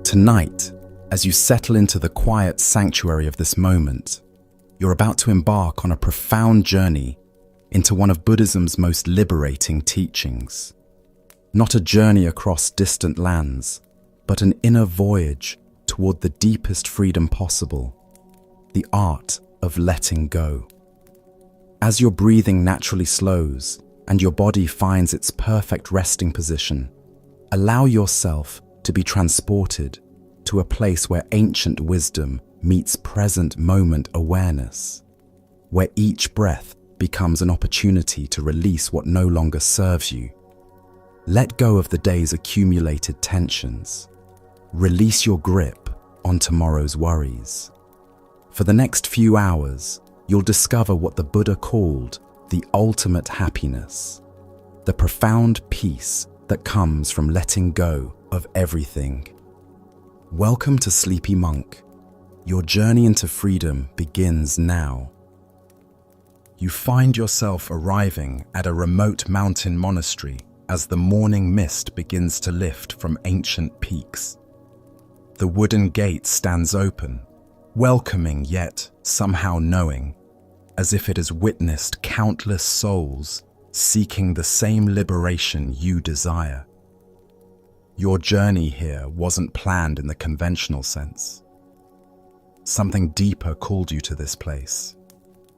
Tonight, as you settle into the quiet sanctuary of this moment, you're about to embark on a profound journey into one of Buddhism's most liberating teachings. Not a journey across distant lands, but an inner voyage toward the deepest freedom possible, the art of letting go. As your breathing naturally slows and your body finds its perfect resting position, allow yourself to be transported to a place where ancient wisdom meets present moment awareness, where each breath becomes an opportunity to release what no longer serves you. Let go of the day's accumulated tensions. Release your grip on tomorrow's worries. For the next few hours, you'll discover what the Buddha called the ultimate happiness, the profound peace that comes from letting go of everything. Welcome to Sleepy Monk. Your journey into freedom begins now. You find yourself arriving at a remote mountain monastery as the morning mist begins to lift from ancient peaks. The wooden gate stands open, welcoming yet somehow knowing, as if it has witnessed countless souls seeking the same liberation you desire. Your journey here wasn't planned in the conventional sense. Something deeper called you to this place,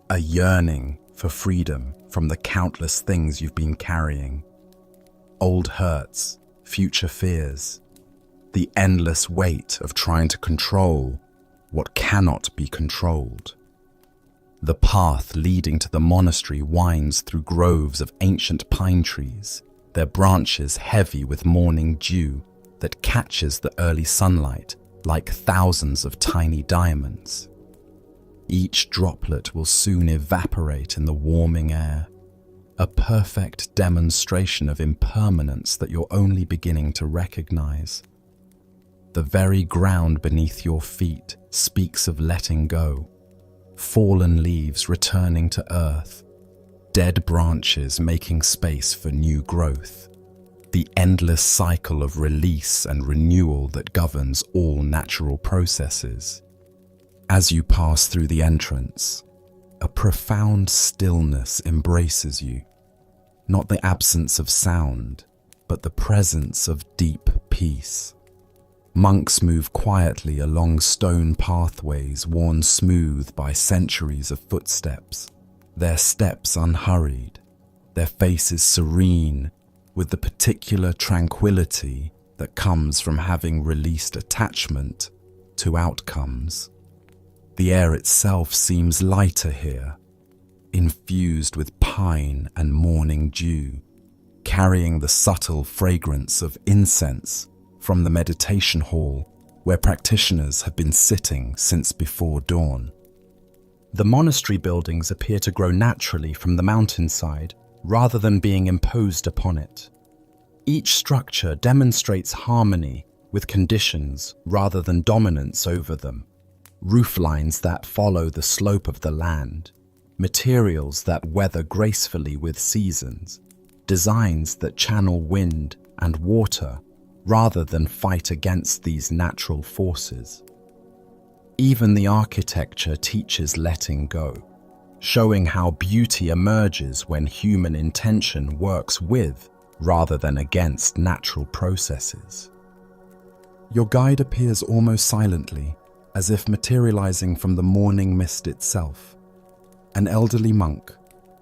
a yearning for freedom from the countless things you've been carrying. Old hurts, future fears, the endless weight of trying to control what cannot be controlled. The path leading to the monastery winds through groves of ancient pine trees, their branches heavy with morning dew that catches the early sunlight like thousands of tiny diamonds. Each droplet will soon evaporate in the warming air, a perfect demonstration of impermanence that you're only beginning to recognize. The very ground beneath your feet speaks of letting go, fallen leaves returning to earth, dead branches making space for new growth, the endless cycle of release and renewal that governs all natural processes. As you pass through the entrance, a profound stillness embraces you, not the absence of sound, but the presence of deep peace. Monks move quietly along stone pathways worn smooth by centuries of footsteps, their steps unhurried, their faces serene with the particular tranquility that comes from having released attachment to outcomes. The air itself seems lighter here, infused with pine and morning dew, carrying the subtle fragrance of incense from the meditation hall where practitioners have been sitting since before dawn. The monastery buildings appear to grow naturally from the mountainside rather than being imposed upon it. Each structure demonstrates harmony with conditions rather than dominance over them. Rooflines that follow the slope of the land, materials that weather gracefully with seasons, designs that channel wind and water rather than fight against these natural forces. Even the architecture teaches letting go, showing how beauty emerges when human intention works with rather than against natural processes. Your guide appears almost silently, as if materializing from the morning mist itself. An elderly monk,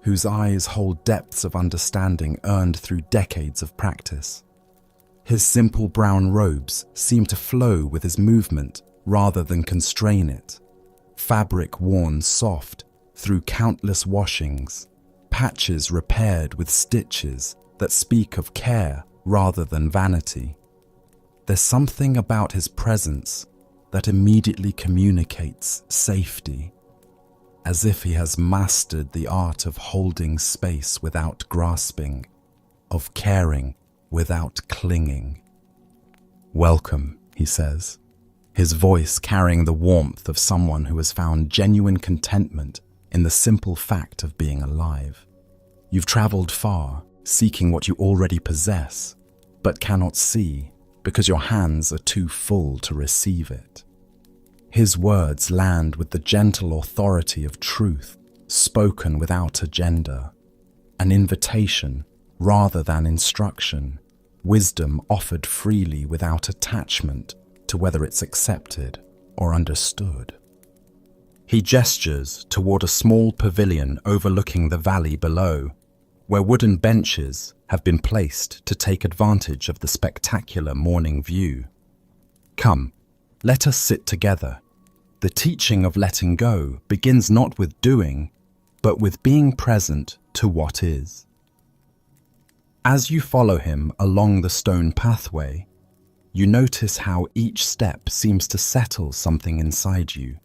whose eyes hold depths of understanding earned through decades of practice. His simple brown robes seem to flow with his movement rather than constrain it. Fabric worn soft through countless washings, patches repaired with stitches that speak of care rather than vanity. There's something about his presence that immediately communicates safety, as if he has mastered the art of holding space without grasping, of caring without clinging. "Welcome," he says, his voice carrying the warmth of someone who has found genuine contentment in the simple fact of being alive. You've traveled far, seeking what you already possess, but cannot see, because your hands are too full to receive it. His words land with the gentle authority of truth, spoken without agenda, an invitation rather than instruction, wisdom offered freely without attachment to whether it's accepted or understood. He gestures toward a small pavilion overlooking the valley below, where wooden benches have been placed to take advantage of the spectacular morning view. Come, let us sit together. The teaching of letting go begins not with doing, but with being present to what is. As you follow him along the stone pathway, you notice how each step seems to settle something inside you,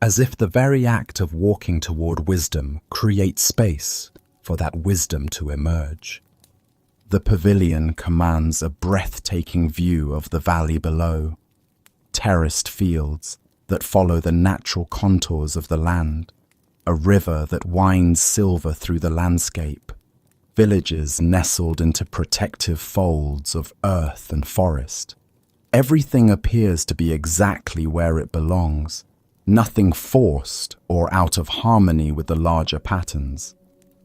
as if the very act of walking toward wisdom creates space for that wisdom to emerge. The pavilion commands a breathtaking view of the valley below, terraced fields that follow the natural contours of the land, a river that winds silver through the landscape, villages nestled into protective folds of earth and forest. Everything appears to be exactly where it belongs, nothing forced or out of harmony with the larger patterns.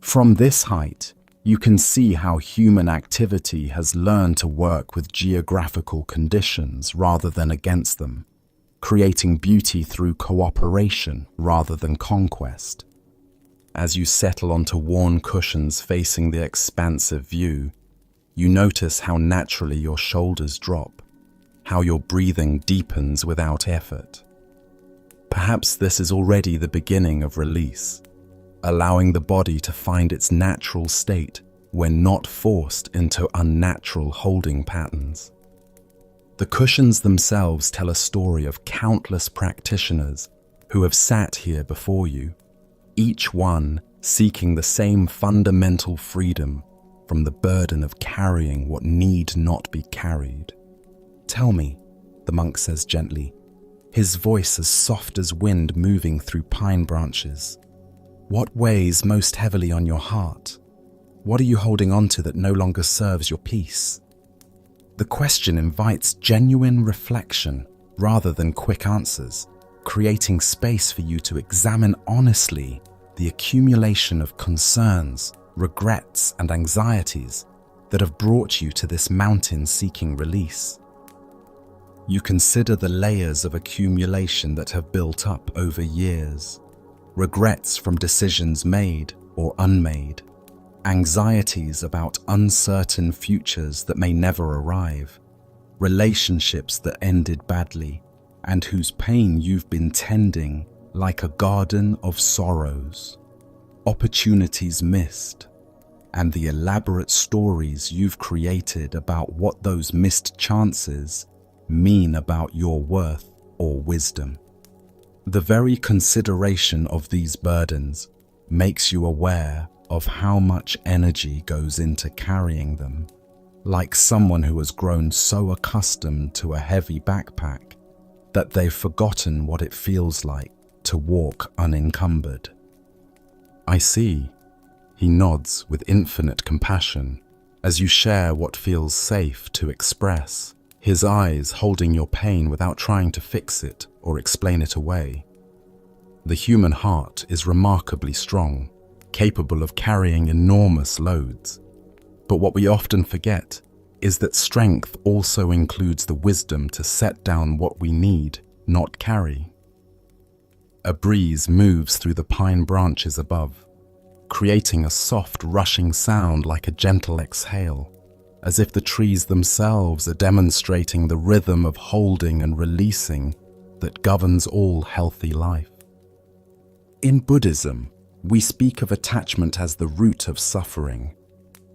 From this height, you can see how human activity has learned to work with geographical conditions rather than against them, creating beauty through cooperation rather than conquest. As you settle onto worn cushions facing the expansive view, you notice how naturally your shoulders drop, how your breathing deepens without effort. Perhaps this is already the beginning of release, allowing the body to find its natural state when not forced into unnatural holding patterns. The cushions themselves tell a story of countless practitioners who have sat here before you, each one seeking the same fundamental freedom from the burden of carrying what need not be carried. "Tell me," the monk says gently, his voice as soft as wind moving through pine branches, "what weighs most heavily on your heart? What are you holding on to that no longer serves your peace?" The question invites genuine reflection rather than quick answers, creating space for you to examine honestly the accumulation of concerns, regrets, and anxieties that have brought you to this mountain seeking release. You consider the layers of accumulation that have built up over years, regrets from decisions made or unmade, anxieties about uncertain futures that may never arrive, relationships that ended badly, and whose pain you've been tending like a garden of sorrows, opportunities missed, and the elaborate stories you've created about what those missed chances mean about your worth or wisdom. The very consideration of these burdens makes you aware of how much energy goes into carrying them, like someone who has grown so accustomed to a heavy backpack that they've forgotten what it feels like to walk unencumbered. "I see," he nods with infinite compassion as you share what feels safe to express, his eyes holding your pain without trying to fix it or explain it away. The human heart is remarkably strong, capable of carrying enormous loads. But what we often forget is that strength also includes the wisdom to set down what we need, not carry. A breeze moves through the pine branches above, creating a soft rushing sound like a gentle exhale, as if the trees themselves are demonstrating the rhythm of holding and releasing that governs all healthy life. In Buddhism, we speak of attachment as the root of suffering.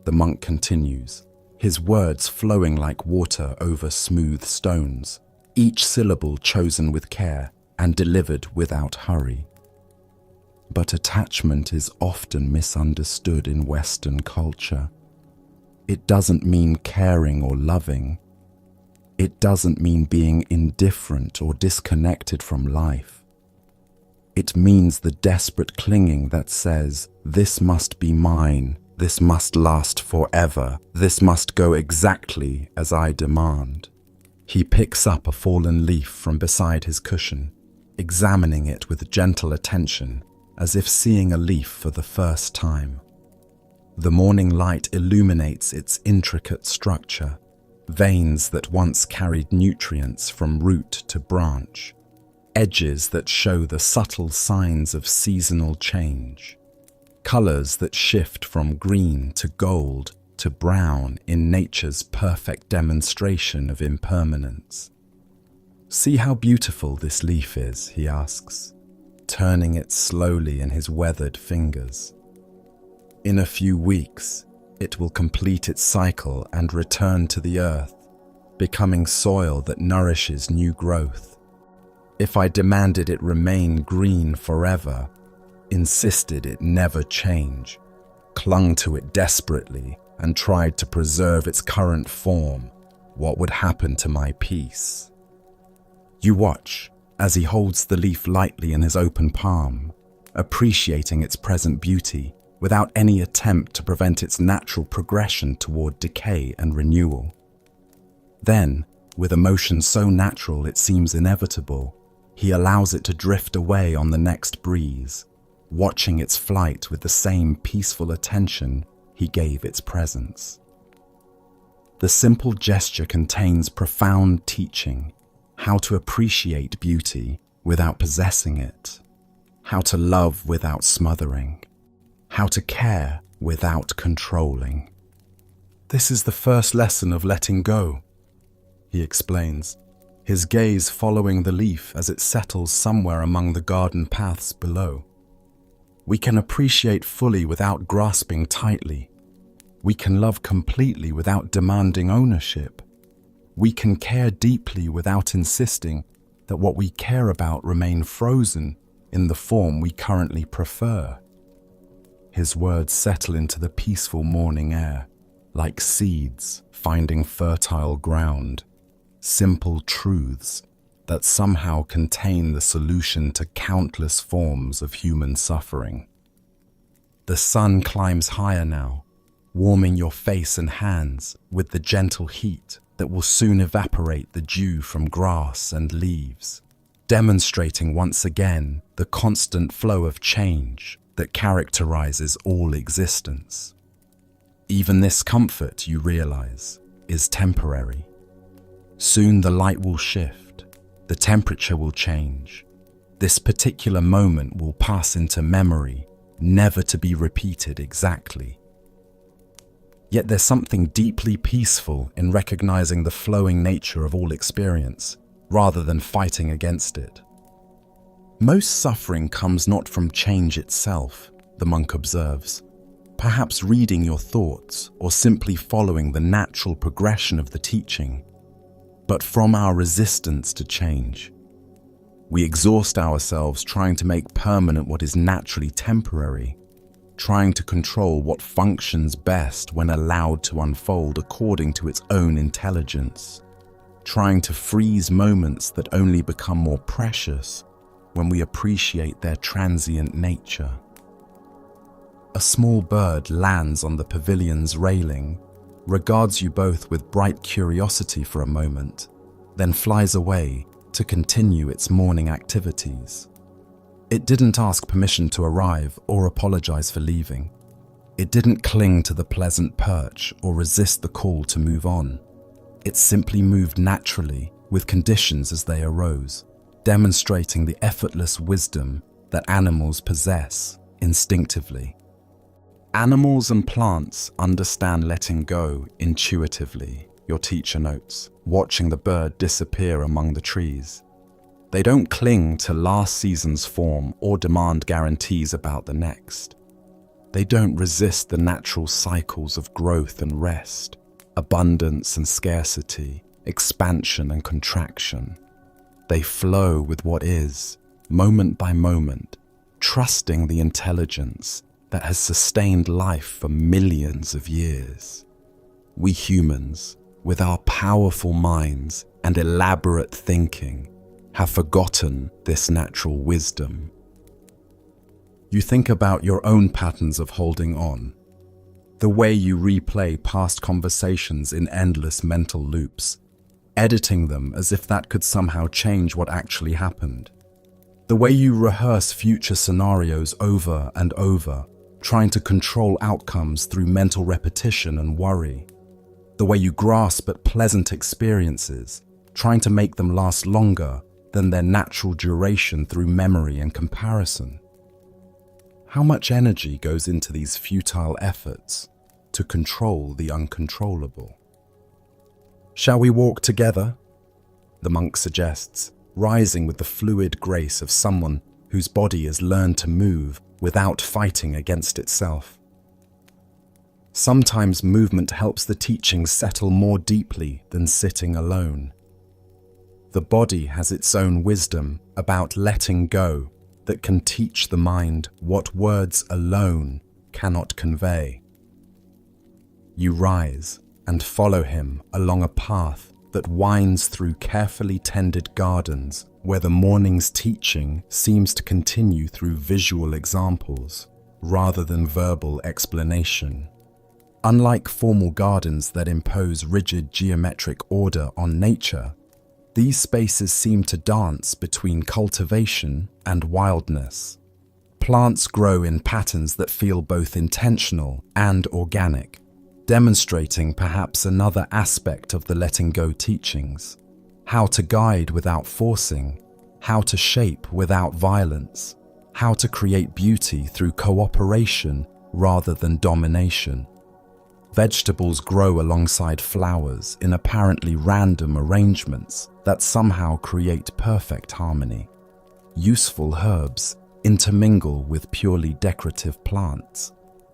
The monk continues, his words flowing like water over smooth stones, each syllable chosen with care and delivered without hurry. But attachment is often misunderstood in Western culture. It doesn't mean caring or loving. It doesn't mean being indifferent or disconnected from life. It means the desperate clinging that says, "This must be mine, This must last forever. This must go exactly as I demand. He picks up a fallen leaf from beside his cushion, examining it with gentle attention, as if seeing a leaf for the first time. The morning light illuminates its intricate structure, veins that once carried nutrients from root to branch, edges that show the subtle signs of seasonal change, colors that shift from green to gold to brown in nature's perfect demonstration of impermanence. "See how beautiful this leaf is," he asks, turning it slowly in his weathered fingers. "In a few weeks, it will complete its cycle and return to the earth, becoming soil that nourishes new growth. If I demanded it remain green forever, insisted it never change, clung to it desperately, and tried to preserve its current form, what would happen to my peace?" You watch as he holds the leaf lightly in his open palm, appreciating its present beauty without any attempt to prevent its natural progression toward decay and renewal. Then, with a motion so natural it seems inevitable, he allows it to drift away on the next breeze, watching its flight with the same peaceful attention he gave its presence. The simple gesture contains profound teaching: how to appreciate beauty without possessing it, how to love without smothering, how to care without controlling. "This is the first lesson of letting go," he explains, his gaze following the leaf as it settles somewhere among the garden paths below. "We can appreciate fully without grasping tightly. We can love completely without demanding ownership. We can care deeply without insisting that what we care about remain frozen in the form we currently prefer." His words settle into the peaceful morning air, like seeds finding fertile ground, simple truths that somehow contain the solution to countless forms of human suffering. The sun climbs higher now, warming your face and hands with the gentle heat that will soon evaporate the dew from grass and leaves, demonstrating once again the constant flow of change that characterizes all existence. Even this comfort, you realize, is temporary. Soon the light will shift, the temperature will change. This particular moment will pass into memory, never to be repeated exactly. Yet there's something deeply peaceful in recognizing the flowing nature of all experience, rather than fighting against it. Most suffering comes not from change itself, the monk observes, perhaps reading your thoughts or simply following the natural progression of the teaching, but from our resistance to change. We exhaust ourselves trying to make permanent what is naturally temporary, trying to control what functions best when allowed to unfold according to its own intelligence, trying to freeze moments that only become more precious when we appreciate their transient nature. A small bird lands on the pavilion's railing, regards you both with bright curiosity for a moment, then flies away to continue its morning activities. It didn't ask permission to arrive or apologize for leaving. It didn't cling to the pleasant perch or resist the call to move on. It simply moved naturally with conditions as they arose, demonstrating the effortless wisdom that animals possess instinctively. Animals and plants understand letting go intuitively, your teacher notes, watching the bird disappear among the trees. They don't cling to last season's form or demand guarantees about the next. They don't resist the natural cycles of growth and rest, abundance and scarcity, expansion and contraction. They flow with what is, moment by moment, trusting the intelligence that has sustained life for millions of years. We humans, with our powerful minds and elaborate thinking, have forgotten this natural wisdom. You think about your own patterns of holding on. The way you replay past conversations in endless mental loops, editing them as if that could somehow change what actually happened. The way you rehearse future scenarios over and over, trying to control outcomes through mental repetition and worry. The way you grasp at pleasant experiences, trying to make them last longer than their natural duration through memory and comparison. How much energy goes into these futile efforts to control the uncontrollable? "Shall we walk together?" the monk suggests, rising with the fluid grace of someone whose body has learned to move without fighting against itself. Sometimes movement helps the teachings settle more deeply than sitting alone. The body has its own wisdom about letting go that can teach the mind what words alone cannot convey. You rise and follow him along a path that winds through carefully tended gardens where the morning's teaching seems to continue through visual examples rather than verbal explanation. Unlike formal gardens that impose rigid geometric order on nature, these spaces seem to dance between cultivation and wildness. Plants grow in patterns that feel both intentional and organic, demonstrating perhaps another aspect of the letting go teachings: how to guide without forcing, how to shape without violence, how to create beauty through cooperation rather than domination. Vegetables grow alongside flowers in apparently random arrangements that somehow create perfect harmony. Useful herbs intermingle with purely decorative plants,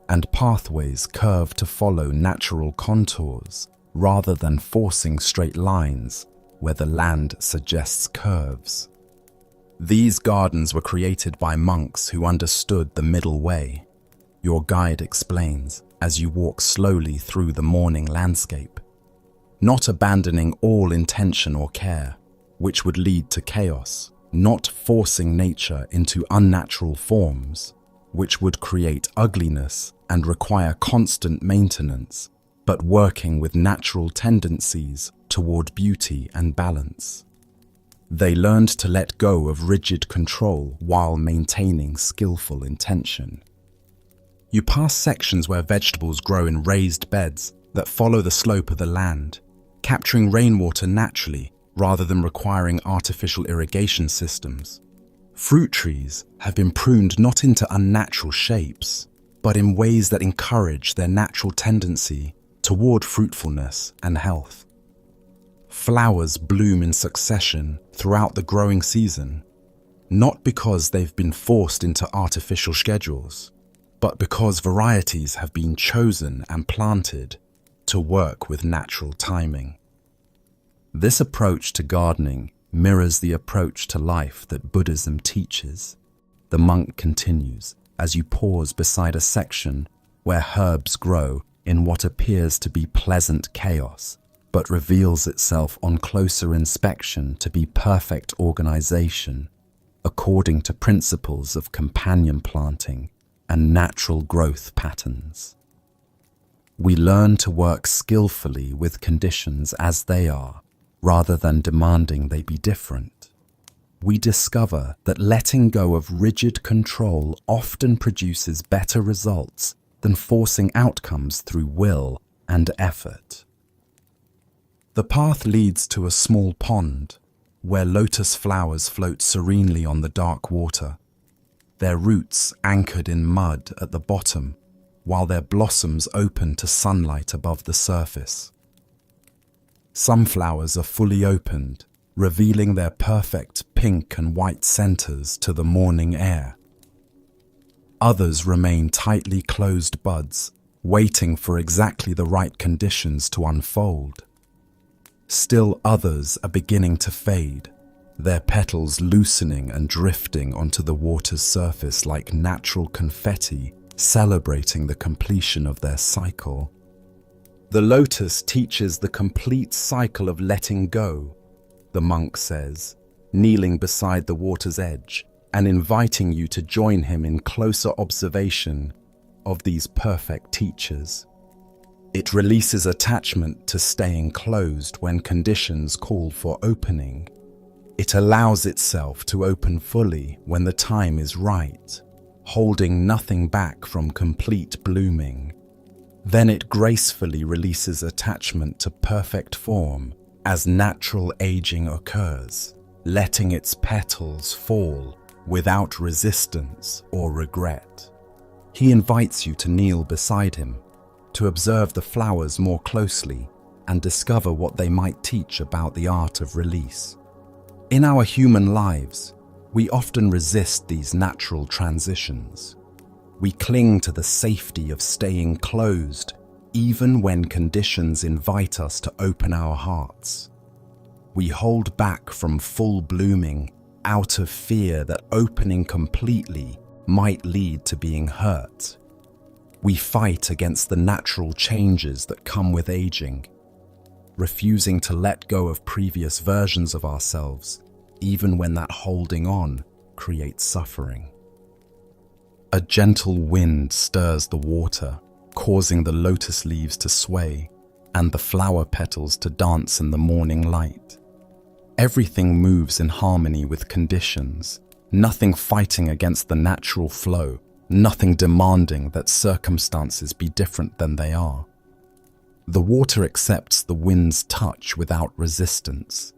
and pathways curve to follow natural contours rather than forcing straight lines where the land suggests curves. These gardens were created by monks who understood the middle way, your guide explains as you walk slowly through the morning landscape, not abandoning all intention or care, which would lead to chaos, not forcing nature into unnatural forms, which would create ugliness and require constant maintenance, but working with natural tendencies toward beauty and balance. They learned to let go of rigid control while maintaining skillful intention. You pass sections where vegetables grow in raised beds that follow the slope of the land, capturing rainwater naturally rather than requiring artificial irrigation systems. Fruit trees have been pruned not into unnatural shapes, but in ways that encourage their natural tendency toward fruitfulness and health. Flowers bloom in succession throughout the growing season, not because they've been forced into artificial schedules, but because varieties have been chosen and planted to work with natural timing. This approach to gardening mirrors the approach to life that Buddhism teaches. The monk continues as you pause beside a section where herbs grow in what appears to be pleasant chaos, but reveals itself on closer inspection to be perfect organization, according to principles of companion planting and natural growth patterns. We learn to work skillfully with conditions as they are, rather than demanding they be different. We discover that letting go of rigid control often produces better results than forcing outcomes through will and effort. The path leads to a small pond, where lotus flowers float serenely on the dark water, their roots anchored in mud at the bottom, while their blossoms open to sunlight above the surface. Some flowers are fully opened, revealing their perfect pink and white centers to the morning air. Others remain tightly closed buds, waiting for exactly the right conditions to unfold. Still others are beginning to fade, their petals loosening and drifting onto the water's surface like natural confetti, celebrating the completion of their cycle. The lotus teaches the complete cycle of letting go, the monk says, kneeling beside the water's edge and inviting you to join him in closer observation of these perfect teachers. It releases attachment to staying closed when conditions call for opening. It allows itself to open fully when the time is right, holding nothing back from complete blooming. Then it gracefully releases attachment to perfect form as natural aging occurs, letting its petals fall without resistance or regret. He invites you to kneel beside him, to observe the flowers more closely and discover what they might teach about the art of release. In our human lives, we often resist these natural transitions. We cling to the safety of staying closed, even when conditions invite us to open our hearts. We hold back from full blooming out of fear that opening completely might lead to being hurt. We fight against the natural changes that come with aging, refusing to let go of previous versions of ourselves, even when that holding on creates suffering. A gentle wind stirs the water, causing the lotus leaves to sway and the flower petals to dance in the morning light. Everything moves in harmony with conditions, nothing fighting against the natural flow, nothing demanding that circumstances be different than they are. The water accepts the wind's touch without resistance.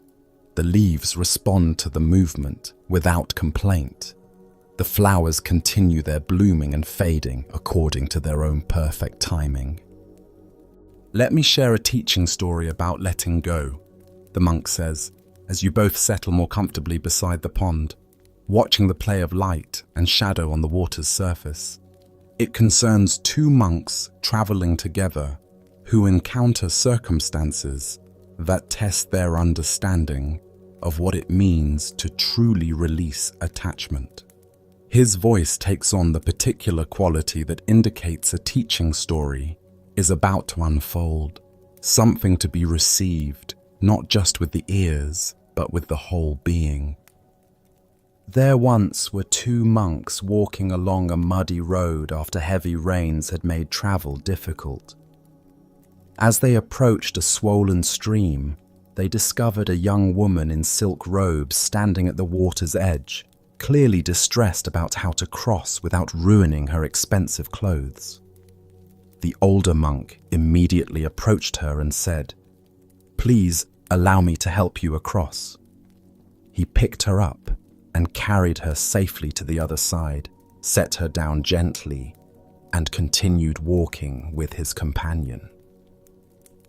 The leaves respond to the movement without complaint. The flowers continue their blooming and fading according to their own perfect timing. "Let me share a teaching story about letting go," the monk says, as you both settle more comfortably beside the pond, watching the play of light and shadow on the water's surface. It concerns two monks traveling together who encounter circumstances that test their understanding of what it means to truly release attachment. His voice takes on the particular quality that indicates a teaching story is about to unfold, something to be received not just with the ears, but with the whole being. There once were two monks walking along a muddy road after heavy rains had made travel difficult. As they approached a swollen stream, they discovered a young woman in silk robes standing at the water's edge, clearly distressed about how to cross without ruining her expensive clothes. The older monk immediately approached her and said, "Please allow me to help you across." He picked her up and carried her safely to the other side, set her down gently, and continued walking with his companion.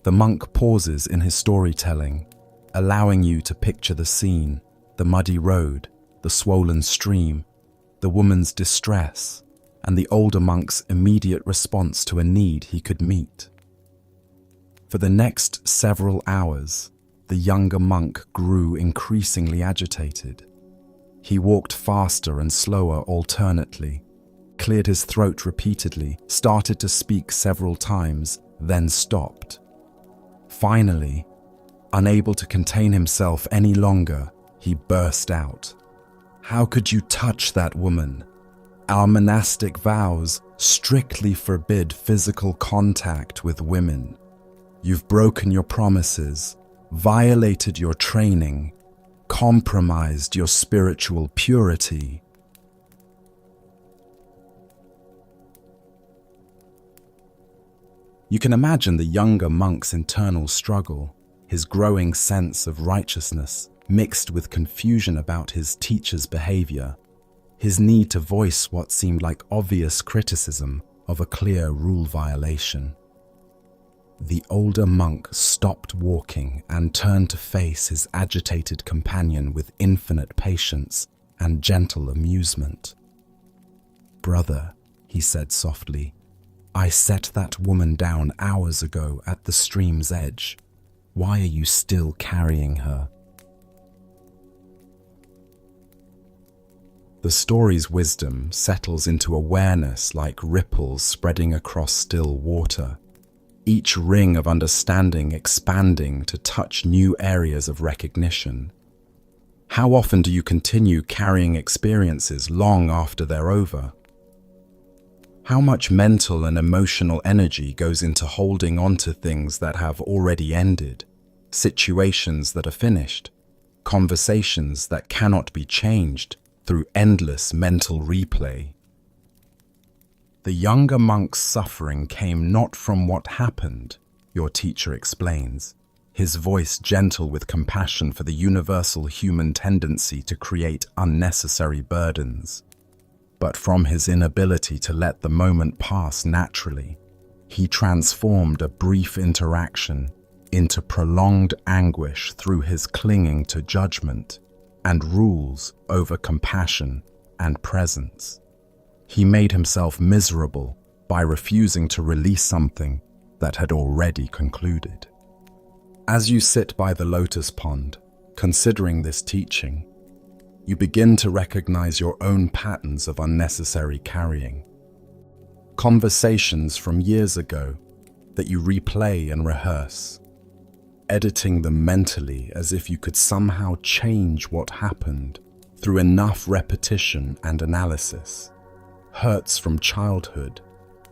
The monk pauses in his storytelling, allowing you to picture the scene, the muddy road, the swollen stream, the woman's distress, and the older monk's immediate response to a need he could meet. For the next several hours, the younger monk grew increasingly agitated. He walked faster and slower alternately, cleared his throat repeatedly, started to speak several times, then stopped. Finally, unable to contain himself any longer, he burst out. "How could you touch that woman? Our monastic vows strictly forbid physical contact with women. You've broken your promises, violated your training, compromised your spiritual purity." You can imagine the younger monk's internal struggle, his growing sense of righteousness mixed with confusion about his teacher's behavior, his need to voice what seemed like obvious criticism of a clear rule violation. The older monk stopped walking and turned to face his agitated companion with infinite patience and gentle amusement. "Brother," he said softly, "I set that woman down hours ago at the stream's edge. Why are you still carrying her?" The story's wisdom settles into awareness like ripples spreading across still water, each ring of understanding expanding to touch new areas of recognition. How often do you continue carrying experiences long after they're over? How much mental and emotional energy goes into holding on to things that have already ended, situations that are finished, conversations that cannot be changed through endless mental replay. The younger monk's suffering came not from what happened, your teacher explains, his voice gentle with compassion for the universal human tendency to create unnecessary burdens, but from his inability to let the moment pass naturally. He transformed a brief interaction into prolonged anguish through his clinging to judgment and rules over compassion and presence. He made himself miserable by refusing to release something that had already concluded. As you sit by the lotus pond, considering this teaching, you begin to recognize your own patterns of unnecessary carrying. Conversations from years ago that you replay and rehearse, editing them mentally as if you could somehow change what happened through enough repetition and analysis. Hurts from childhood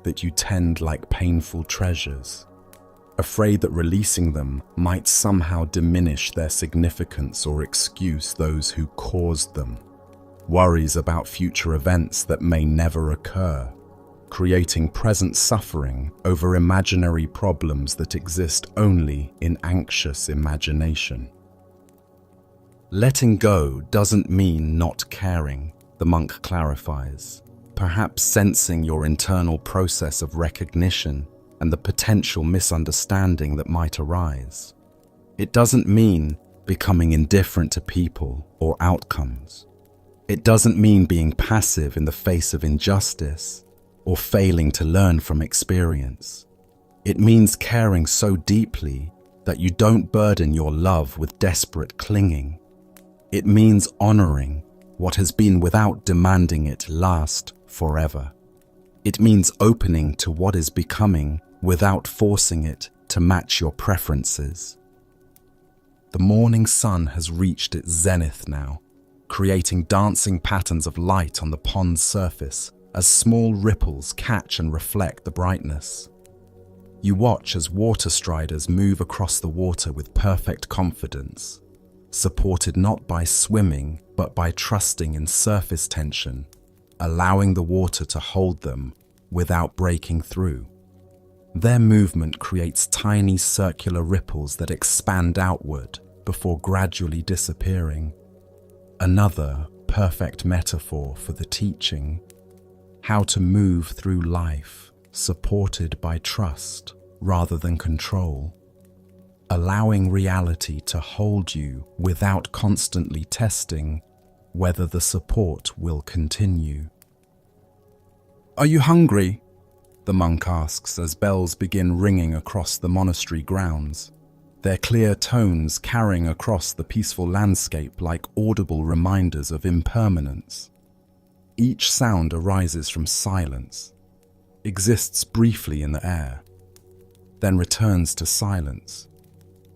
that you tend like painful treasures, afraid that releasing them might somehow diminish their significance or excuse those who caused them. Worries about future events that may never occur, creating present suffering over imaginary problems that exist only in anxious imagination. Letting go doesn't mean not caring, the monk clarifies, perhaps sensing your internal process of recognition and the potential misunderstanding that might arise. It doesn't mean becoming indifferent to people or outcomes. It doesn't mean being passive in the face of injustice or failing to learn from experience. It means caring so deeply that you don't burden your love with desperate clinging. It means honoring what has been without demanding it last forever. It means opening to what is becoming without forcing it to match your preferences. The morning sun has reached its zenith now, creating dancing patterns of light on the pond's surface as small ripples catch and reflect the brightness. You watch as water striders move across the water with perfect confidence, supported not by swimming but by trusting in surface tension, allowing the water to hold them without breaking through. Their movement creates tiny circular ripples that expand outward before gradually disappearing. Another perfect metaphor for the teaching, how to move through life supported by trust rather than control, allowing reality to hold you without constantly testing whether the support will continue. "Are you hungry?" the monk asks as bells begin ringing across the monastery grounds, their clear tones carrying across the peaceful landscape like audible reminders of impermanence. Each sound arises from silence, exists briefly in the air, then returns to silence,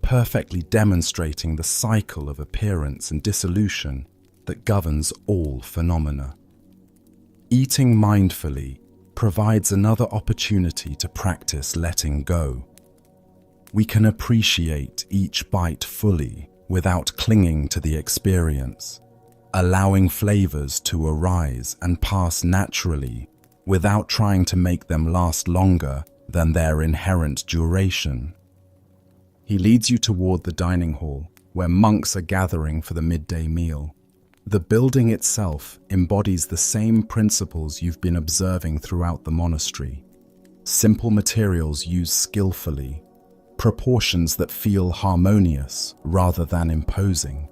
perfectly demonstrating the cycle of appearance and dissolution that governs all phenomena. Eating mindfully provides another opportunity to practice letting go. We can appreciate each bite fully without clinging to the experience, allowing flavors to arise and pass naturally without trying to make them last longer than their inherent duration. He leads you toward the dining hall, where monks are gathering for the midday meal. The building itself embodies the same principles you've been observing throughout the monastery. Simple materials used skillfully, proportions that feel harmonious rather than imposing,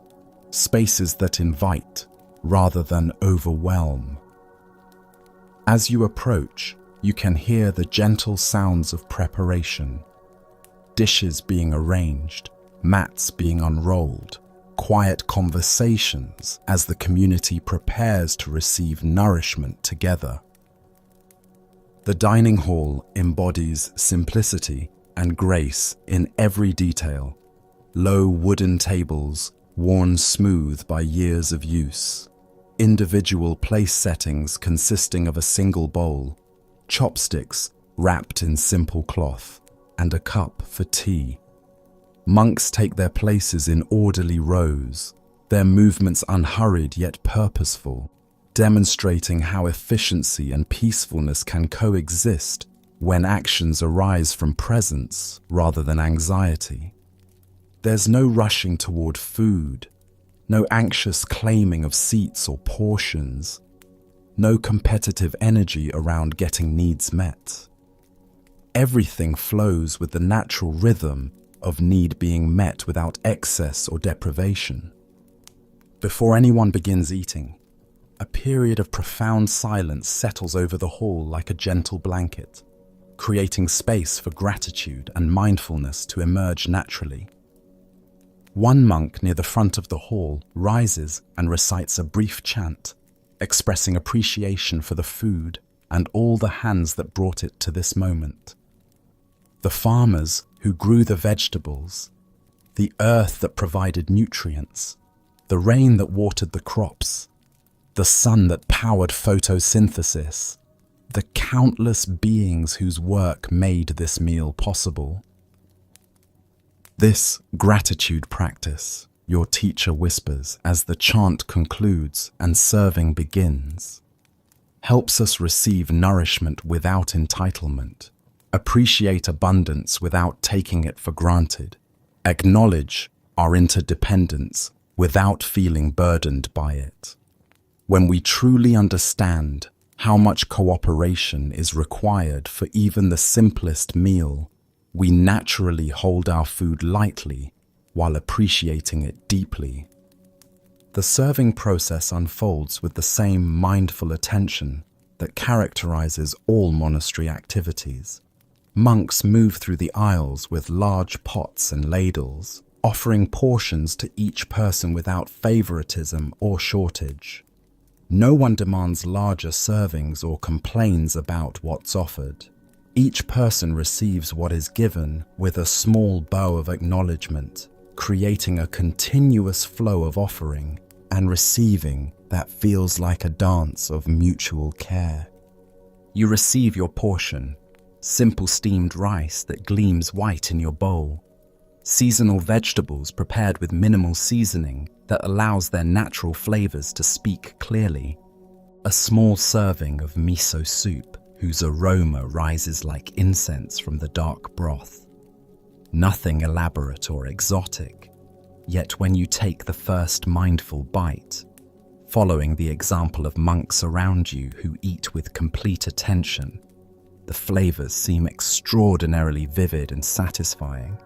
spaces that invite rather than overwhelm. As you approach, you can hear the gentle sounds of preparation, dishes being arranged, mats being unrolled, quiet conversations as the community prepares to receive nourishment together. The dining hall embodies simplicity and grace in every detail. Low wooden tables, worn smooth by years of use. Individual place settings consisting of a single bowl, chopsticks wrapped in simple cloth, and a cup for tea. Monks take their places in orderly rows, their movements unhurried yet purposeful, demonstrating how efficiency and peacefulness can coexist when actions arise from presence rather than anxiety. There's no rushing toward food, no anxious claiming of seats or portions, no competitive energy around getting needs met. Everything flows with the natural rhythm of need being met without excess or deprivation. Before anyone begins eating, a period of profound silence settles over the hall like a gentle blanket, creating space for gratitude and mindfulness to emerge naturally. One monk near the front of the hall rises and recites a brief chant, expressing appreciation for the food and all the hands that brought it to this moment. The farmers who grew the vegetables, the earth that provided nutrients, the rain that watered the crops, the sun that powered photosynthesis, the countless beings whose work made this meal possible. This gratitude practice, your teacher whispers as the chant concludes and serving begins, helps us receive nourishment without entitlement, appreciate abundance without taking it for granted, acknowledge our interdependence without feeling burdened by it. When we truly understand how much cooperation is required for even the simplest meal, we naturally hold our food lightly while appreciating it deeply. The serving process unfolds with the same mindful attention that characterizes all monastery activities. Monks move through the aisles with large pots and ladles, offering portions to each person without favoritism or shortage. No one demands larger servings or complains about what's offered. Each person receives what is given with a small bow of acknowledgement, creating a continuous flow of offering and receiving that feels like a dance of mutual care. You receive your portion, simple steamed rice that gleams white in your bowl, seasonal vegetables prepared with minimal seasoning that allows their natural flavors to speak clearly, a small serving of miso soup whose aroma rises like incense from the dark broth. Nothing elaborate or exotic, yet when you take the first mindful bite, following the example of monks around you who eat with complete attention, the flavors seem extraordinarily vivid and satisfying.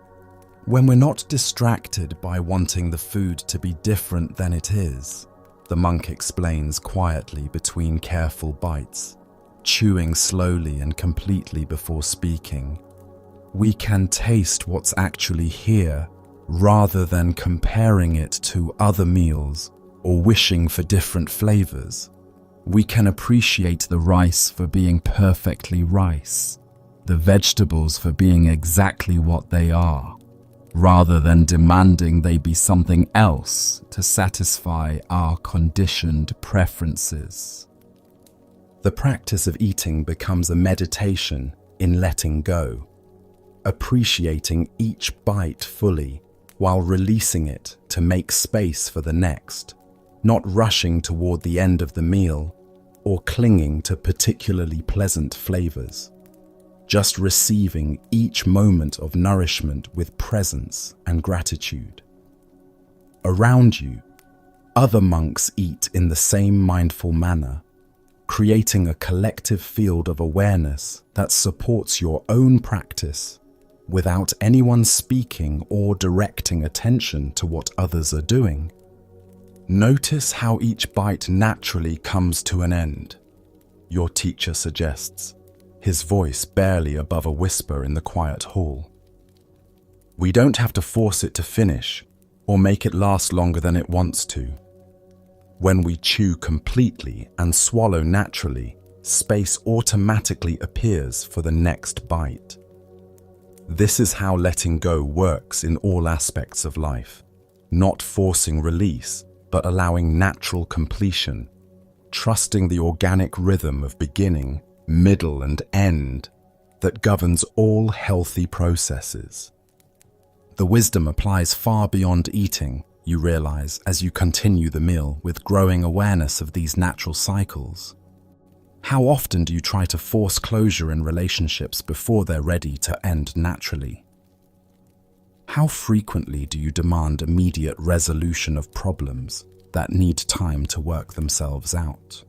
When we're not distracted by wanting the food to be different than it is, the monk explains quietly between careful bites, chewing slowly and completely before speaking, we can taste what's actually here rather than comparing it to other meals or wishing for different flavors. We can appreciate the rice for being perfectly rice, the vegetables for being exactly what they are, rather than demanding they be something else to satisfy our conditioned preferences. The practice of eating becomes a meditation in letting go, appreciating each bite fully while releasing it to make space for the next, not rushing toward the end of the meal or clinging to particularly pleasant flavors. Just receiving each moment of nourishment with presence and gratitude. Around you, other monks eat in the same mindful manner, creating a collective field of awareness that supports your own practice without anyone speaking or directing attention to what others are doing. Notice how each bite naturally comes to an end, your teacher suggests, his voice barely above a whisper in the quiet hall. We don't have to force it to finish or make it last longer than it wants to. When we chew completely and swallow naturally, space automatically appears for the next bite. This is how letting go works in all aspects of life, not forcing release, but allowing natural completion, trusting the organic rhythm of beginning middle, and end that governs all healthy processes. The wisdom applies far beyond eating, you realize as you continue the meal with growing awareness of these natural cycles. How often do you try to force closure in relationships before they're ready to end naturally? How frequently do you demand immediate resolution of problems that need time to work themselves out?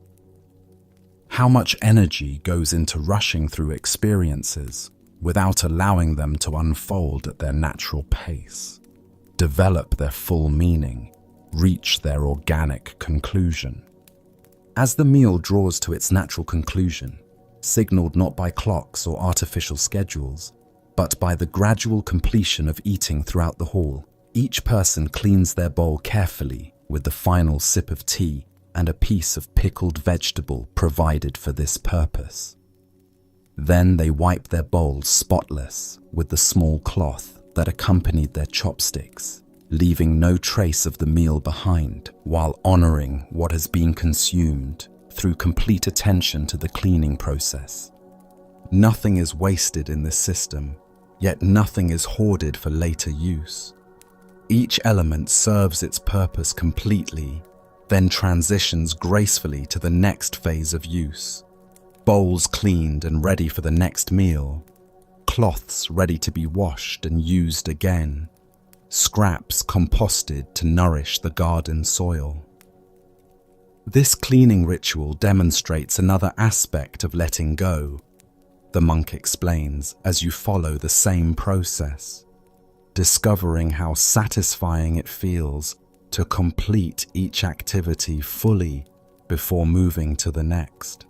How much energy goes into rushing through experiences without allowing them to unfold at their natural pace, develop their full meaning, reach their organic conclusion? As the meal draws to its natural conclusion, signaled not by clocks or artificial schedules, but by the gradual completion of eating throughout the hall, each person cleans their bowl carefully with the final sip of tea and a piece of pickled vegetable provided for this purpose. Then they wipe their bowls spotless with the small cloth that accompanied their chopsticks, leaving no trace of the meal behind, while honoring what has been consumed through complete attention to the cleaning process. Nothing is wasted in this system, yet nothing is hoarded for later use. Each element serves its purpose completely, then transitions gracefully to the next phase of use. Bowls cleaned and ready for the next meal, cloths ready to be washed and used again, scraps composted to nourish the garden soil. This cleaning ritual demonstrates another aspect of letting go, the monk explains as you follow the same process, discovering how satisfying it feels to complete each activity fully before moving to the next.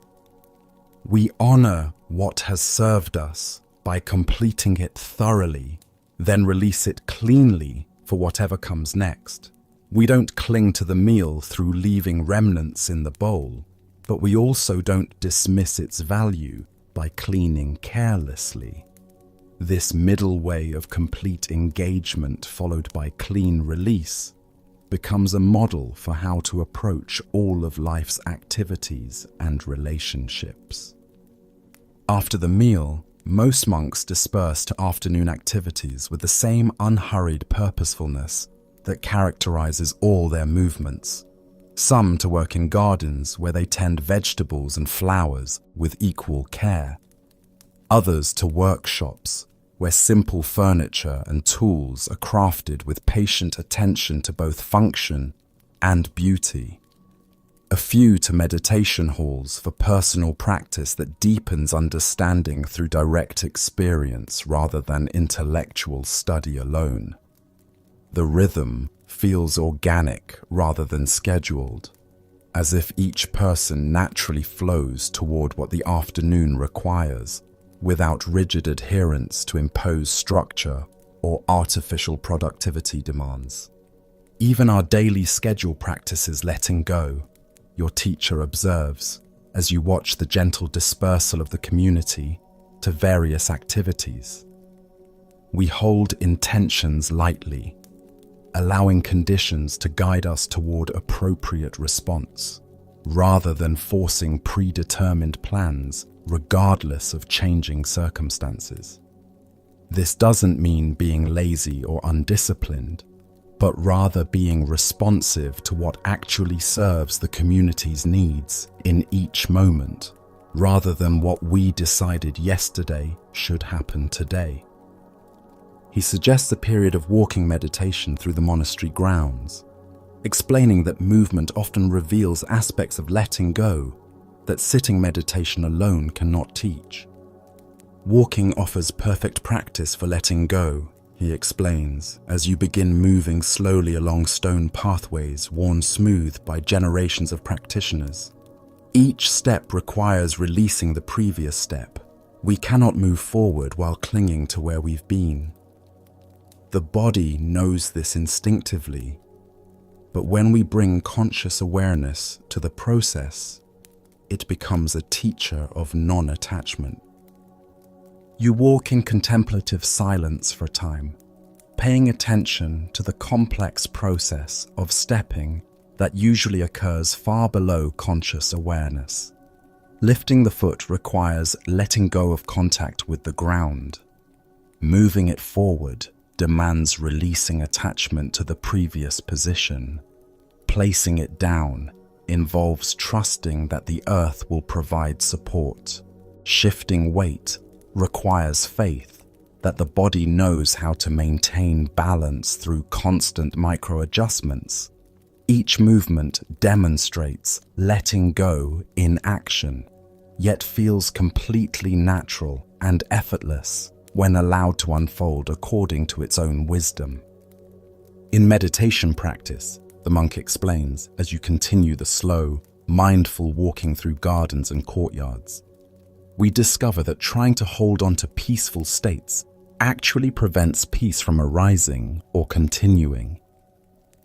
We honor what has served us by completing it thoroughly, then release it cleanly for whatever comes next. We don't cling to the meal through leaving remnants in the bowl, but we also don't dismiss its value by cleaning carelessly. This middle way of complete engagement followed by clean release becomes a model for how to approach all of life's activities and relationships. After the meal, most monks disperse to afternoon activities with the same unhurried purposefulness that characterizes all their movements. Some to work in gardens where they tend vegetables and flowers with equal care. Others to workshops where simple furniture and tools are crafted with patient attention to both function and beauty. A few to meditation halls for personal practice that deepens understanding through direct experience rather than intellectual study alone. The rhythm feels organic rather than scheduled, as if each person naturally flows toward what the afternoon requires, without rigid adherence to imposed structure or artificial productivity demands. Even our daily schedule practices letting go, your teacher observes, as you watch the gentle dispersal of the community to various activities. We hold intentions lightly, allowing conditions to guide us toward appropriate response, rather than forcing predetermined plans regardless of changing circumstances. This doesn't mean being lazy or undisciplined, but rather being responsive to what actually serves the community's needs in each moment, rather than what we decided yesterday should happen today. He suggests a period of walking meditation through the monastery grounds, explaining that movement often reveals aspects of letting go that sitting meditation alone cannot teach. Walking offers perfect practice for letting go, he explains, as you begin moving slowly along stone pathways worn smooth by generations of practitioners. Each step requires releasing the previous step. We cannot move forward while clinging to where we've been. The body knows this instinctively, but when we bring conscious awareness to the process, it becomes a teacher of non-attachment. You walk in contemplative silence for a time, paying attention to the complex process of stepping that usually occurs far below conscious awareness. Lifting the foot requires letting go of contact with the ground. Moving it forward demands releasing attachment to the previous position. Placing it down involves trusting that the earth will provide support. Shifting weight requires faith that the body knows how to maintain balance through constant micro-adjustments. Each movement demonstrates letting go in action, yet feels completely natural and effortless when allowed to unfold according to its own wisdom. In meditation practice, the monk explains, as you continue the slow, mindful walking through gardens and courtyards, we discover that trying to hold on to peaceful states actually prevents peace from arising or continuing.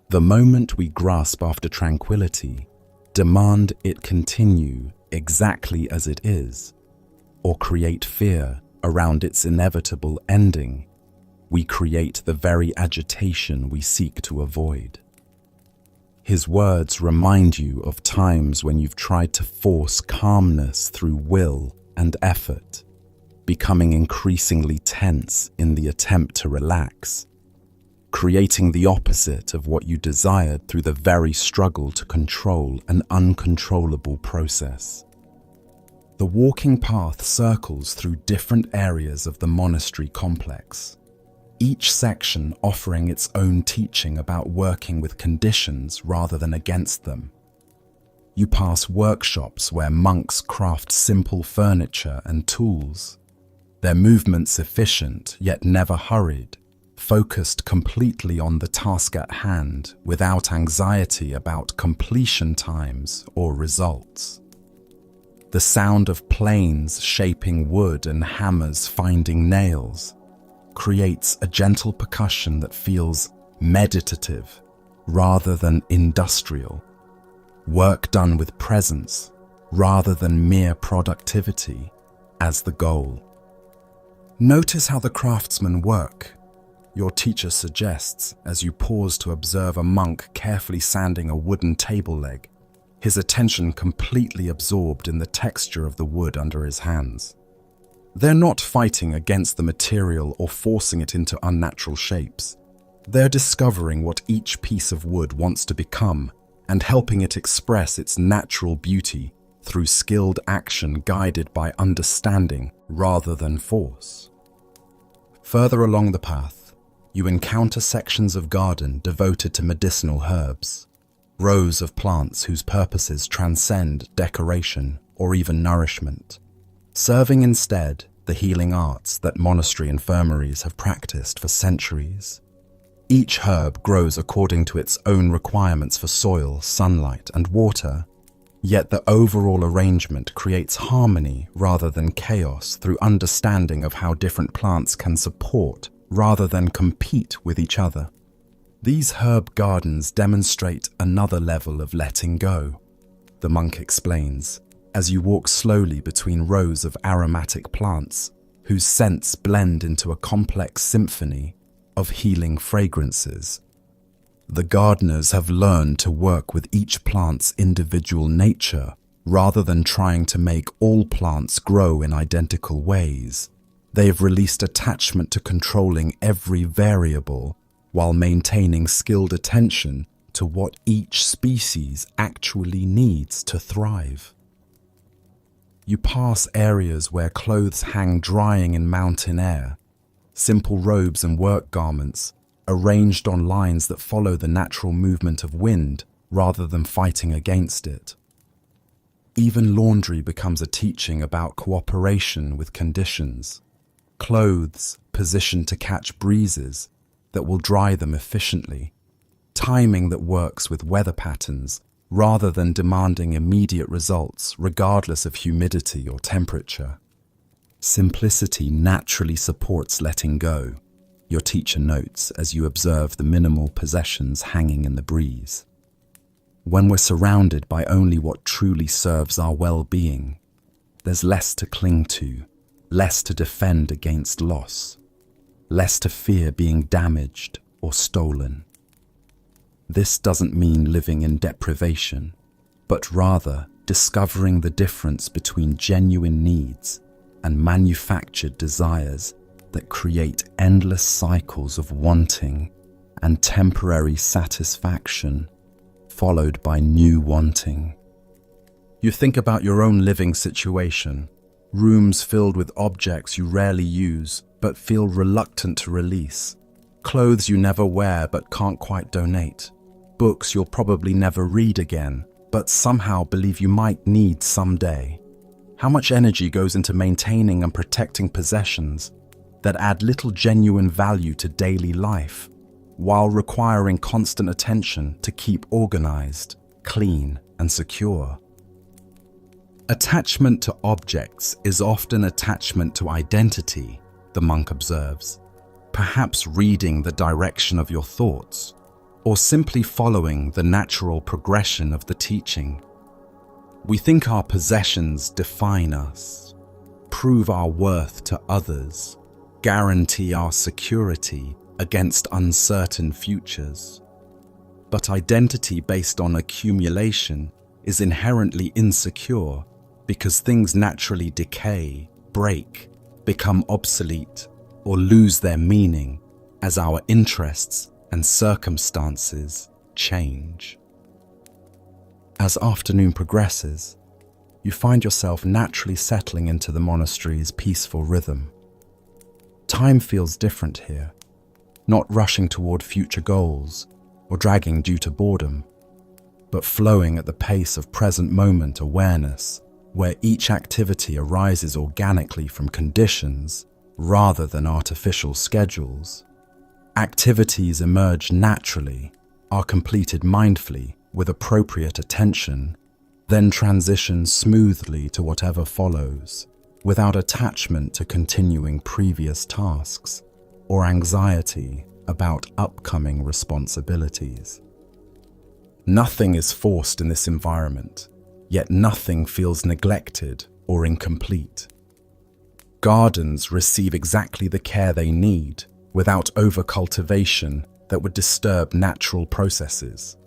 The moment we grasp after tranquility, demand it continue exactly as it is, or create fear around its inevitable ending, we create the very agitation we seek to avoid. His words remind you of times when you've tried to force calmness through will and effort, becoming increasingly tense in the attempt to relax, creating the opposite of what you desired through the very struggle to control an uncontrollable process. The walking path circles through different areas of the monastery complex, each section offering its own teaching about working with conditions rather than against them. You pass workshops where monks craft simple furniture and tools, their movements efficient yet never hurried, focused completely on the task at hand without anxiety about completion times or results. The sound of planes shaping wood and hammers finding nails creates a gentle percussion that feels meditative rather than industrial. Work done with presence rather than mere productivity as the goal. Notice how the craftsmen work, your teacher suggests as you pause to observe a monk carefully sanding a wooden table leg, his attention completely absorbed in the texture of the wood under his hands. They're not fighting against the material or forcing it into unnatural shapes. They're discovering what each piece of wood wants to become and helping it express its natural beauty through skilled action guided by understanding rather than force. Further along the path, you encounter sections of garden devoted to medicinal herbs, rows of plants whose purposes transcend decoration or even nourishment, serving instead the healing arts that monastery infirmaries have practiced for centuries. Each herb grows according to its own requirements for soil, sunlight, and water, yet the overall arrangement creates harmony rather than chaos through understanding of how different plants can support rather than compete with each other. These herb gardens demonstrate another level of letting go, the monk explains, as you walk slowly between rows of aromatic plants whose scents blend into a complex symphony of healing fragrances. The gardeners have learned to work with each plant's individual nature rather than trying to make all plants grow in identical ways. They have released attachment to controlling every variable while maintaining skilled attention to what each species actually needs to thrive. You pass areas where clothes hang drying in mountain air, simple robes and work garments arranged on lines that follow the natural movement of wind rather than fighting against it. Even laundry becomes a teaching about cooperation with conditions, clothes positioned to catch breezes that will dry them efficiently, timing that works with weather patterns rather than demanding immediate results regardless of humidity or temperature. Simplicity naturally supports letting go, your teacher notes as you observe the minimal possessions hanging in the breeze. When we're surrounded by only what truly serves our well-being, there's less to cling to, less to defend against loss, less to fear being damaged or stolen. This doesn't mean living in deprivation, but rather discovering the difference between genuine needs and manufactured desires that create endless cycles of wanting and temporary satisfaction, followed by new wanting. You think about your own living situation, rooms filled with objects you rarely use but feel reluctant to release, clothes you never wear but can't quite donate, books you'll probably never read again but somehow believe you might need someday. How much energy goes into maintaining and protecting possessions that add little genuine value to daily life, while requiring constant attention to keep organized, clean, and secure? Attachment to objects is often attachment to identity, the monk observes, perhaps reading the direction of your thoughts, or simply following the natural progression of the teaching. We think our possessions define us, prove our worth to others, guarantee our security against uncertain futures. But identity based on accumulation is inherently insecure because things naturally decay, break, become obsolete, or lose their meaning as our interests and circumstances change. As afternoon progresses, you find yourself naturally settling into the monastery's peaceful rhythm. Time feels different here, not rushing toward future goals or dragging due to boredom, but flowing at the pace of present moment awareness, where each activity arises organically from conditions rather than artificial schedules. Activities emerge naturally, are completed mindfully with appropriate attention, then transition smoothly to whatever follows, without attachment to continuing previous tasks or anxiety about upcoming responsibilities. Nothing is forced in this environment, yet nothing feels neglected or incomplete. Gardens receive exactly the care they need without over-cultivation that would disturb natural processes.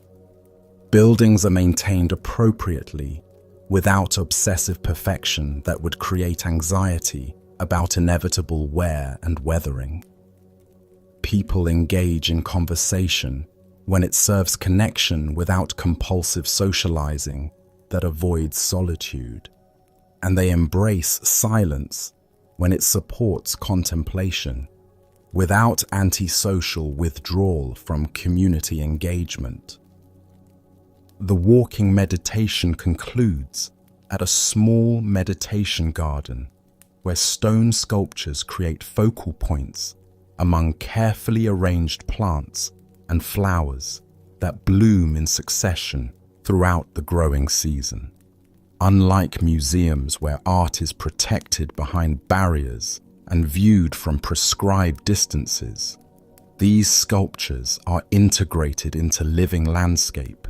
Buildings are maintained appropriately without obsessive perfection that would create anxiety about inevitable wear and weathering. People engage in conversation when it serves connection without compulsive socializing that avoids solitude, and they embrace silence when it supports contemplation without antisocial withdrawal from community engagement. The walking meditation concludes at a small meditation garden where stone sculptures create focal points among carefully arranged plants and flowers that bloom in succession throughout the growing season. Unlike museums where art is protected behind barriers and viewed from prescribed distances, these sculptures are integrated into living landscape,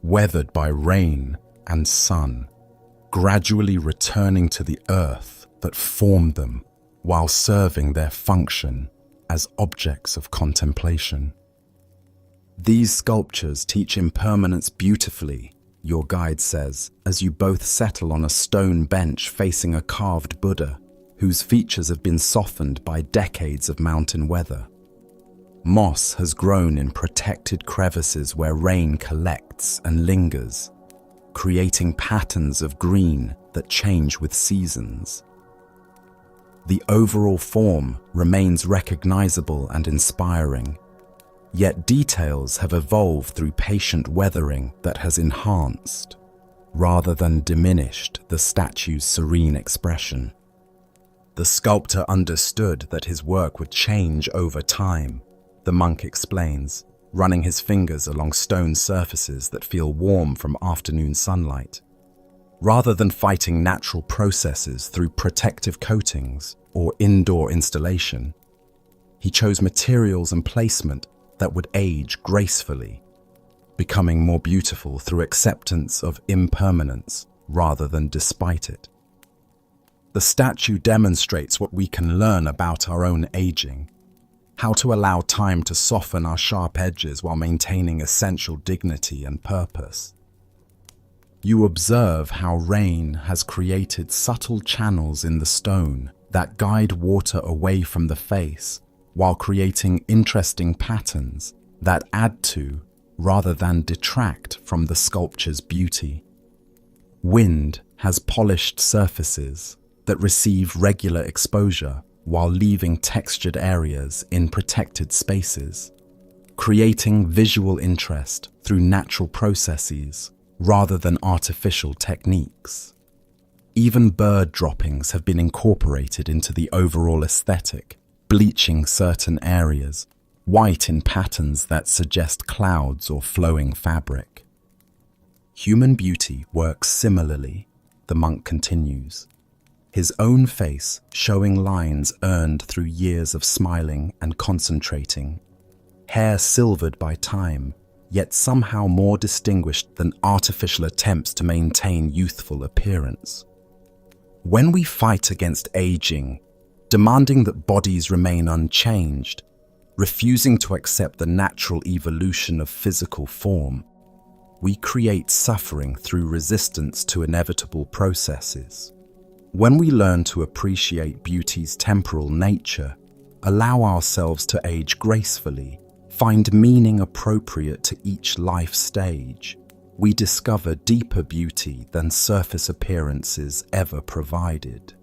weathered by rain and sun, gradually returning to the earth that formed them while serving their function as objects of contemplation. These sculptures teach impermanence beautifully, your guide says, as you both settle on a stone bench facing a carved Buddha whose features have been softened by decades of mountain weather. Moss has grown in protected crevices where rain collects and lingers, creating patterns of green that change with seasons. The overall form remains recognizable and inspiring, yet details have evolved through patient weathering that has enhanced, rather than diminished, the statue's serene expression. The sculptor understood that his work would change over time, the monk explains, running his fingers along stone surfaces that feel warm from afternoon sunlight. Rather than fighting natural processes through protective coatings or indoor installation, he chose materials and placement that would age gracefully, becoming more beautiful through acceptance of impermanence rather than despite it. The statue demonstrates what we can learn about our own aging, how to allow time to soften our sharp edges while maintaining essential dignity and purpose. You observe how rain has created subtle channels in the stone that guide water away from the face, while creating interesting patterns that add to, rather than detract from, the sculpture's beauty. Wind has polished surfaces that receive regular exposure while leaving textured areas in protected spaces, creating visual interest through natural processes rather than artificial techniques. Even bird droppings have been incorporated into the overall aesthetic, bleaching certain areas, white in patterns that suggest clouds or flowing fabric. Human beauty works similarly, the monk continues, his own face showing lines earned through years of smiling and concentrating, hair silvered by time, yet somehow more distinguished than artificial attempts to maintain youthful appearance. When we fight against aging, demanding that bodies remain unchanged, refusing to accept the natural evolution of physical form, we create suffering through resistance to inevitable processes. When we learn to appreciate beauty's temporal nature, allow ourselves to age gracefully, find meaning appropriate to each life stage, we discover deeper beauty than surface appearances ever provided.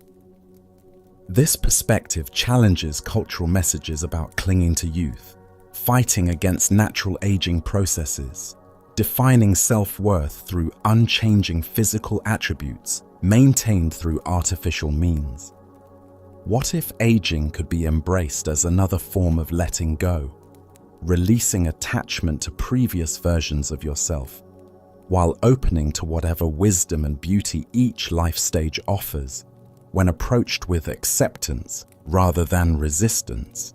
This perspective challenges cultural messages about clinging to youth, fighting against natural aging processes, defining self-worth through unchanging physical attributes maintained through artificial means. What if aging could be embraced as another form of letting go, releasing attachment to previous versions of yourself, while opening to whatever wisdom and beauty each life stage offers, when approached with acceptance rather than resistance?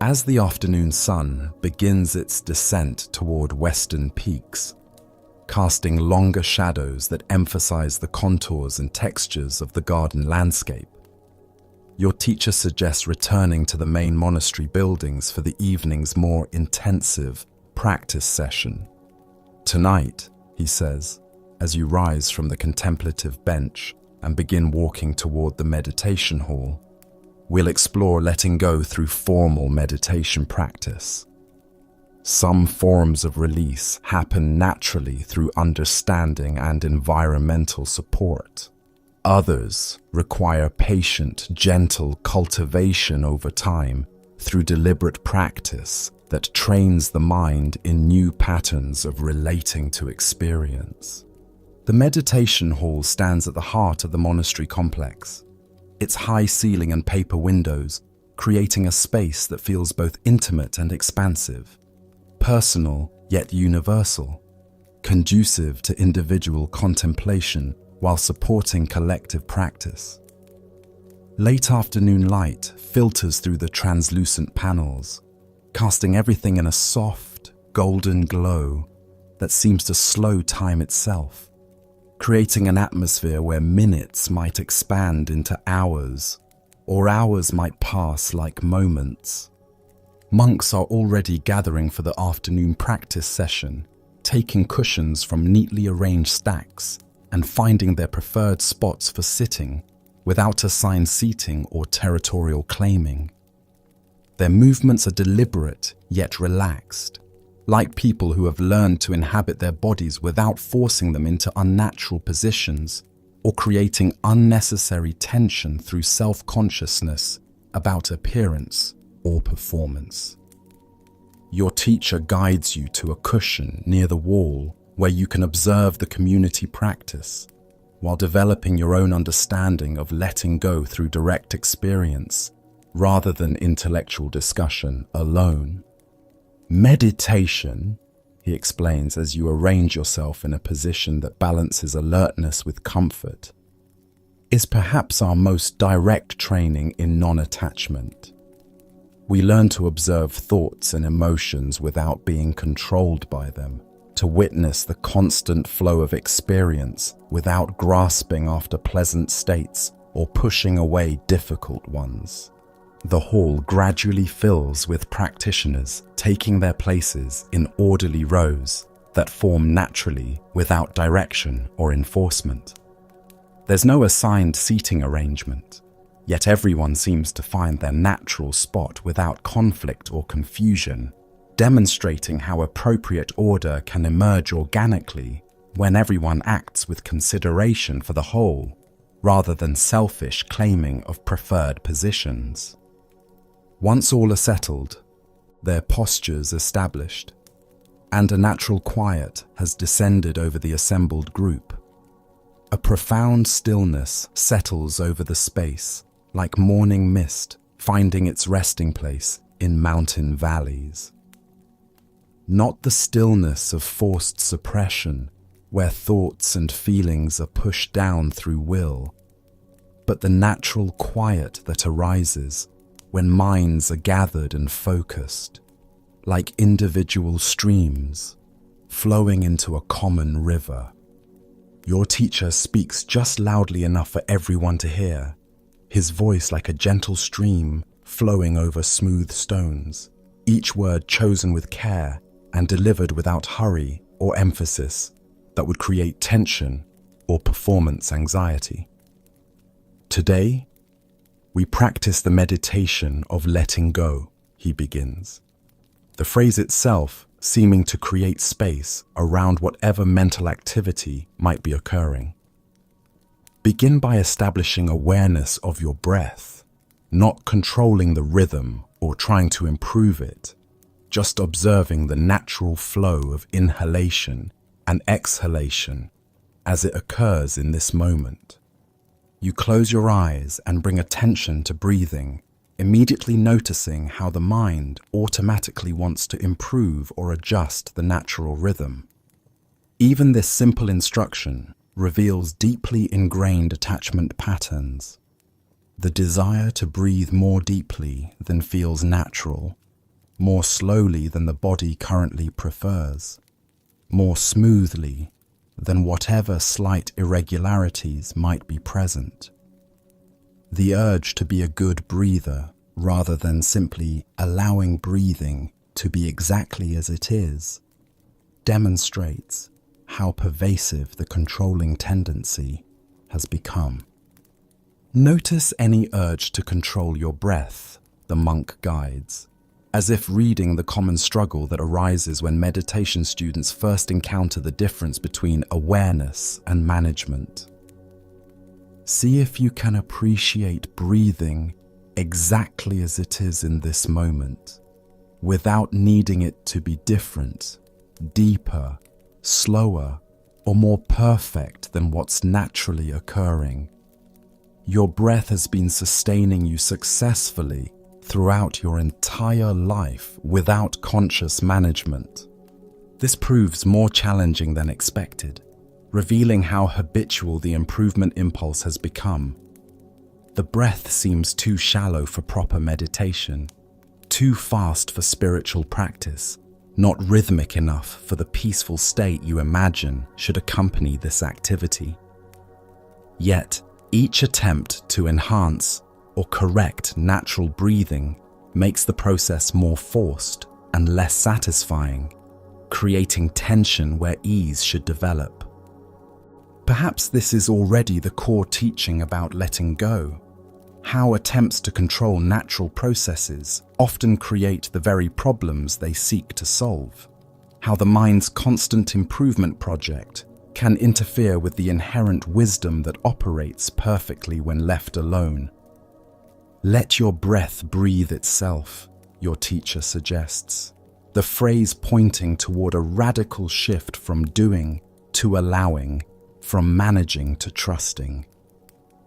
As the afternoon sun begins its descent toward western peaks, casting longer shadows that emphasize the contours and textures of the garden landscape, your teacher suggests returning to the main monastery buildings for the evening's more intensive practice session. Tonight, he says, as you rise from the contemplative bench and begin walking toward the meditation hall, we'll explore letting go through formal meditation practice. Some forms of release happen naturally through understanding and environmental support. Others require patient, gentle cultivation over time through deliberate practice that trains the mind in new patterns of relating to experience. The meditation hall stands at the heart of the monastery complex, its high ceiling and paper windows creating a space that feels both intimate and expansive, personal yet universal, conducive to individual contemplation while supporting collective practice. Late afternoon light filters through the translucent panels, casting everything in a soft, golden glow that seems to slow time itself, creating an atmosphere where minutes might expand into hours, or hours might pass like moments. Monks are already gathering for the afternoon practice session, taking cushions from neatly arranged stacks and finding their preferred spots for sitting without assigned seating or territorial claiming. Their movements are deliberate yet relaxed, like people who have learned to inhabit their bodies without forcing them into unnatural positions or creating unnecessary tension through self-consciousness about appearance or performance. Your teacher guides you to a cushion near the wall where you can observe the community practice while developing your own understanding of letting go through direct experience rather than intellectual discussion alone. Meditation, he explains as you arrange yourself in a position that balances alertness with comfort, is perhaps our most direct training in non-attachment. We learn to observe thoughts and emotions without being controlled by them, to witness the constant flow of experience without grasping after pleasant states or pushing away difficult ones. The hall gradually fills with practitioners taking their places in orderly rows, that form naturally without direction or enforcement. There's no assigned seating arrangement, yet everyone seems to find their natural spot without conflict or confusion, demonstrating how appropriate order can emerge organically when everyone acts with consideration for the whole, rather than selfish claiming of preferred positions. Once all are settled, their postures established, and a natural quiet has descended over the assembled group, a profound stillness settles over the space, like morning mist finding its resting place in mountain valleys. Not the stillness of forced suppression, where thoughts and feelings are pushed down through will, but the natural quiet that arises when minds are gathered and focused, like individual streams flowing into a common river. Your teacher speaks just loudly enough for everyone to hear, his voice like a gentle stream flowing over smooth stones, each word chosen with care and delivered without hurry or emphasis that would create tension or performance anxiety. Today, we practice the meditation of letting go, he begins. The phrase itself seeming to create space around whatever mental activity might be occurring. Begin by establishing awareness of your breath, not controlling the rhythm or trying to improve it, just observing the natural flow of inhalation and exhalation as it occurs in this moment. You close your eyes and bring attention to breathing, immediately noticing how the mind automatically wants to improve or adjust the natural rhythm. Even this simple instruction reveals deeply ingrained attachment patterns. The desire to breathe more deeply than feels natural, more slowly than the body currently prefers, more smoothly than whatever slight irregularities might be present. The urge to be a good breather rather than simply allowing breathing to be exactly as it is demonstrates how pervasive the controlling tendency has become. Notice any urge to control your breath, the monk guides, as if reading the common struggle that arises when meditation students first encounter the difference between awareness and management. See if you can appreciate breathing exactly as it is in this moment, without needing it to be different, deeper, slower, or more perfect than what's naturally occurring. Your breath has been sustaining you successfully throughout your entire life without conscious management. This proves more challenging than expected, revealing how habitual the improvement impulse has become. The breath seems too shallow for proper meditation, too fast for spiritual practice, not rhythmic enough for the peaceful state you imagine should accompany this activity. Yet, each attempt to enhance or correct natural breathing makes the process more forced and less satisfying, creating tension where ease should develop. Perhaps this is already the core teaching about letting go, how attempts to control natural processes often create the very problems they seek to solve, how the mind's constant improvement project can interfere with the inherent wisdom that operates perfectly when left alone. Let your breath breathe itself, your teacher suggests, the phrase pointing toward a radical shift from doing to allowing, from managing to trusting.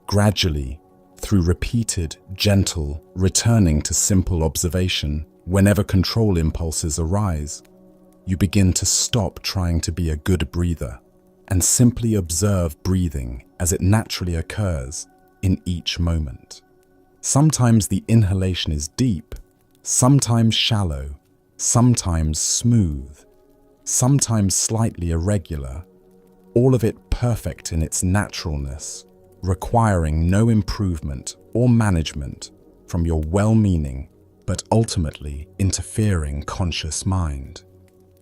Gradually, through repeated, gentle, returning to simple observation, whenever control impulses arise, you begin to stop trying to be a good breather and simply observe breathing as it naturally occurs in each moment. Sometimes the inhalation is deep, sometimes shallow, sometimes smooth, sometimes slightly irregular, all of it perfect in its naturalness, requiring no improvement or management from your well-meaning but ultimately interfering conscious mind.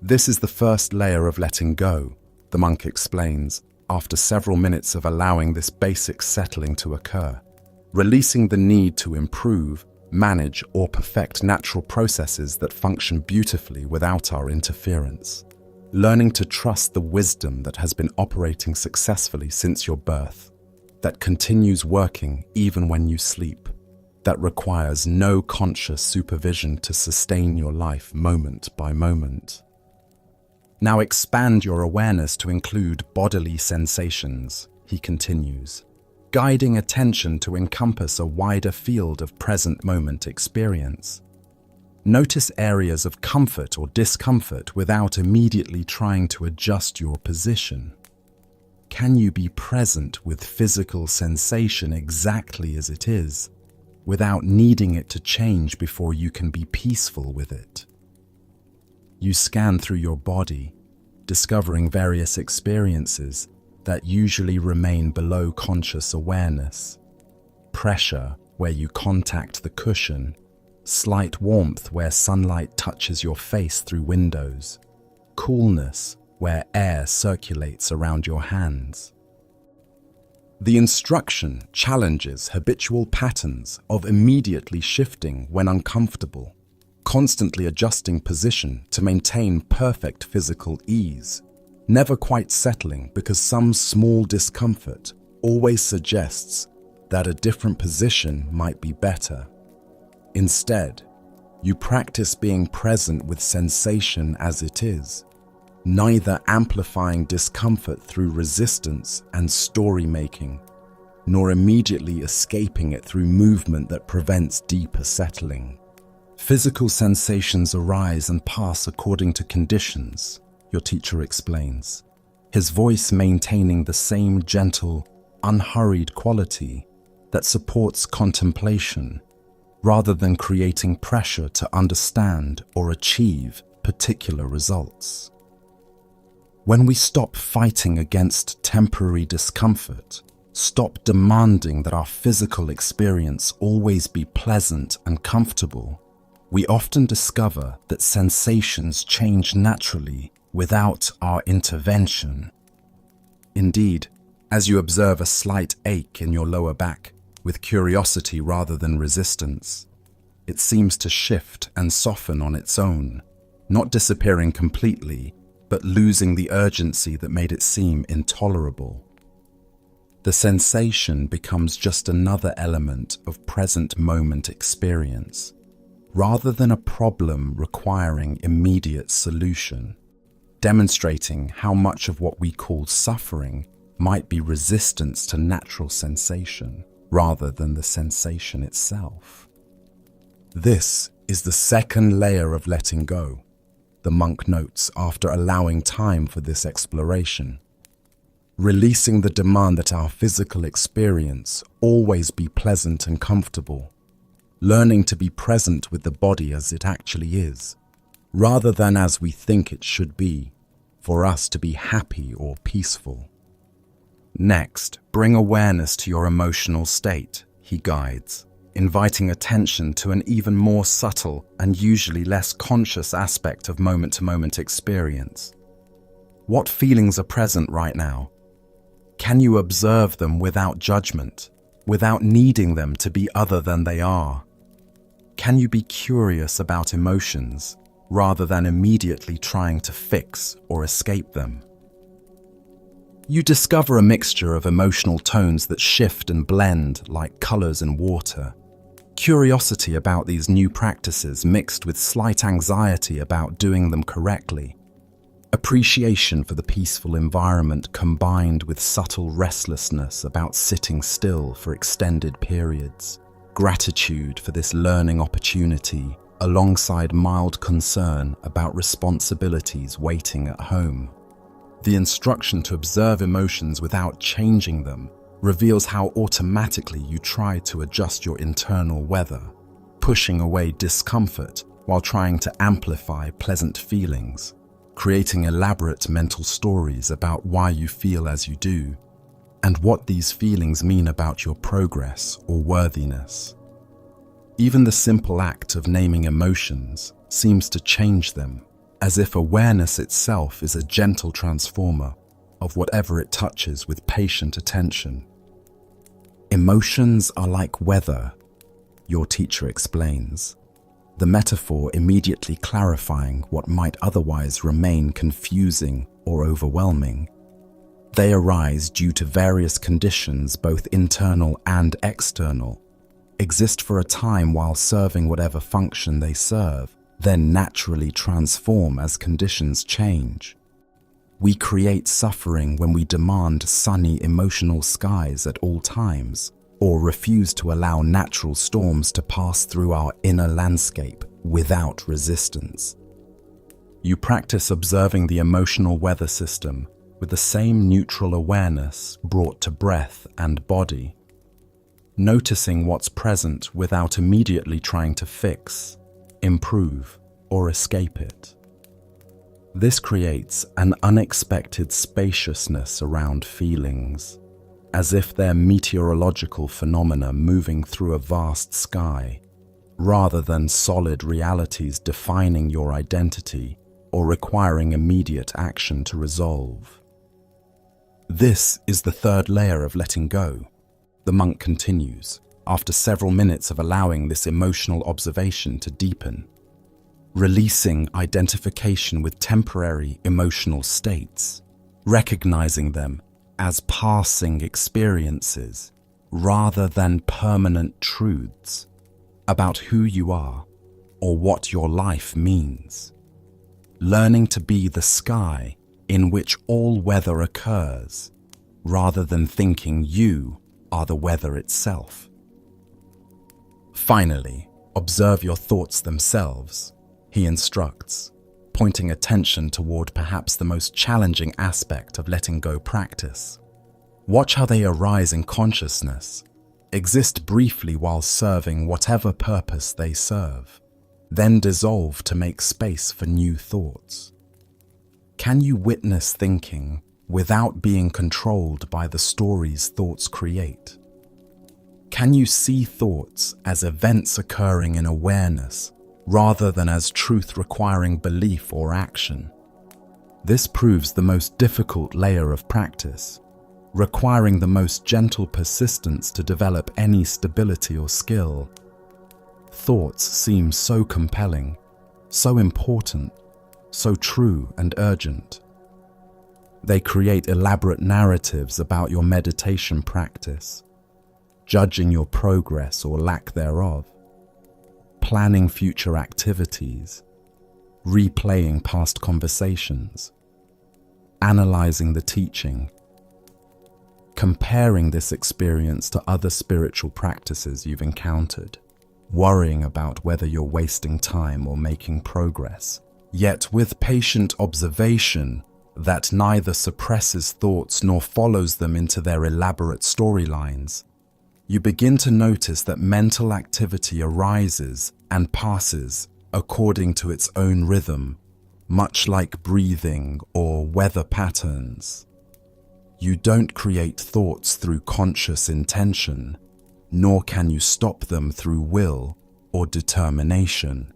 This is the first layer of letting go, the monk explains, after several minutes of allowing this basic settling to occur, releasing the need to improve, manage, or perfect natural processes that function beautifully without our interference. Learning to trust the wisdom that has been operating successfully since your birth, that continues working even when you sleep, that requires no conscious supervision to sustain your life moment by moment. Now expand your awareness to include bodily sensations, he continues, guiding attention to encompass a wider field of present moment experience. Notice areas of comfort or discomfort without immediately trying to adjust your position. Can you be present with physical sensation exactly as it is, without needing it to change before you can be peaceful with it? You scan through your body, discovering various experiences that usually remain below conscious awareness. Pressure, where you contact the cushion, slight warmth where sunlight touches your face through windows, coolness where air circulates around your hands. The instruction challenges habitual patterns of immediately shifting when uncomfortable, constantly adjusting position to maintain perfect physical ease, never quite settling because some small discomfort always suggests that a different position might be better. Instead, you practice being present with sensation as it is, neither amplifying discomfort through resistance and story-making, nor immediately escaping it through movement that prevents deeper settling. Physical sensations arise and pass according to conditions, your teacher explains, his voice maintaining the same gentle, unhurried quality that supports contemplation, rather than creating pressure to understand or achieve particular results. When we stop fighting against temporary discomfort, stop demanding that our physical experience always be pleasant and comfortable, we often discover that sensations change naturally without our intervention. Indeed, as you observe a slight ache in your lower back with curiosity rather than resistance, it seems to shift and soften on its own, not disappearing completely, but losing the urgency that made it seem intolerable. The sensation becomes just another element of present moment experience, rather than a problem requiring immediate solution, demonstrating how much of what we call suffering might be resistance to natural sensation, rather than the sensation itself. This is the second layer of letting go, the monk notes after allowing time for this exploration. Releasing the demand that our physical experience always be pleasant and comfortable, learning to be present with the body as it actually is, rather than as we think it should be, for us to be happy or peaceful. Next, bring awareness to your emotional state, he guides, inviting attention to an even more subtle and usually less conscious aspect of moment-to-moment experience. What feelings are present right now? Can you observe them without judgment, without needing them to be other than they are? Can you be curious about emotions, rather than immediately trying to fix or escape them? You discover a mixture of emotional tones that shift and blend like colors in water. Curiosity about these new practices mixed with slight anxiety about doing them correctly. Appreciation for the peaceful environment combined with subtle restlessness about sitting still for extended periods. Gratitude for this learning opportunity, alongside mild concern about responsibilities waiting at home. The instruction to observe emotions without changing them reveals how automatically you try to adjust your internal weather, pushing away discomfort while trying to amplify pleasant feelings, creating elaborate mental stories about why you feel as you do, and what these feelings mean about your progress or worthiness. Even the simple act of naming emotions seems to change them, as if awareness itself is a gentle transformer of whatever it touches with patient attention. Emotions are like weather, your teacher explains, the metaphor immediately clarifying what might otherwise remain confusing or overwhelming. They arise due to various conditions, both internal and external, exist for a time while serving whatever function they serve, then naturally transform as conditions change. We create suffering when we demand sunny emotional skies at all times, or refuse to allow natural storms to pass through our inner landscape without resistance. You practice observing the emotional weather system with the same neutral awareness brought to breath and body, noticing what's present without immediately trying to fix, improve, or escape it. This creates an unexpected spaciousness around feelings, as if they're meteorological phenomena moving through a vast sky, rather than solid realities defining your identity or requiring immediate action to resolve. This is the third layer of letting go, the monk continues, after several minutes of allowing this emotional observation to deepen. Releasing identification with temporary emotional states, recognizing them as passing experiences rather than permanent truths about who you are or what your life means. Learning to be the sky in which all weather occurs, rather than thinking you are the weather itself. Finally, observe your thoughts themselves, he instructs, pointing attention toward perhaps the most challenging aspect of letting go practice. Watch how they arise in consciousness, exist briefly while serving whatever purpose they serve, then dissolve to make space for new thoughts. Can you witness thinking without being controlled by the stories thoughts create? Can you see thoughts as events occurring in awareness rather than as truth requiring belief or action? This proves the most difficult layer of practice, requiring the most gentle persistence to develop any stability or skill. Thoughts seem so compelling, so important, so true and urgent. They create elaborate narratives about your meditation practice, judging your progress or lack thereof, planning future activities, replaying past conversations, analyzing the teaching, comparing this experience to other spiritual practices you've encountered, worrying about whether you're wasting time or making progress. Yet with patient observation that neither suppresses thoughts nor follows them into their elaborate storylines, you begin to notice that mental activity arises and passes according to its own rhythm, much like breathing or weather patterns. You don't create thoughts through conscious intention, nor can you stop them through will or determination.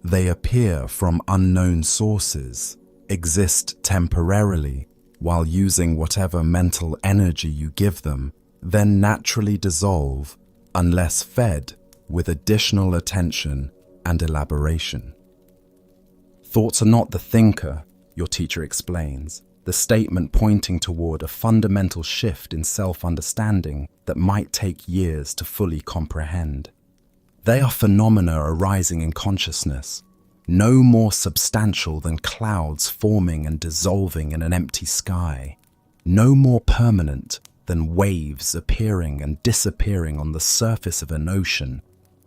They appear from unknown sources, exist temporarily while using whatever mental energy you give them, then naturally dissolve unless fed with additional attention and elaboration. Thoughts are not the thinker, your teacher explains, the statement pointing toward a fundamental shift in self-understanding that might take years to fully comprehend. They are phenomena arising in consciousness, no more substantial than clouds forming and dissolving in an empty sky, no more permanent than waves appearing and disappearing on the surface of an ocean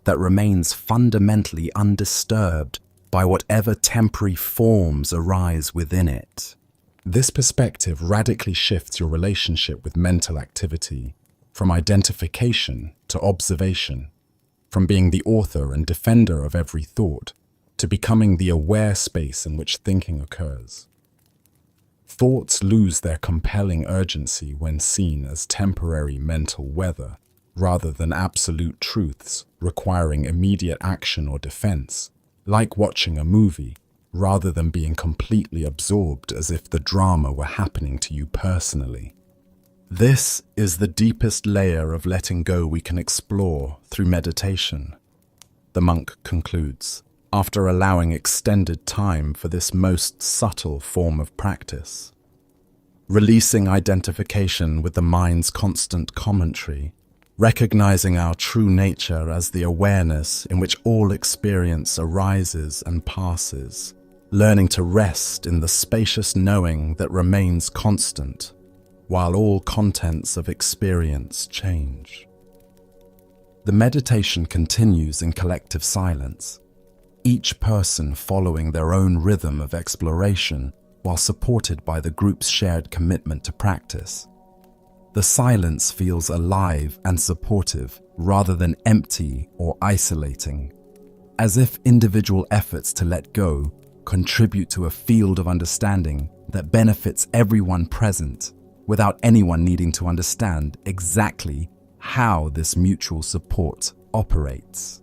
that remains fundamentally undisturbed by whatever temporary forms arise within it. This perspective radically shifts your relationship with mental activity from identification to observation, from being the author and defender of every thought to becoming the aware space in which thinking occurs. Thoughts lose their compelling urgency when seen as temporary mental weather rather than absolute truths requiring immediate action or defense, like watching a movie rather than being completely absorbed as if the drama were happening to you personally. This is the deepest layer of letting go we can explore through meditation, the monk concludes, after allowing extended time for this most subtle form of practice. Releasing identification with the mind's constant commentary, recognizing our true nature as the awareness in which all experience arises and passes, learning to rest in the spacious knowing that remains constant, while all contents of experience change. The meditation continues in collective silence, each person following their own rhythm of exploration while supported by the group's shared commitment to practice. The silence feels alive and supportive rather than empty or isolating, as if individual efforts to let go contribute to a field of understanding that benefits everyone present without anyone needing to understand exactly how this mutual support operates.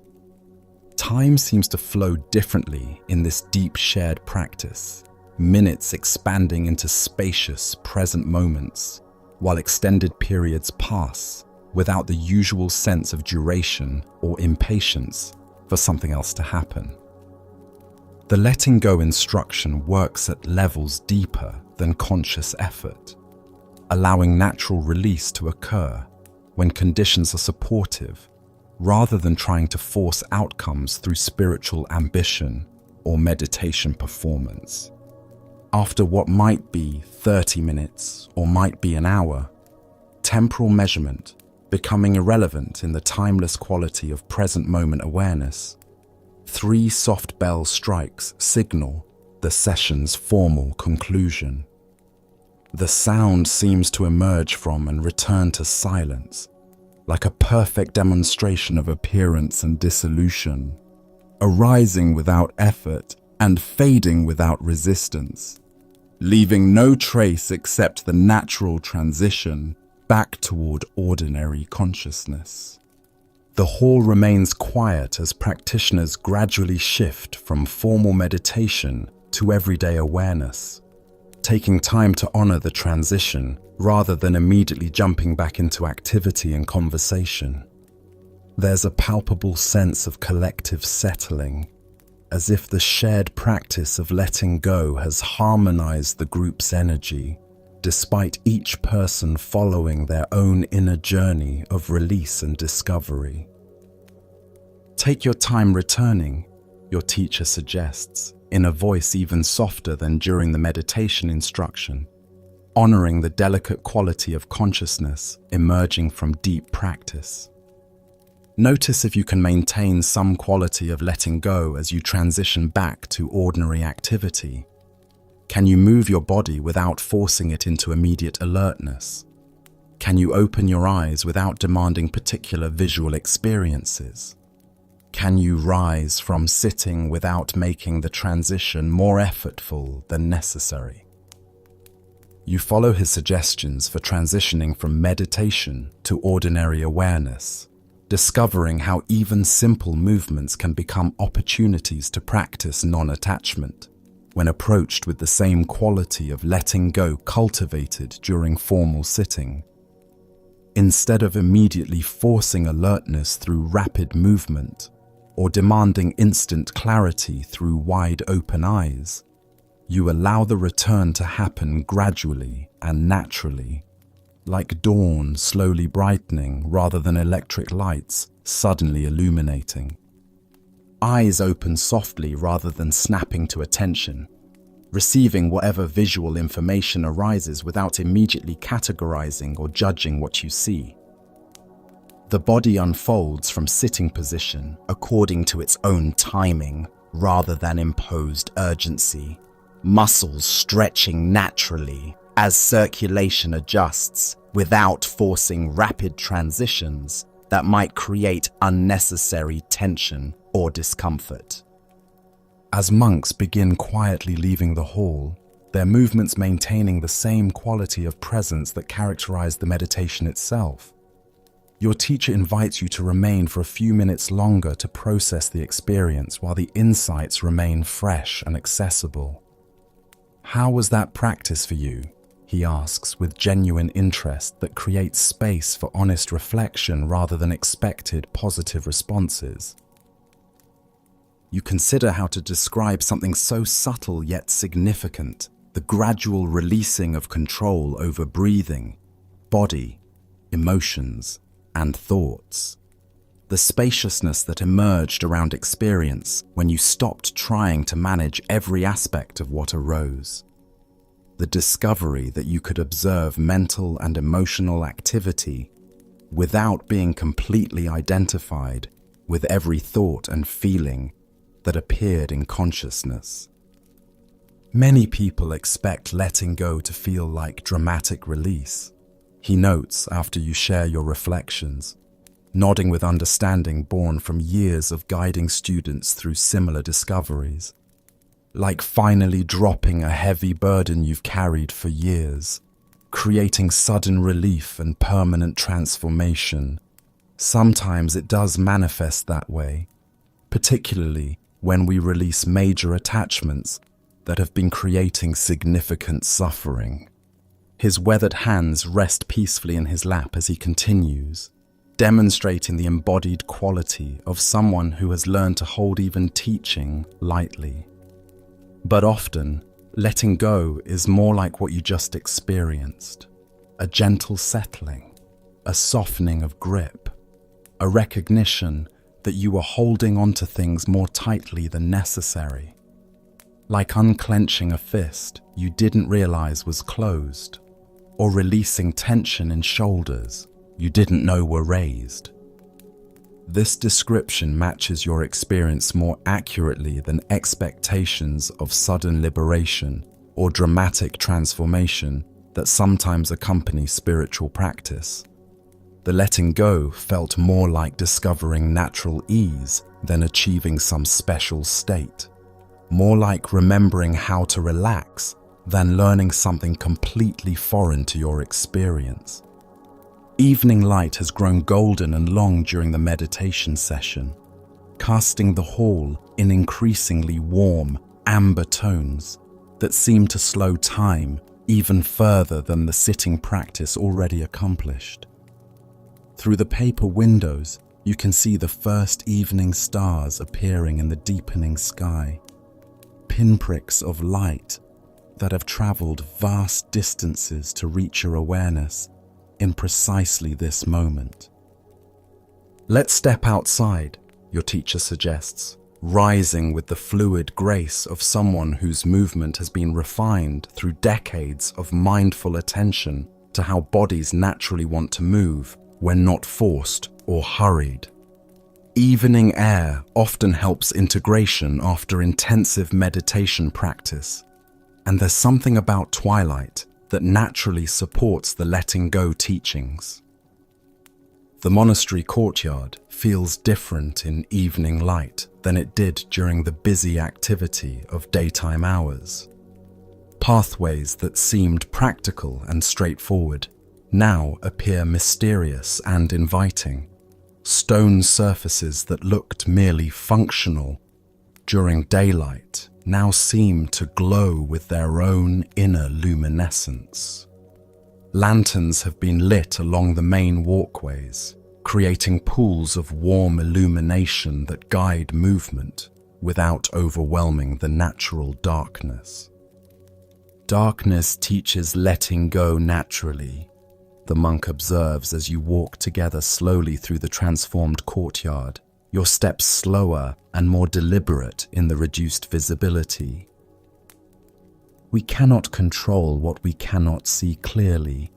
Time seems to flow differently in this deep shared practice, minutes expanding into spacious present moments, while extended periods pass without the usual sense of duration or impatience for something else to happen. The letting go instruction works at levels deeper than conscious effort, allowing natural release to occur when conditions are supportive, rather than trying to force outcomes through spiritual ambition or meditation performance. After what might be 30 minutes or might be an hour, temporal measurement becoming irrelevant in the timeless quality of present moment awareness, 3 soft bell strikes signal the session's formal conclusion. The sound seems to emerge from and return to silence, like a perfect demonstration of appearance and dissolution, arising without effort and fading without resistance, leaving no trace except the natural transition back toward ordinary consciousness. The hall remains quiet as practitioners gradually shift from formal meditation to everyday awareness, taking time to honor the transition rather than immediately jumping back into activity and conversation. There's a palpable sense of collective settling, as if the shared practice of letting go has harmonized the group's energy, despite each person following their own inner journey of release and discovery. Take your time returning, your teacher suggests, in a voice even softer than during the meditation instruction, honoring the delicate quality of consciousness emerging from deep practice. Notice if you can maintain some quality of letting go as you transition back to ordinary activity. Can you move your body without forcing it into immediate alertness? Can you open your eyes without demanding particular visual experiences? Can you rise from sitting without making the transition more effortful than necessary? You follow his suggestions for transitioning from meditation to ordinary awareness, discovering how even simple movements can become opportunities to practice non-attachment when approached with the same quality of letting go cultivated during formal sitting. Instead of immediately forcing alertness through rapid movement or demanding instant clarity through wide open eyes, you allow the return to happen gradually and naturally, like dawn slowly brightening rather than electric lights suddenly illuminating. Eyes open softly rather than snapping to attention, receiving whatever visual information arises without immediately categorizing or judging what you see. The body unfolds from sitting position according to its own timing rather than imposed urgency, muscles stretching naturally as circulation adjusts without forcing rapid transitions that might create unnecessary tension or discomfort. As monks begin quietly leaving the hall, their movements maintaining the same quality of presence that characterized the meditation itself. Your teacher invites you to remain for a few minutes longer to process the experience while the insights remain fresh and accessible. "How was that practice for you?" he asks with genuine interest that creates space for honest reflection rather than expected positive responses. You consider how to describe something so subtle yet significant, the gradual releasing of control over breathing, body, emotions, and thoughts. The spaciousness that emerged around experience when you stopped trying to manage every aspect of what arose. The discovery that you could observe mental and emotional activity without being completely identified with every thought and feeling that appeared in consciousness. Many people expect letting go to feel like dramatic release, he notes after you share your reflections, nodding with understanding born from years of guiding students through similar discoveries. Like finally dropping a heavy burden you've carried for years, creating sudden relief and permanent transformation. Sometimes it does manifest that way, particularly when we release major attachments that have been creating significant suffering. His weathered hands rest peacefully in his lap as he continues, demonstrating the embodied quality of someone who has learned to hold even teaching lightly. But often, letting go is more like what you just experienced. A gentle settling, a softening of grip, a recognition that you are holding onto things more tightly than necessary. Like unclenching a fist you didn't realize was closed, or releasing tension in shoulders you didn't know were raised. This description matches your experience more accurately than expectations of sudden liberation or dramatic transformation that sometimes accompany spiritual practice. The letting go felt more like discovering natural ease than achieving some special state, more like remembering how to relax than learning something completely foreign to your experience. Evening light has grown golden and long during the meditation session, casting the hall in increasingly warm, amber tones that seem to slow time even further than the sitting practice already accomplished. Through the paper windows, you can see the first evening stars appearing in the deepening sky, pinpricks of light that have traveled vast distances to reach your awareness in precisely this moment. "Let's step outside," your teacher suggests, rising with the fluid grace of someone whose movement has been refined through decades of mindful attention to how bodies naturally want to move when not forced or hurried. Evening air often helps integration after intensive meditation practice, and there's something about twilight that naturally supports the letting go teachings. The monastery courtyard feels different in evening light than it did during the busy activity of daytime hours. Pathways that seemed practical and straightforward now appear mysterious and inviting. Stone surfaces that looked merely functional during daylight now seem to glow with their own inner luminescence. Lanterns have been lit along the main walkways, creating pools of warm illumination that guide movement without overwhelming the natural darkness. Darkness teaches letting go naturally, the monk observes as you walk together slowly through the transformed courtyard, your steps slower and more deliberate in the reduced visibility. We cannot control what we cannot see clearly.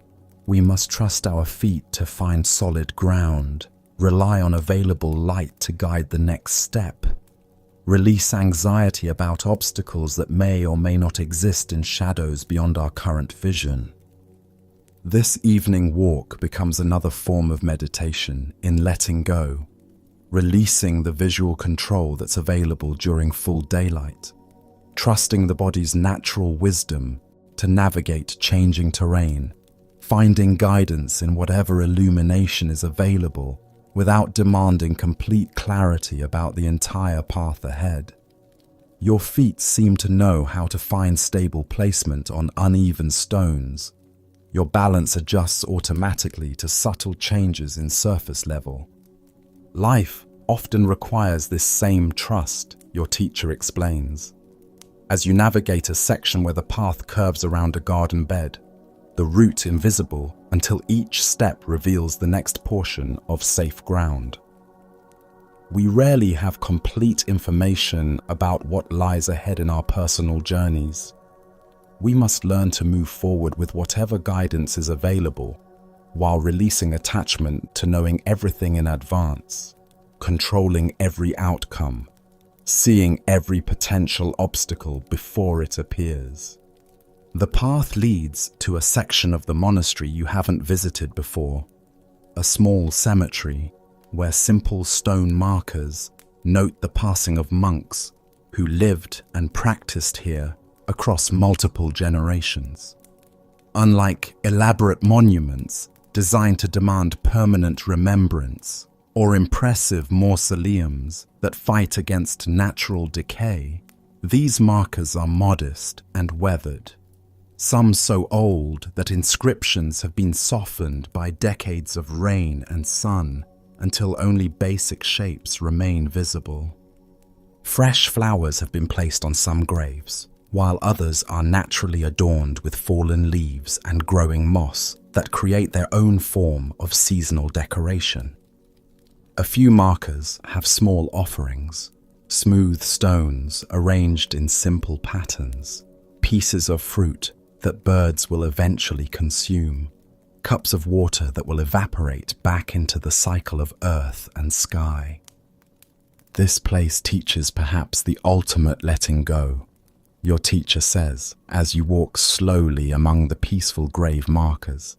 We must trust our feet to find solid ground, rely on available light to guide the next step, release anxiety about obstacles that may or may not exist in shadows beyond our current vision. This evening walk becomes another form of meditation in letting go, releasing the visual control that's available during full daylight, trusting the body's natural wisdom to navigate changing terrain, finding guidance in whatever illumination is available without demanding complete clarity about the entire path ahead. Your feet seem to know how to find stable placement on uneven stones. Your balance adjusts automatically to subtle changes in surface level. Life often requires this same trust, your teacher explains. As you navigate a section where the path curves around a garden bed, the route invisible until each step reveals the next portion of safe ground. We rarely have complete information about what lies ahead in our personal journeys. We must learn to move forward with whatever guidance is available, while releasing attachment to knowing everything in advance, controlling every outcome, seeing every potential obstacle before it appears. The path leads to a section of the monastery you haven't visited before, a small cemetery where simple stone markers note the passing of monks who lived and practiced here across multiple generations. Unlike elaborate monuments designed to demand permanent remembrance or impressive mausoleums that fight against natural decay, these markers are modest and weathered. Some so old that inscriptions have been softened by decades of rain and sun until only basic shapes remain visible. Fresh flowers have been placed on some graves, while others are naturally adorned with fallen leaves and growing moss that create their own form of seasonal decoration. A few markers have small offerings, smooth stones arranged in simple patterns, pieces of fruit that birds will eventually consume, cups of water that will evaporate back into the cycle of earth and sky. This place teaches perhaps the ultimate letting go, your teacher says, as you walk slowly among the peaceful grave markers,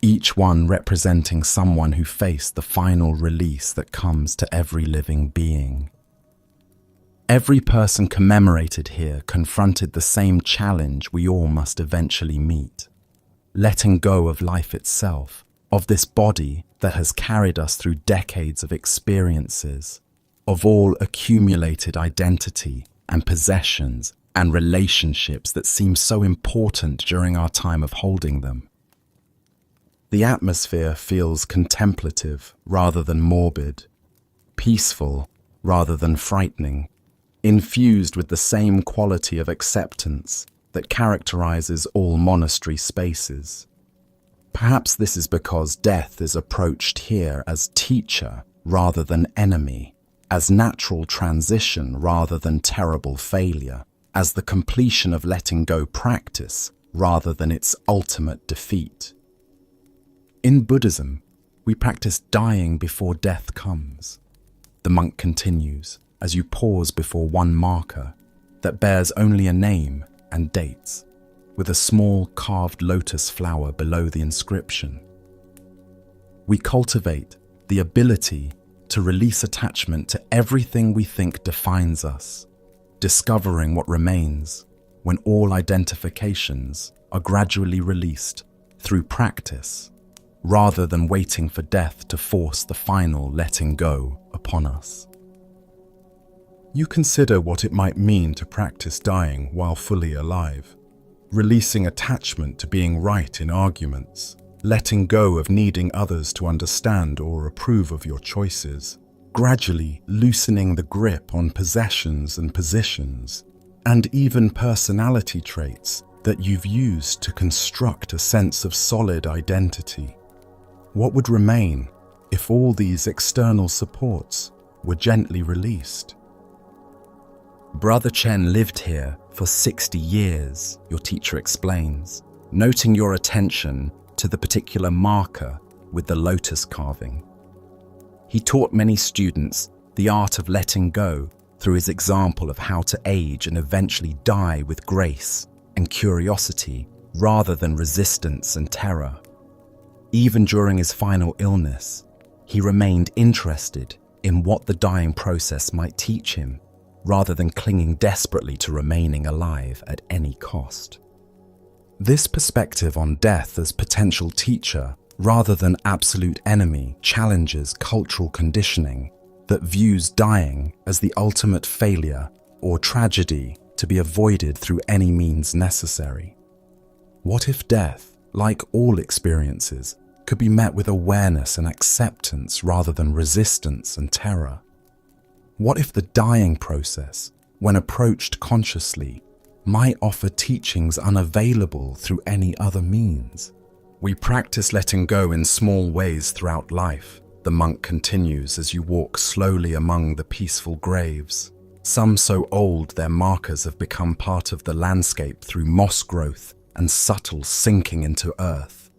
each one representing someone who faced the final release that comes to every living being. Every person commemorated here confronted the same challenge we all must eventually meet. Letting go of life itself, of this body that has carried us through decades of experiences, of all accumulated identity and possessions and relationships that seem so important during our time of holding them. The atmosphere feels contemplative rather than morbid, peaceful rather than frightening, infused with the same quality of acceptance that characterizes all monastery spaces. Perhaps this is because death is approached here as teacher rather than enemy, as natural transition rather than terrible failure, as the completion of letting go practice rather than its ultimate defeat. In Buddhism, we practice dying before death comes. The monk continues, as you pause before one marker that bears only a name and dates, with a small carved lotus flower below the inscription. We cultivate the ability to release attachment to everything we think defines us, discovering what remains when all identifications are gradually released through practice, rather than waiting for death to force the final letting go upon us. You consider what it might mean to practice dying while fully alive, releasing attachment to being right in arguments, letting go of needing others to understand or approve of your choices, gradually loosening the grip on possessions and positions, and even personality traits that you've used to construct a sense of solid identity. What would remain if all these external supports were gently released? Brother Chen lived here for 60 years, your teacher explains, noting your attention to the particular marker with the lotus carving. He taught many students the art of letting go through his example of how to age and eventually die with grace and curiosity rather than resistance and terror. Even during his final illness, he remained interested in what the dying process might teach him, rather than clinging desperately to remaining alive at any cost. This perspective on death as potential teacher rather than absolute enemy challenges cultural conditioning that views dying as the ultimate failure or tragedy to be avoided through any means necessary. What if death, like all experiences, could be met with awareness and acceptance rather than resistance and terror? What if the dying process, when approached consciously, might offer teachings unavailable through any other means? We practice letting go in small ways throughout life, the monk continues as you walk slowly among the peaceful graves, some so old their markers have become part of the landscape through moss growth and subtle sinking into earth.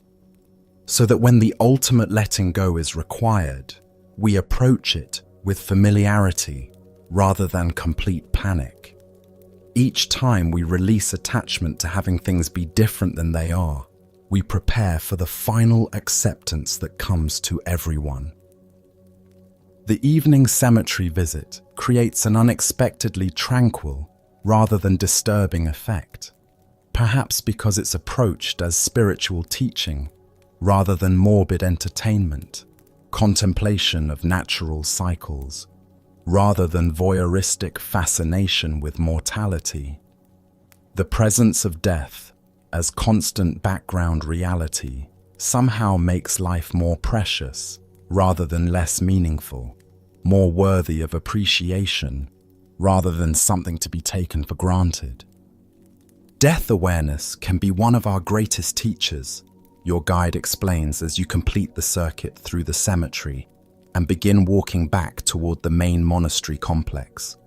So that when the ultimate letting go is required, we approach it with familiarity rather than complete panic. Each time we release attachment to having things be different than they are, we prepare for the final acceptance that comes to everyone. The evening cemetery visit creates an unexpectedly tranquil rather than disturbing effect, perhaps because it's approached as spiritual teaching rather than morbid entertainment, contemplation of natural cycles, rather than voyeuristic fascination with mortality. The presence of death as constant background reality somehow makes life more precious rather than less meaningful, more worthy of appreciation rather than something to be taken for granted. Death awareness can be one of our greatest teachers, your guide explains as you complete the circuit through the cemetery and begin walking back toward the main monastery complex.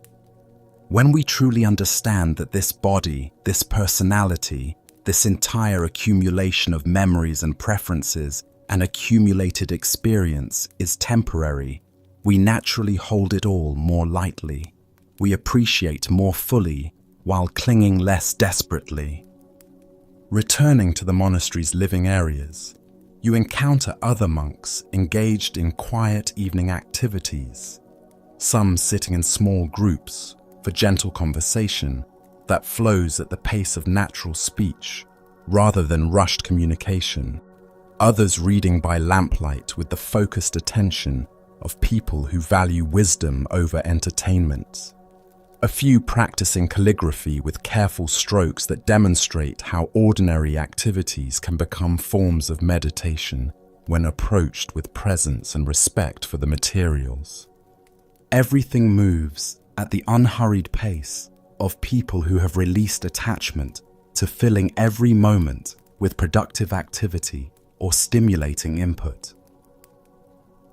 When we truly understand that this body, this personality, this entire accumulation of memories and preferences and accumulated experience is temporary, we naturally hold it all more lightly. We appreciate more fully while clinging less desperately. Returning to the monastery's living areas, you encounter other monks engaged in quiet evening activities, some sitting in small groups for gentle conversation that flows at the pace of natural speech rather than rushed communication, others reading by lamplight with the focused attention of people who value wisdom over entertainment. A few practicing calligraphy with careful strokes that demonstrate how ordinary activities can become forms of meditation when approached with presence and respect for the materials. Everything moves at the unhurried pace of people who have released attachment to filling every moment with productive activity or stimulating input.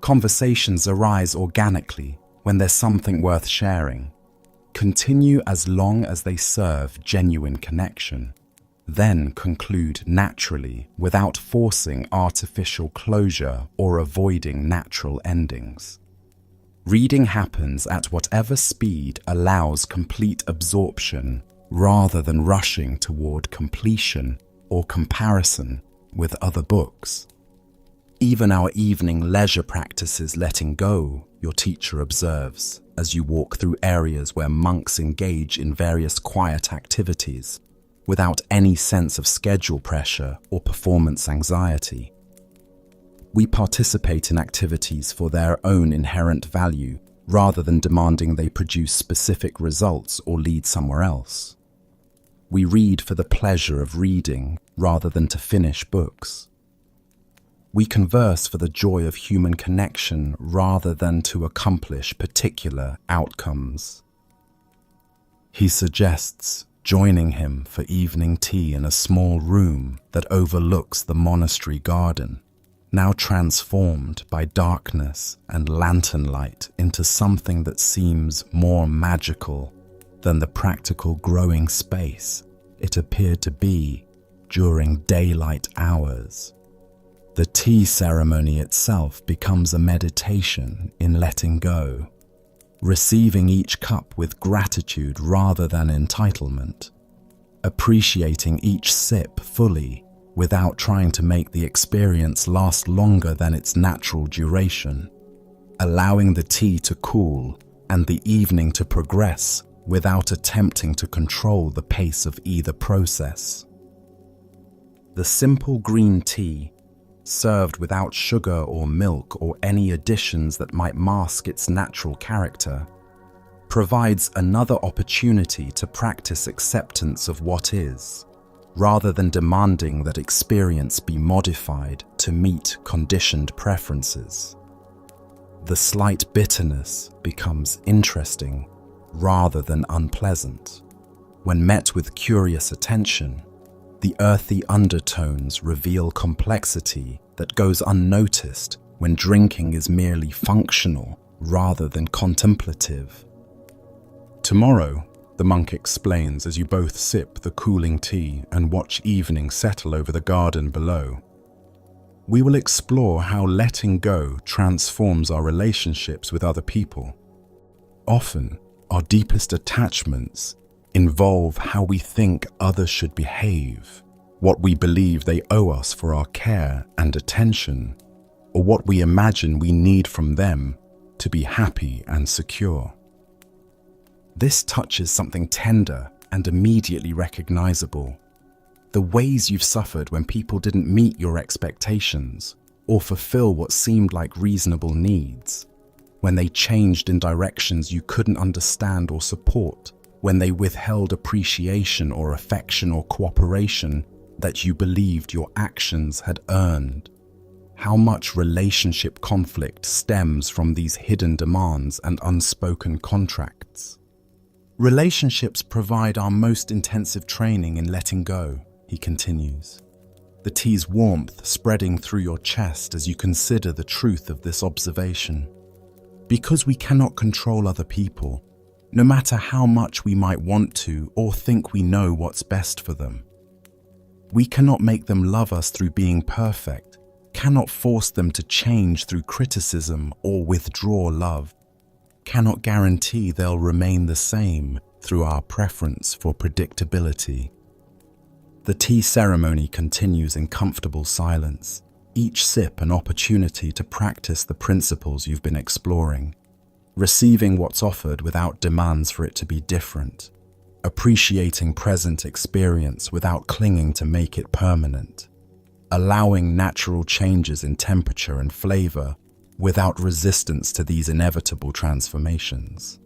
Conversations arise organically when there's something worth sharing. Continue as long as they serve genuine connection, then conclude naturally without forcing artificial closure or avoiding natural endings. Reading happens at whatever speed allows complete absorption rather than rushing toward completion or comparison with other books. Even our evening leisure practices letting go, your teacher observes, as you walk through areas where monks engage in various quiet activities without any sense of schedule pressure or performance anxiety. We participate in activities for their own inherent value rather than demanding they produce specific results or lead somewhere else. We read for the pleasure of reading rather than to finish books. We converse for the joy of human connection rather than to accomplish particular outcomes. He suggests joining him for evening tea in a small room that overlooks the monastery garden, now transformed by darkness and lantern light into something that seems more magical than the practical growing space it appeared to be during daylight hours. The tea ceremony itself becomes a meditation in letting go, receiving each cup with gratitude rather than entitlement, appreciating each sip fully without trying to make the experience last longer than its natural duration, allowing the tea to cool and the evening to progress without attempting to control the pace of either process. The simple green tea, served without sugar or milk or any additions that might mask its natural character, provides another opportunity to practice acceptance of what is, rather than demanding that experience be modified to meet conditioned preferences. The slight bitterness becomes interesting rather than unpleasant. When met with curious attention, the earthy undertones reveal complexity that goes unnoticed when drinking is merely functional rather than contemplative. Tomorrow, the monk explains as you both sip the cooling tea and watch evening settle over the garden below, we will explore how letting go transforms our relationships with other people. Often, our deepest attachments involve how we think others should behave, what we believe they owe us for our care and attention, or what we imagine we need from them to be happy and secure. This touches something tender and immediately recognizable. The ways you've suffered when people didn't meet your expectations or fulfill what seemed like reasonable needs, when they changed in directions you couldn't understand or support, when they withheld appreciation or affection or cooperation that you believed your actions had earned. How much relationship conflict stems from these hidden demands and unspoken contracts. Relationships provide our most intensive training in letting go, he continues, the tea's warmth spreading through your chest as you consider the truth of this observation. Because we cannot control other people, no matter how much we might want to or think we know what's best for them. We cannot make them love us through being perfect, cannot force them to change through criticism or withdraw love, cannot guarantee they'll remain the same through our preference for predictability. The tea ceremony continues in comfortable silence, each sip an opportunity to practice the principles you've been exploring, receiving what's offered without demands for it to be different, appreciating present experience without clinging to make it permanent, allowing natural changes in temperature and flavor without resistance to these inevitable transformations.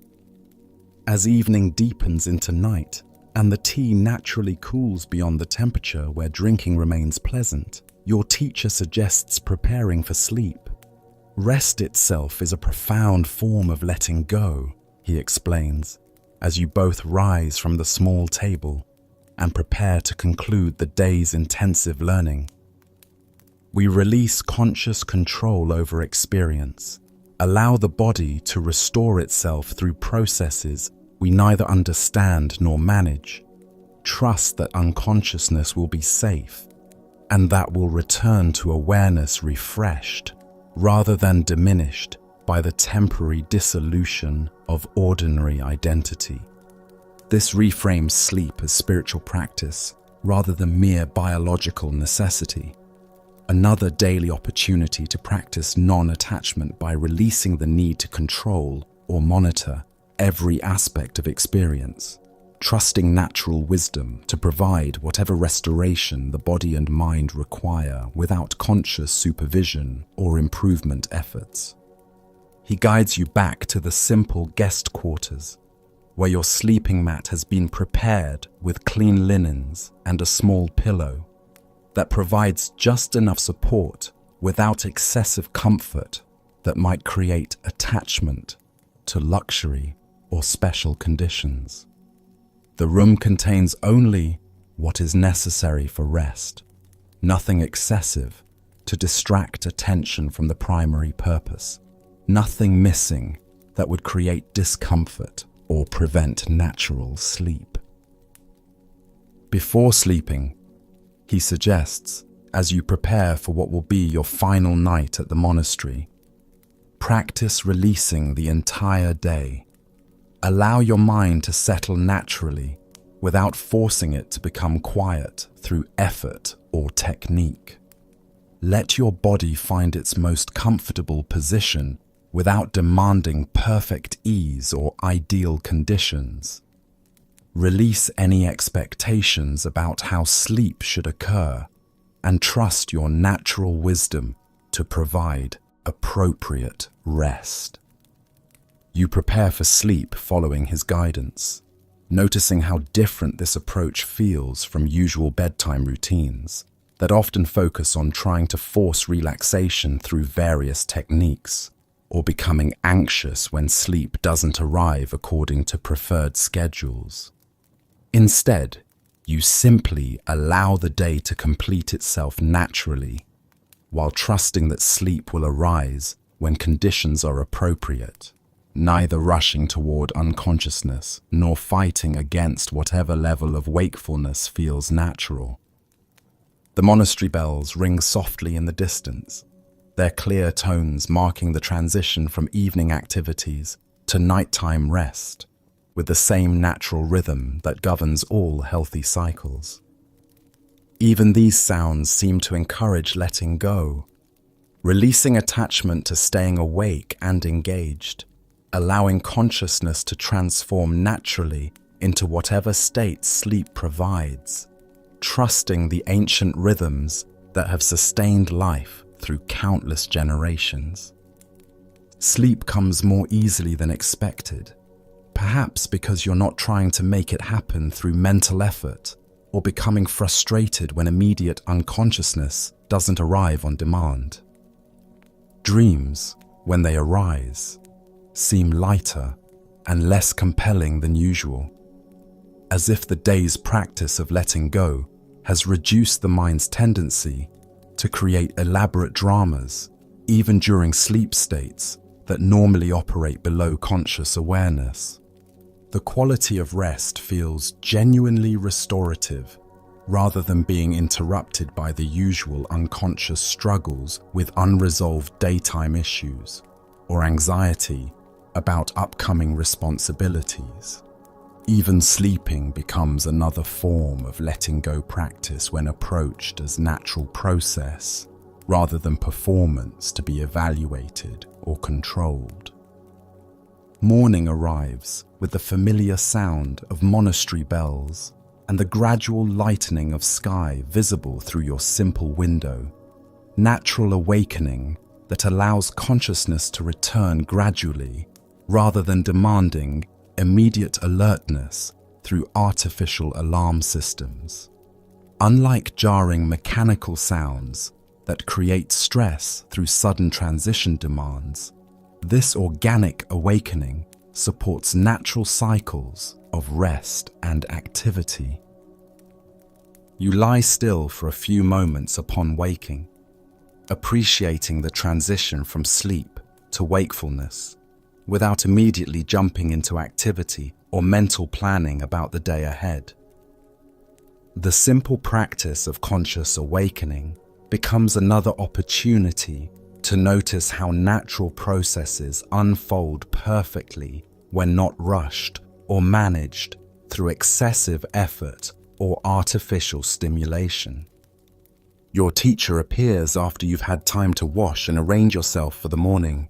As evening deepens into night and the tea naturally cools beyond the temperature where drinking remains pleasant, your teacher suggests preparing for sleep. Rest itself is a profound form of letting go, he explains, as you both rise from the small table and prepare to conclude the day's intensive learning. We release conscious control over experience, allow the body to restore itself through processes we neither understand nor manage, trust that unconsciousness will be safe, and that will return to awareness refreshed, rather than diminished by the temporary dissolution of ordinary identity. This reframes sleep as spiritual practice rather than mere biological necessity. Another daily opportunity to practice non-attachment by releasing the need to control or monitor every aspect of experience, trusting natural wisdom to provide whatever restoration the body and mind require without conscious supervision or improvement efforts. He guides you back to the simple guest quarters, where your sleeping mat has been prepared with clean linens and a small pillow that provides just enough support without excessive comfort that might create attachment to luxury or special conditions. The room contains only what is necessary for rest, nothing excessive to distract attention from the primary purpose, nothing missing that would create discomfort or prevent natural sleep. Before sleeping, he suggests, as you prepare for what will be your final night at the monastery, practice releasing the entire day. Allow your mind to settle naturally without forcing it to become quiet through effort or technique. Let your body find its most comfortable position without demanding perfect ease or ideal conditions. Release any expectations about how sleep should occur and trust your natural wisdom to provide appropriate rest. You prepare for sleep following his guidance, noticing how different this approach feels from usual bedtime routines that often focus on trying to force relaxation through various techniques, or becoming anxious when sleep doesn't arrive according to preferred schedules. Instead, you simply allow the day to complete itself naturally, while trusting that sleep will arise when conditions are appropriate, neither rushing toward unconsciousness nor fighting against whatever level of wakefulness feels natural. The monastery bells ring softly in the distance, their clear tones marking the transition from evening activities to nighttime rest, with the same natural rhythm that governs all healthy cycles. Even these sounds seem to encourage letting go, releasing attachment to staying awake and engaged, allowing consciousness to transform naturally into whatever state sleep provides, trusting the ancient rhythms that have sustained life through countless generations. Sleep comes more easily than expected, perhaps because you're not trying to make it happen through mental effort or becoming frustrated when immediate unconsciousness doesn't arrive on demand. Dreams, when they arise, seem lighter and less compelling than usual, as if the day's practice of letting go has reduced the mind's tendency to create elaborate dramas, even during sleep states that normally operate below conscious awareness. The quality of rest feels genuinely restorative, rather than being interrupted by the usual unconscious struggles with unresolved daytime issues or anxiety about upcoming responsibilities. Even sleeping becomes another form of letting go practice when approached as natural process, rather than performance to be evaluated or controlled. Morning arrives with the familiar sound of monastery bells and the gradual lightening of sky visible through your simple window, natural awakening that allows consciousness to return gradually rather than demanding immediate alertness through artificial alarm systems. Unlike jarring mechanical sounds that create stress through sudden transition demands, this organic awakening supports natural cycles of rest and activity. You lie still for a few moments upon waking, appreciating the transition from sleep to wakefulness, without immediately jumping into activity or mental planning about the day ahead. The simple practice of conscious awakening becomes another opportunity to notice how natural processes unfold perfectly when not rushed or managed through excessive effort or artificial stimulation. Your teacher appears after you've had time to wash and arrange yourself for the morning,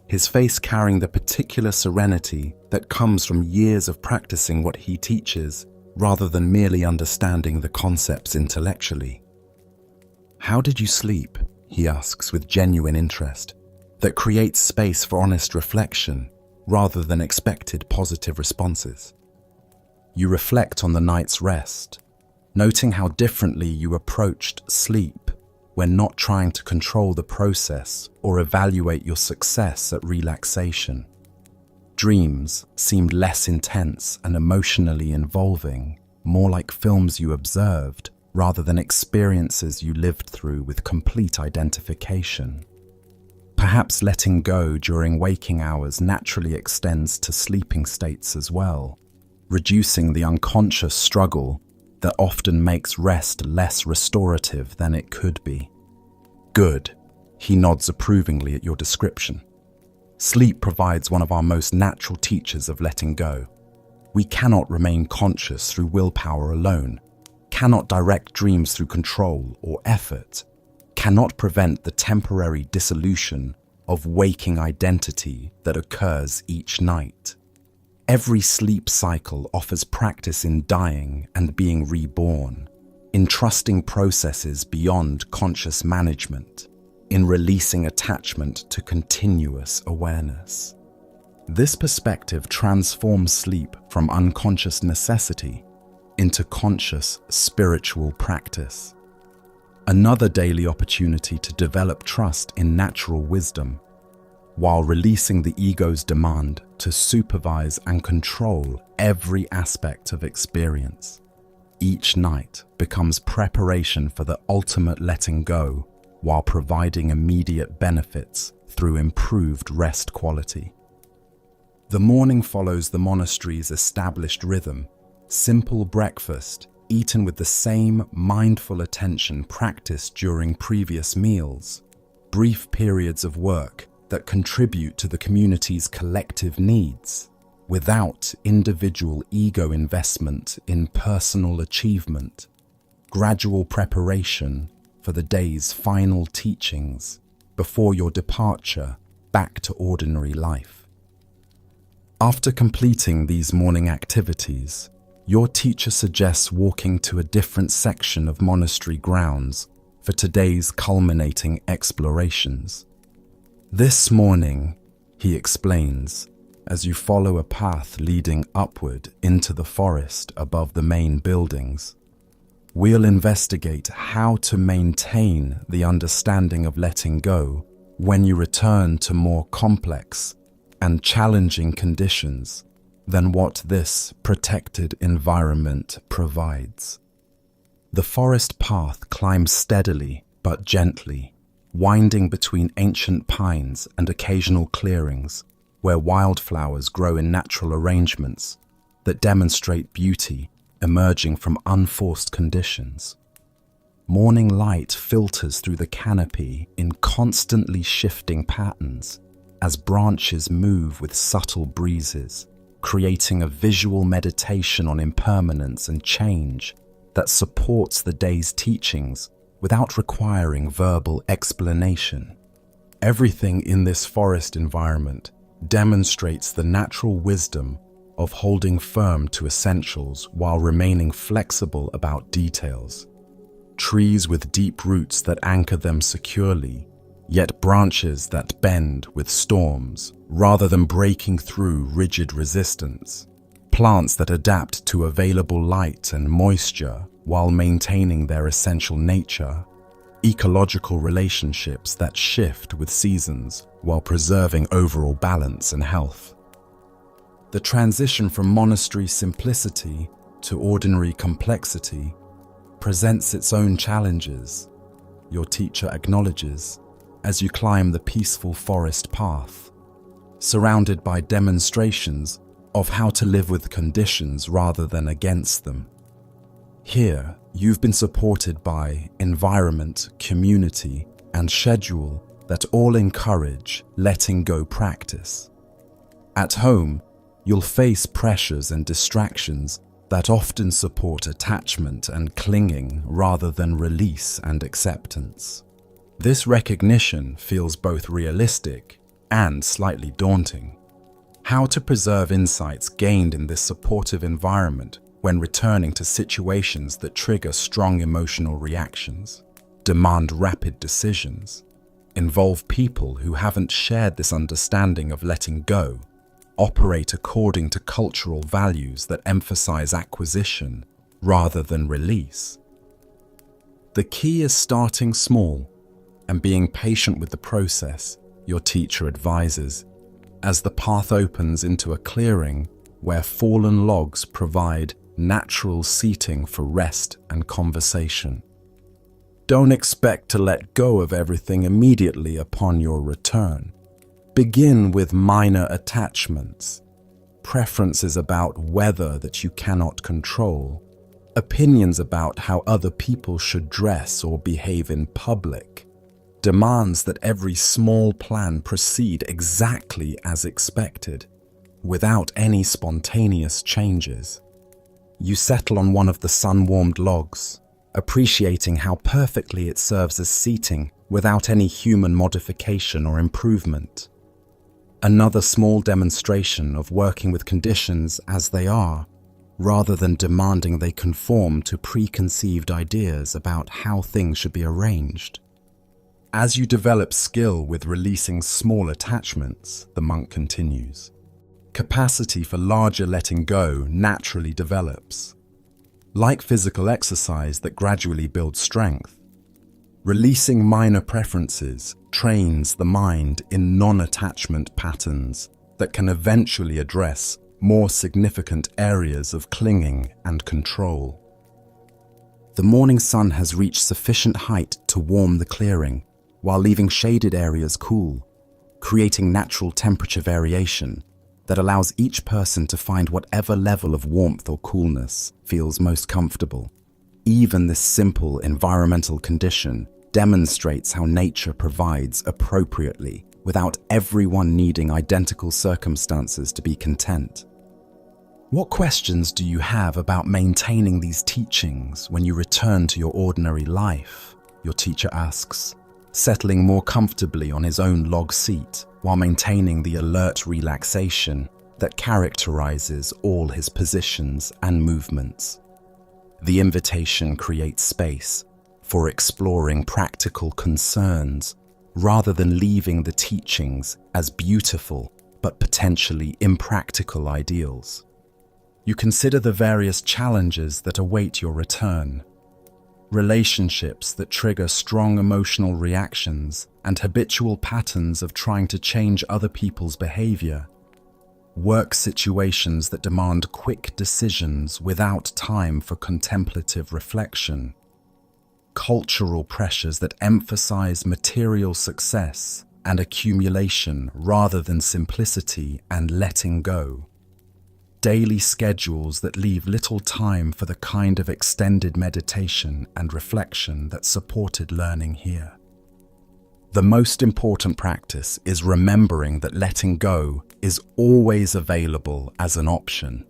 his face carrying the particular serenity that comes from years of practicing what he teaches rather than merely understanding the concepts intellectually. "How did you sleep?" he asks with genuine interest, that creates space for honest reflection rather than expected positive responses. You reflect on the night's rest, noting how differently you approached sleep when not trying to control the process or evaluate your success at relaxation. Dreams seemed less intense and emotionally involving, more like films you observed rather than experiences you lived through with complete identification. Perhaps letting go during waking hours naturally extends to sleeping states as well, reducing the unconscious struggle that often makes rest less restorative than it could be. "Good," he nods approvingly at your description. Sleep provides one of our most natural teachers of letting go. We cannot remain conscious through willpower alone, cannot direct dreams through control or effort, cannot prevent the temporary dissolution of waking identity that occurs each night. Every sleep cycle offers practice in dying and being reborn, in trusting processes beyond conscious management, in releasing attachment to continuous awareness. This perspective transforms sleep from unconscious necessity into conscious spiritual practice. Another daily opportunity to develop trust in natural wisdom, while releasing the ego's demand to supervise and control every aspect of experience. Each night becomes preparation for the ultimate letting go, while providing immediate benefits through improved rest quality. The morning follows the monastery's established rhythm: simple breakfast, eaten with the same mindful attention practiced during previous meals, brief periods of work that contribute to the community's collective needs, without individual ego investment in personal achievement, gradual preparation for the day's final teachings before your departure back to ordinary life. After completing these morning activities, your teacher suggests walking to a different section of monastery grounds for today's culminating explorations. This morning, he explains, as you follow a path leading upward into the forest above the main buildings, we'll investigate how to maintain the understanding of letting go when you return to more complex and challenging conditions than what this protected environment provides. The forest path climbs steadily but gently, winding between ancient pines and occasional clearings where wildflowers grow in natural arrangements that demonstrate beauty emerging from unforced conditions. Morning light filters through the canopy in constantly shifting patterns as branches move with subtle breezes, creating a visual meditation on impermanence and change that supports the day's teachings without requiring verbal explanation. Everything in this forest environment demonstrates the natural wisdom of holding firm to essentials while remaining flexible about details. Trees with deep roots that anchor them securely, yet branches that bend with storms rather than breaking through rigid resistance. Plants that adapt to available light and moisture while maintaining their essential nature. Ecological relationships that shift with seasons while preserving overall balance and health. The transition from monastery simplicity to ordinary complexity presents its own challenges, your teacher acknowledges, as you climb the peaceful forest path, surrounded by demonstrations of how to live with conditions rather than against them. Here, you've been supported by environment, community, and schedule that all encourage letting go practice. At home, you'll face pressures and distractions that often support attachment and clinging rather than release and acceptance. This recognition feels both realistic and slightly daunting. How to preserve insights gained in this supportive environment when returning to situations that trigger strong emotional reactions, demand rapid decisions, involve people who haven't shared this understanding of letting go, operate according to cultural values that emphasize acquisition rather than release. The key is starting small and being patient with the process, your teacher advises, as the path opens into a clearing where fallen logs provide natural seating for rest and conversation. Don't expect to let go of everything immediately upon your return. Begin with minor attachments, preferences about weather that you cannot control, opinions about how other people should dress or behave in public, demands that every small plan proceed exactly as expected, without any spontaneous changes. You settle on one of the sun-warmed logs, appreciating how perfectly it serves as seating without any human modification or improvement. Another small demonstration of working with conditions as they are, rather than demanding they conform to preconceived ideas about how things should be arranged. As you develop skill with releasing small attachments, the monk continues, capacity for larger letting go naturally develops. Like physical exercise that gradually builds strength, releasing minor preferences trains the mind in non-attachment patterns that can eventually address more significant areas of clinging and control. The morning sun has reached sufficient height to warm the clearing, while leaving shaded areas cool, creating natural temperature variation that allows each person to find whatever level of warmth or coolness feels most comfortable. Even this simple environmental condition demonstrates how nature provides appropriately without everyone needing identical circumstances to be content. What questions do you have about maintaining these teachings when you return to your ordinary life? Your teacher asks, settling more comfortably on his own log seat while maintaining the alert relaxation that characterizes all his positions and movements. The invitation creates space for exploring practical concerns rather than leaving the teachings as beautiful but potentially impractical ideals. You consider the various challenges that await your return. Relationships that trigger strong emotional reactions and habitual patterns of trying to change other people's behavior. Work situations that demand quick decisions without time for contemplative reflection. Cultural pressures that emphasize material success and accumulation rather than simplicity and letting go. Daily schedules that leave little time for the kind of extended meditation and reflection that supported learning here. The most important practice is remembering that letting go is always available as an option.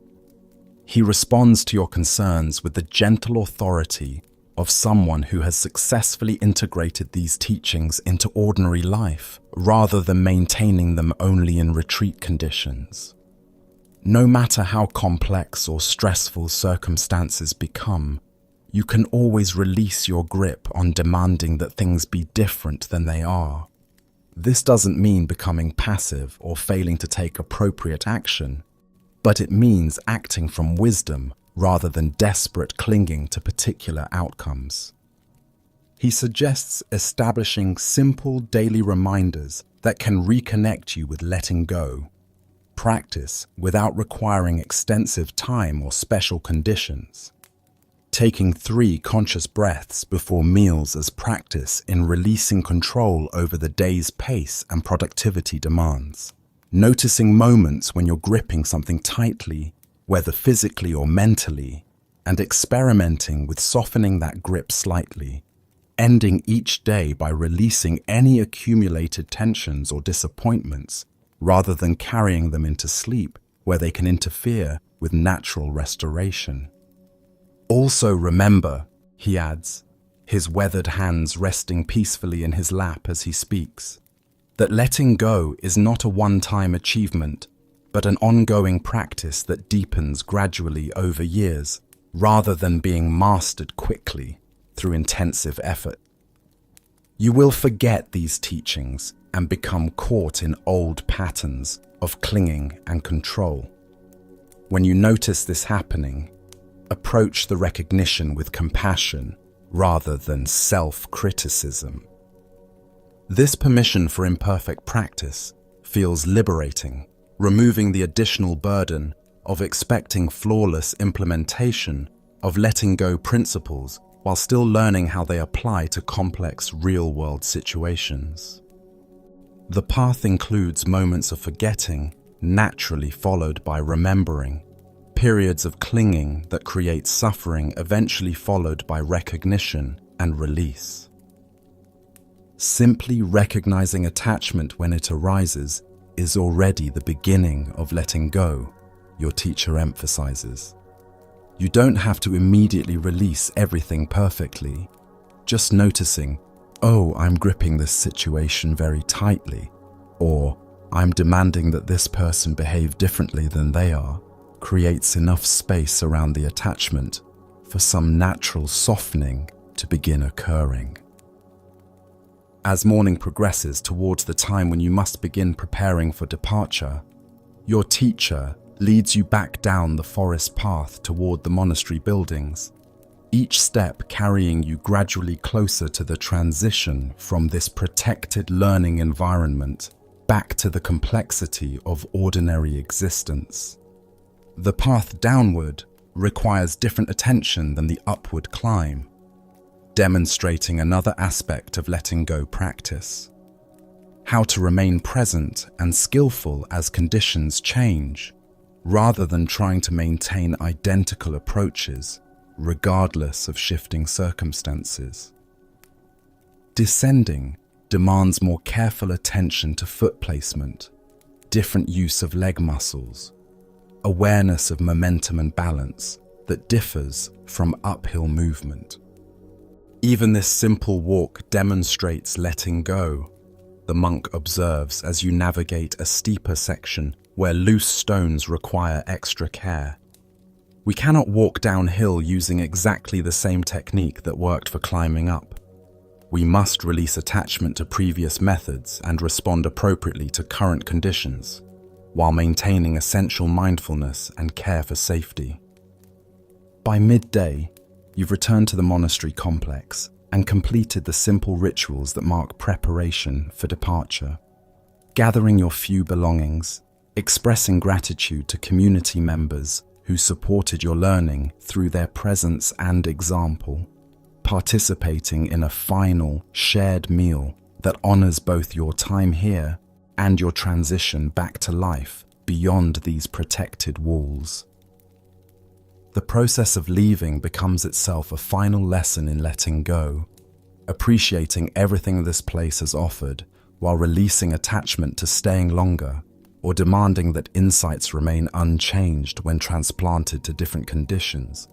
He responds to your concerns with the gentle authority of someone who has successfully integrated these teachings into ordinary life, rather than maintaining them only in retreat conditions. No matter how complex or stressful circumstances become, you can always release your grip on demanding that things be different than they are. This doesn't mean becoming passive or failing to take appropriate action, but it means acting from wisdom rather than desperate clinging to particular outcomes. He suggests establishing simple daily reminders that can reconnect you with letting go. Practice without requiring extensive time or special conditions. Taking 3 conscious breaths before meals as practice in releasing control over the day's pace and productivity demands. Noticing moments when you're gripping something tightly, whether physically or mentally, and experimenting with softening that grip slightly. Ending each day by releasing any accumulated tensions or disappointments, rather than carrying them into sleep where they can interfere with natural restoration. Also remember, he adds, his weathered hands resting peacefully in his lap as he speaks, that letting go is not a one-time achievement, but an ongoing practice that deepens gradually over years, rather than being mastered quickly through intensive effort. You will forget these teachings and become caught in old patterns of clinging and control. When you notice this happening, approach the recognition with compassion rather than self-criticism. This permission for imperfect practice feels liberating, removing the additional burden of expecting flawless implementation of letting go principles while still learning how they apply to complex real-world situations. The path includes moments of forgetting, naturally followed by remembering, periods of clinging that create suffering eventually followed by recognition and release. Simply recognizing attachment when it arises is already the beginning of letting go, your teacher emphasizes. You don't have to immediately release everything perfectly. Just noticing, oh, I'm gripping this situation very tightly, or I'm demanding that this person behave differently than they are, creates enough space around the attachment for some natural softening to begin occurring. As morning progresses towards the time when you must begin preparing for departure, your teacher leads you back down the forest path toward the monastery buildings, each step carrying you gradually closer to the transition from this protected learning environment back to the complexity of ordinary existence. The path downward requires different attention than the upward climb, demonstrating another aspect of letting go practice. How to remain present and skillful as conditions change, rather than trying to maintain identical approaches regardless of shifting circumstances. Descending demands more careful attention to foot placement, different use of leg muscles, awareness of momentum and balance that differs from uphill movement. Even this simple walk demonstrates letting go, the monk observes as you navigate a steeper section where loose stones require extra care. We cannot walk downhill using exactly the same technique that worked for climbing up. We must release attachment to previous methods and respond appropriately to current conditions, while maintaining essential mindfulness and care for safety. By midday, you've returned to the monastery complex and completed the simple rituals that mark preparation for departure. Gathering your few belongings, expressing gratitude to community members who supported your learning through their presence and example, participating in a final shared meal that honors both your time here and your transition back to life beyond these protected walls. The process of leaving becomes itself a final lesson in letting go, appreciating everything this place has offered while releasing attachment to staying longer, or demanding that insights remain unchanged when transplanted to different conditions,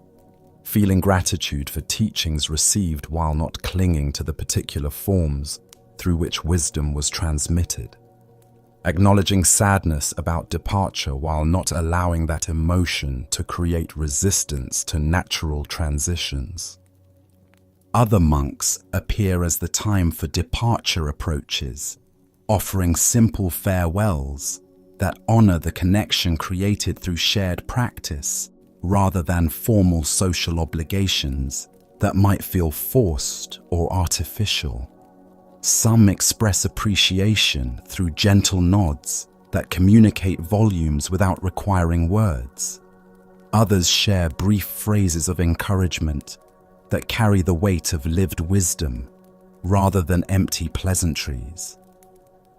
feeling gratitude for teachings received while not clinging to the particular forms through which wisdom was transmitted, acknowledging sadness about departure while not allowing that emotion to create resistance to natural transitions. Other monks appear as the time for departure approaches, offering simple farewells that honor the connection created through shared practice rather than formal social obligations that might feel forced or artificial. Some express appreciation through gentle nods that communicate volumes without requiring words. Others share brief phrases of encouragement that carry the weight of lived wisdom rather than empty pleasantries,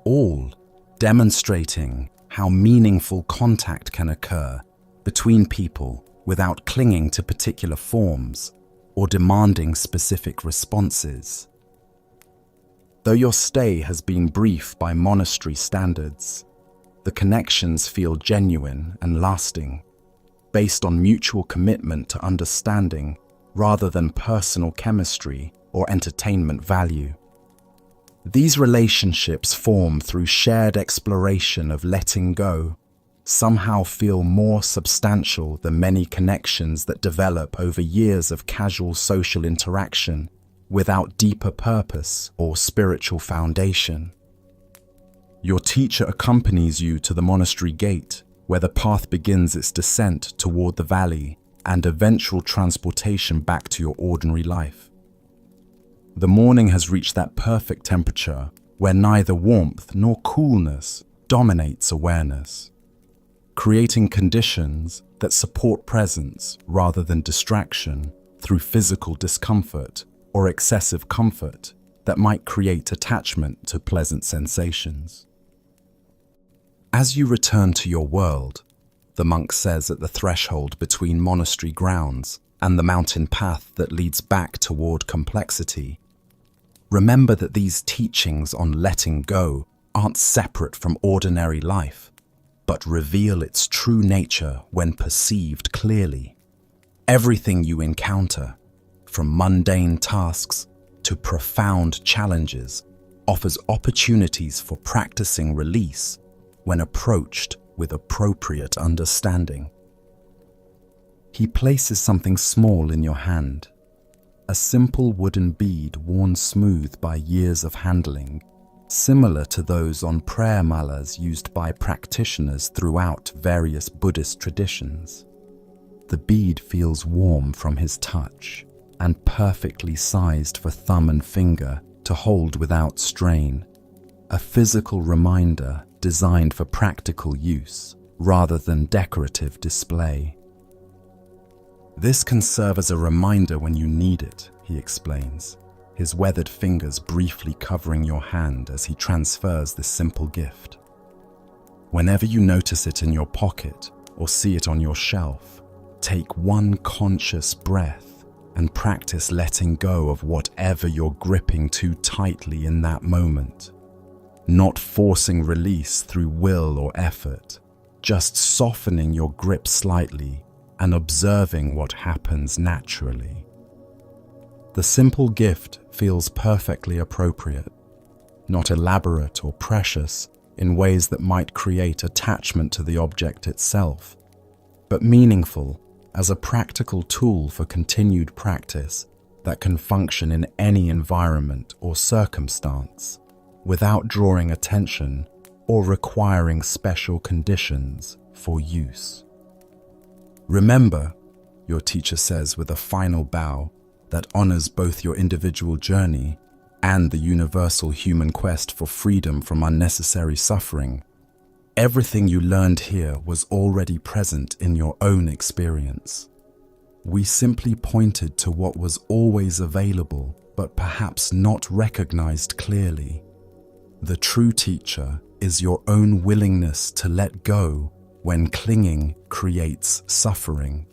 all demonstrating how meaningful contact can occur between people without clinging to particular forms or demanding specific responses. Though your stay has been brief by monastery standards, the connections feel genuine and lasting, based on mutual commitment to understanding rather than personal chemistry or entertainment value. These relationships formed through shared exploration of letting go somehow feel more substantial than many connections that develop over years of casual social interaction without deeper purpose or spiritual foundation. Your teacher accompanies you to the monastery gate, where the path begins its descent toward the valley and eventual transportation back to your ordinary life. The morning has reached that perfect temperature where neither warmth nor coolness dominates awareness, creating conditions that support presence rather than distraction through physical discomfort or excessive comfort that might create attachment to pleasant sensations. As you return to your world, the monk says at the threshold between monastery grounds and the mountain path that leads back toward complexity, remember that these teachings on letting go aren't separate from ordinary life, but reveal its true nature when perceived clearly. Everything you encounter, from mundane tasks to profound challenges, offers opportunities for practicing release when approached with appropriate understanding. He places something small in your hand, a simple wooden bead worn smooth by years of handling, similar to those on prayer malas used by practitioners throughout various Buddhist traditions. The bead feels warm from his touch and perfectly sized for thumb and finger to hold without strain, a physical reminder designed for practical use rather than decorative display. This can serve as a reminder when you need it, he explains, his weathered fingers briefly covering your hand as he transfers this simple gift. Whenever you notice it in your pocket or see it on your shelf, take one conscious breath and practice letting go of whatever you're gripping too tightly in that moment. Not forcing release through will or effort, just softening your grip slightly and observing what happens naturally. The simple gift feels perfectly appropriate, not elaborate or precious in ways that might create attachment to the object itself, but meaningful as a practical tool for continued practice that can function in any environment or circumstance without drawing attention or requiring special conditions for use. Remember, your teacher says with a final bow that honors both your individual journey and the universal human quest for freedom from unnecessary suffering, everything you learned here was already present in your own experience. We simply pointed to what was always available, but perhaps not recognized clearly. The true teacher is your own willingness to let go when clinging creates suffering,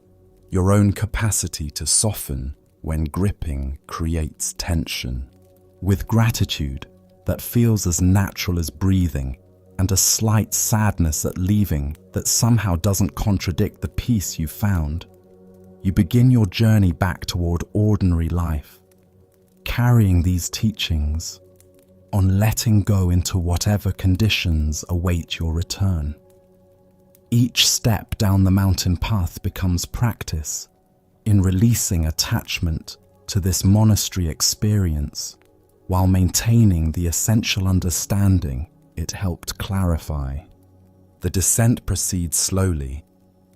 your own capacity to soften when gripping creates tension. With gratitude that feels as natural as breathing and a slight sadness at leaving that somehow doesn't contradict the peace you found, you begin your journey back toward ordinary life, carrying these teachings on letting go into whatever conditions await your return. Each step down the mountain path becomes practice in releasing attachment to this monastery experience while maintaining the essential understanding it helped clarify. The descent proceeds slowly,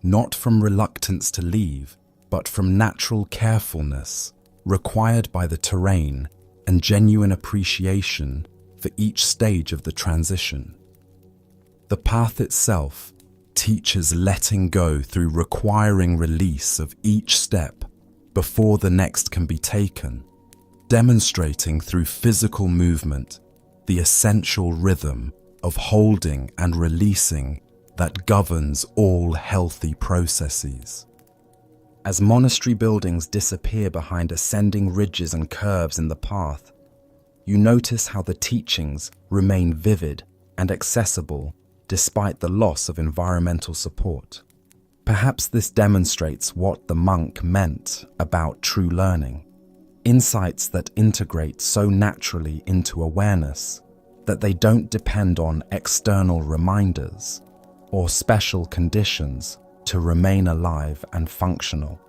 not from reluctance to leave, but from natural carefulness required by the terrain and genuine appreciation for each stage of the transition. The path itself teaches letting go through requiring release of each step before the next can be taken, demonstrating through physical movement the essential rhythm of holding and releasing that governs all healthy processes. As monastery buildings disappear behind ascending ridges and curves in the path, you notice how the teachings remain vivid and accessible despite the loss of environmental support. Perhaps this demonstrates what the monk meant about true learning, insights that integrate so naturally into awareness that they don't depend on external reminders or special conditions to remain alive and functional.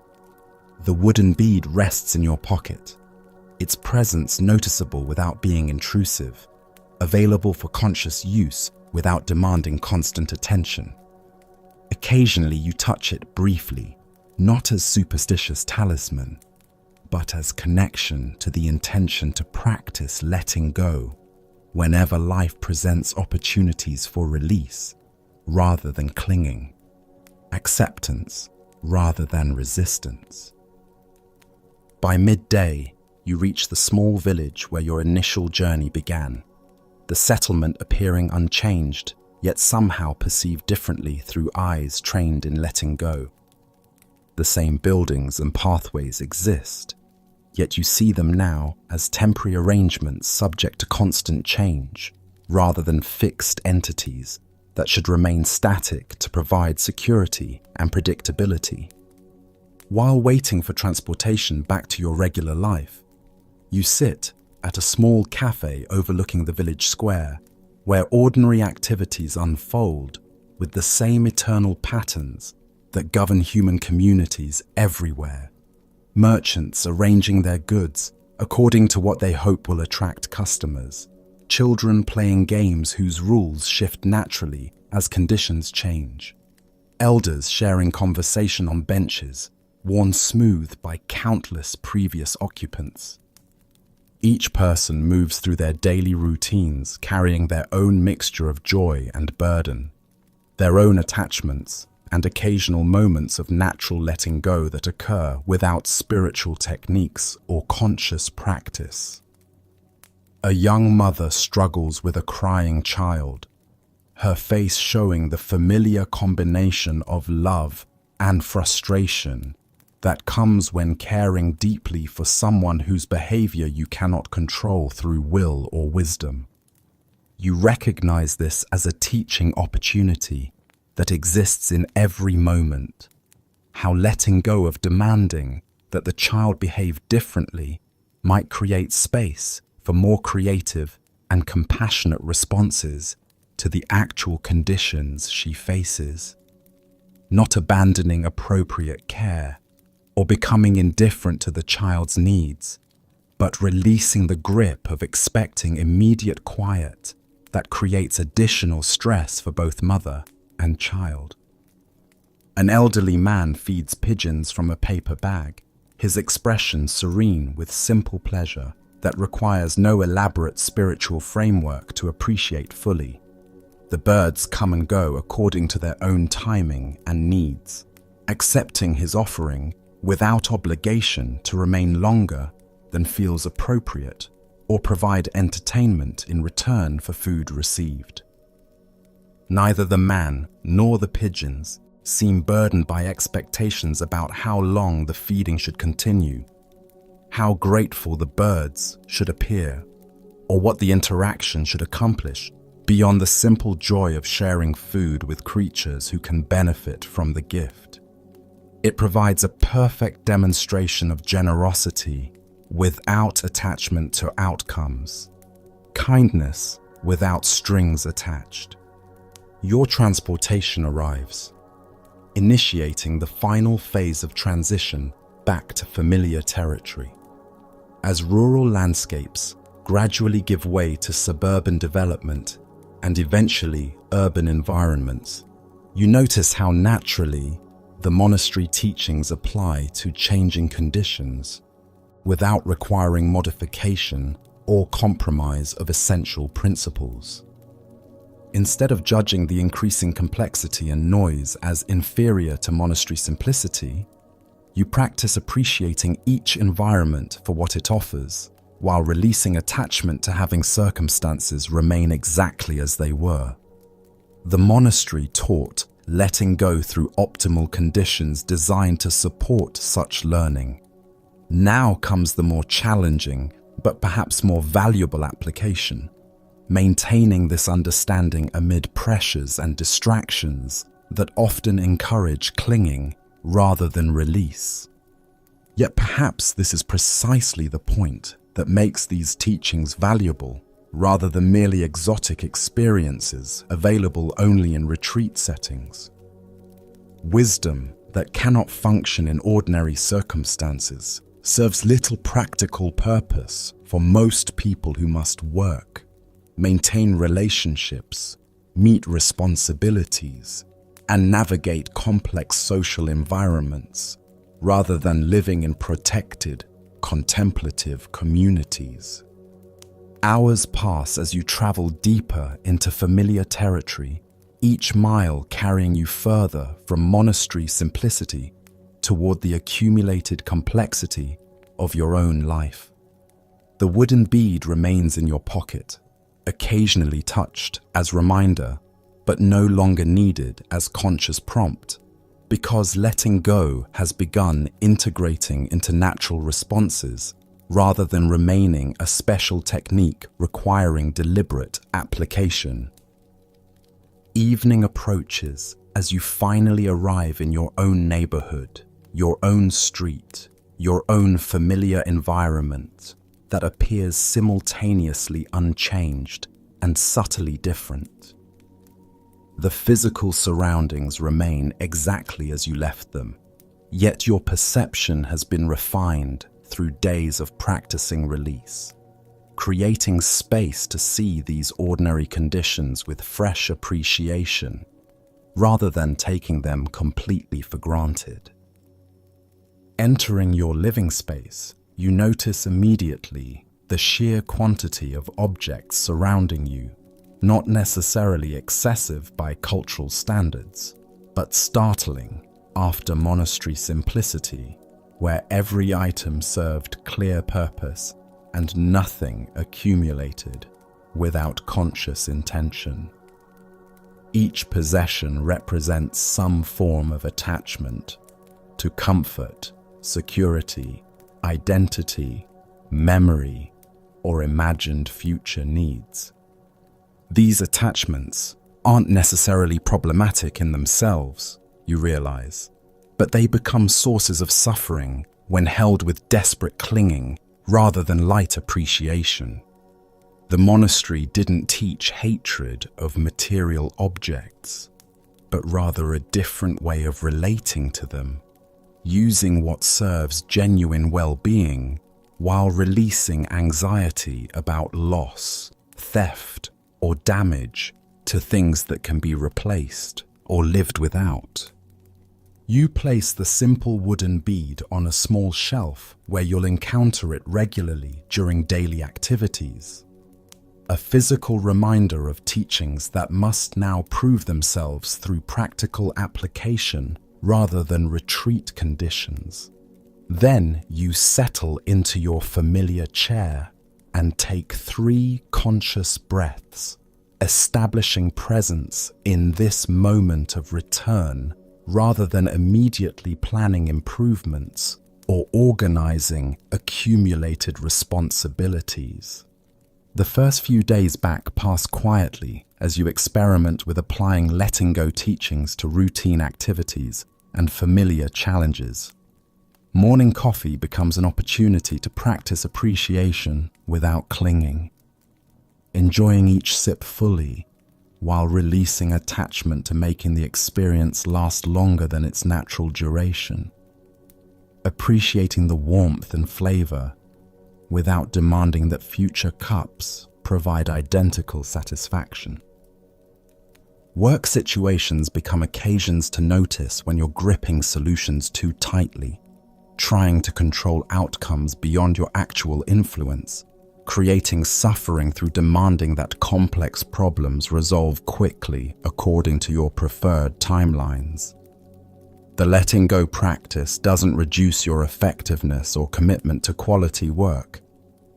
The wooden bead rests in your pocket, its presence noticeable without being intrusive, available for conscious use without demanding constant attention. Occasionally you touch it briefly, not as superstitious talisman, but as connection to the intention to practice letting go whenever life presents opportunities for release rather than clinging, acceptance rather than resistance. By midday, you reach the small village where your initial journey began, the settlement appearing unchanged, yet somehow perceived differently through eyes trained in letting go. The same buildings and pathways exist, yet you see them now as temporary arrangements subject to constant change, rather than fixed entities that should remain static to provide security and predictability. While waiting for transportation back to your regular life, you sit at a small cafe overlooking the village square, where ordinary activities unfold with the same eternal patterns that govern human communities everywhere. Merchants arranging their goods according to what they hope will attract customers. Children playing games whose rules shift naturally as conditions change. Elders sharing conversation on benches, worn smooth by countless previous occupants. Each person moves through their daily routines carrying their own mixture of joy and burden, their own attachments and occasional moments of natural letting go that occur without spiritual techniques or conscious practice. A young mother struggles with a crying child, her face showing the familiar combination of love and frustration that comes when caring deeply for someone whose behavior you cannot control through will or wisdom. You recognize this as a teaching opportunity that exists in every moment, how letting go of demanding that the child behave differently might create space for more creative and compassionate responses to the actual conditions she faces. Not abandoning appropriate care or becoming indifferent to the child's needs, but releasing the grip of expecting immediate quiet that creates additional stress for both mother and child. An elderly man feeds pigeons from a paper bag, his expression serene with simple pleasure that requires no elaborate spiritual framework to appreciate fully. The birds come and go according to their own timing and needs, accepting his offering without obligation to remain longer than feels appropriate or provide entertainment in return for food received. Neither the man nor the pigeons seem burdened by expectations about how long the feeding should continue, how grateful the birds should appear, or what the interaction should accomplish beyond the simple joy of sharing food with creatures who can benefit from the gift. It provides a perfect demonstration of generosity without attachment to outcomes, kindness without strings attached. Your transportation arrives, initiating the final phase of transition back to familiar territory. As rural landscapes gradually give way to suburban development and eventually urban environments, you notice how naturally the monastery teachings apply to changing conditions without requiring modification or compromise of essential principles. Instead of judging the increasing complexity and noise as inferior to monastery simplicity, you practice appreciating each environment for what it offers, while releasing attachment to having circumstances remain exactly as they were. The monastery taught letting go through optimal conditions designed to support such learning. Now comes the more challenging, but perhaps more valuable application, maintaining this understanding amid pressures and distractions that often encourage clinging rather than release. Yet perhaps this is precisely the point that makes these teachings valuable, rather than merely exotic experiences available only in retreat settings. Wisdom that cannot function in ordinary circumstances serves little practical purpose for most people who must work, maintain relationships, meet responsibilities, and navigate complex social environments, rather than living in protected, contemplative communities. Hours pass as you travel deeper into familiar territory, each mile carrying you further from monastery simplicity toward the accumulated complexity of your own life. The wooden bead remains in your pocket, occasionally touched as reminder, but no longer needed as conscious prompt, because letting go has begun integrating into natural responses rather than remaining a special technique requiring deliberate application. Evening approaches as you finally arrive in your own neighborhood, your own street, your own familiar environment that appears simultaneously unchanged and subtly different. The physical surroundings remain exactly as you left them, yet your perception has been refined through days of practicing release, creating space to see these ordinary conditions with fresh appreciation, rather than taking them completely for granted. Entering your living space, you notice immediately the sheer quantity of objects surrounding you, not necessarily excessive by cultural standards, but startling after monastery simplicity, where every item served clear purpose and nothing accumulated without conscious intention. Each possession represents some form of attachment to comfort, security, identity, memory, or imagined future needs. These attachments aren't necessarily problematic in themselves, you realize, but they become sources of suffering when held with desperate clinging rather than light appreciation. The monastery didn't teach hatred of material objects, but rather a different way of relating to them, using what serves genuine well-being while releasing anxiety about loss, theft, or damage to things that can be replaced or lived without. You place the simple wooden bead on a small shelf where you'll encounter it regularly during daily activities. A physical reminder of teachings that must now prove themselves through practical application rather than retreat conditions. Then you settle into your familiar chair and take 3 conscious breaths, establishing presence in this moment of return rather than immediately planning improvements or organizing accumulated responsibilities. The first few days back pass quietly as you experiment with applying letting go teachings to routine activities and familiar challenges. Morning coffee becomes an opportunity to practice appreciation without clinging, enjoying each sip fully while releasing attachment to making the experience last longer than its natural duration, appreciating the warmth and flavor without demanding that future cups provide identical satisfaction. Work situations become occasions to notice when you're gripping solutions too tightly, trying to control outcomes beyond your actual influence, creating suffering through demanding that complex problems resolve quickly according to your preferred timelines. The letting go practice doesn't reduce your effectiveness or commitment to quality work,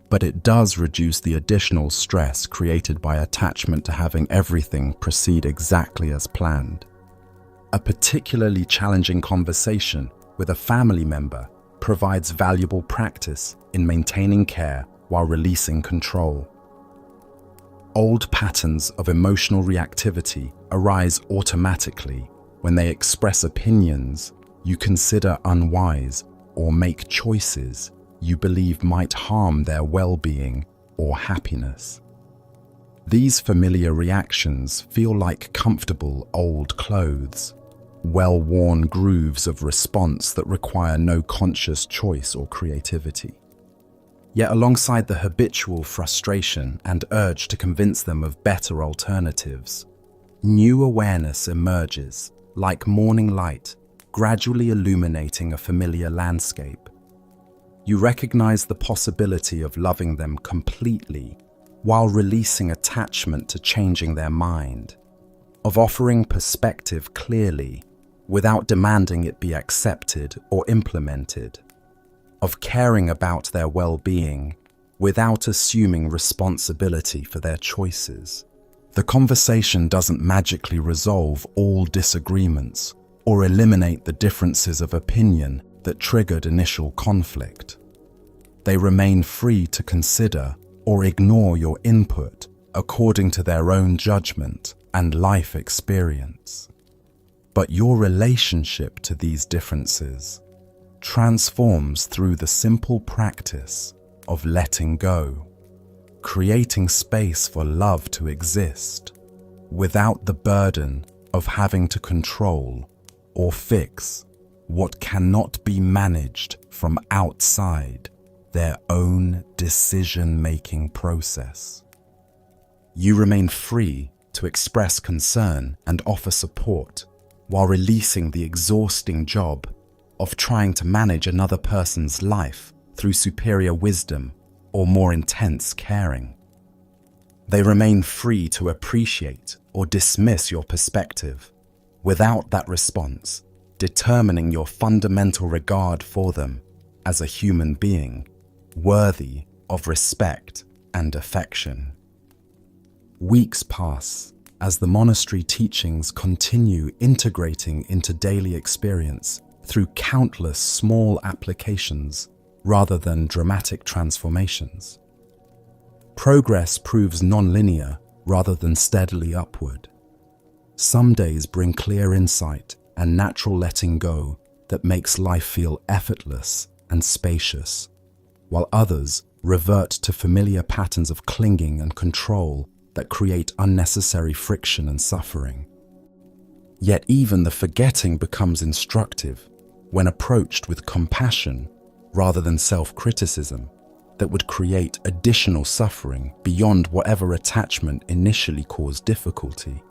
but it does reduce the additional stress created by attachment to having everything proceed exactly as planned. A particularly challenging conversation with a family member provides valuable practice in maintaining care while releasing control. Old patterns of emotional reactivity arise automatically when they express opinions you consider unwise or make choices you believe might harm their well-being or happiness. These familiar reactions feel like comfortable old clothes, well-worn grooves of response that require no conscious choice or creativity. Yet alongside the habitual frustration and urge to convince them of better alternatives, new awareness emerges, like morning light, gradually illuminating a familiar landscape. You recognize the possibility of loving them completely while releasing attachment to changing their mind, of offering perspective clearly without demanding it be accepted or implemented, of caring about their well-being without assuming responsibility for their choices. The conversation doesn't magically resolve all disagreements or eliminate the differences of opinion that triggered initial conflict. They remain free to consider or ignore your input according to their own judgment and life experience. But your relationship to these differences transforms through the simple practice of letting go, creating space for love to exist without the burden of having to control or fix what cannot be managed from outside their own decision-making process. You remain free to express concern and offer support while releasing the exhausting job of trying to manage another person's life through superior wisdom or more intense caring. They remain free to appreciate or dismiss your perspective without that response determining your fundamental regard for them as a human being worthy of respect and affection. Weeks pass as the monastery teachings continue integrating into daily experience through countless small applications rather than dramatic transformations. Progress proves non-linear rather than steadily upward. Some days bring clear insight and natural letting go that makes life feel effortless and spacious, while others revert to familiar patterns of clinging and control that create unnecessary friction and suffering. Yet even the forgetting becomes instructive when approached with compassion rather than self-criticism that would create additional suffering beyond whatever attachment initially caused difficulty.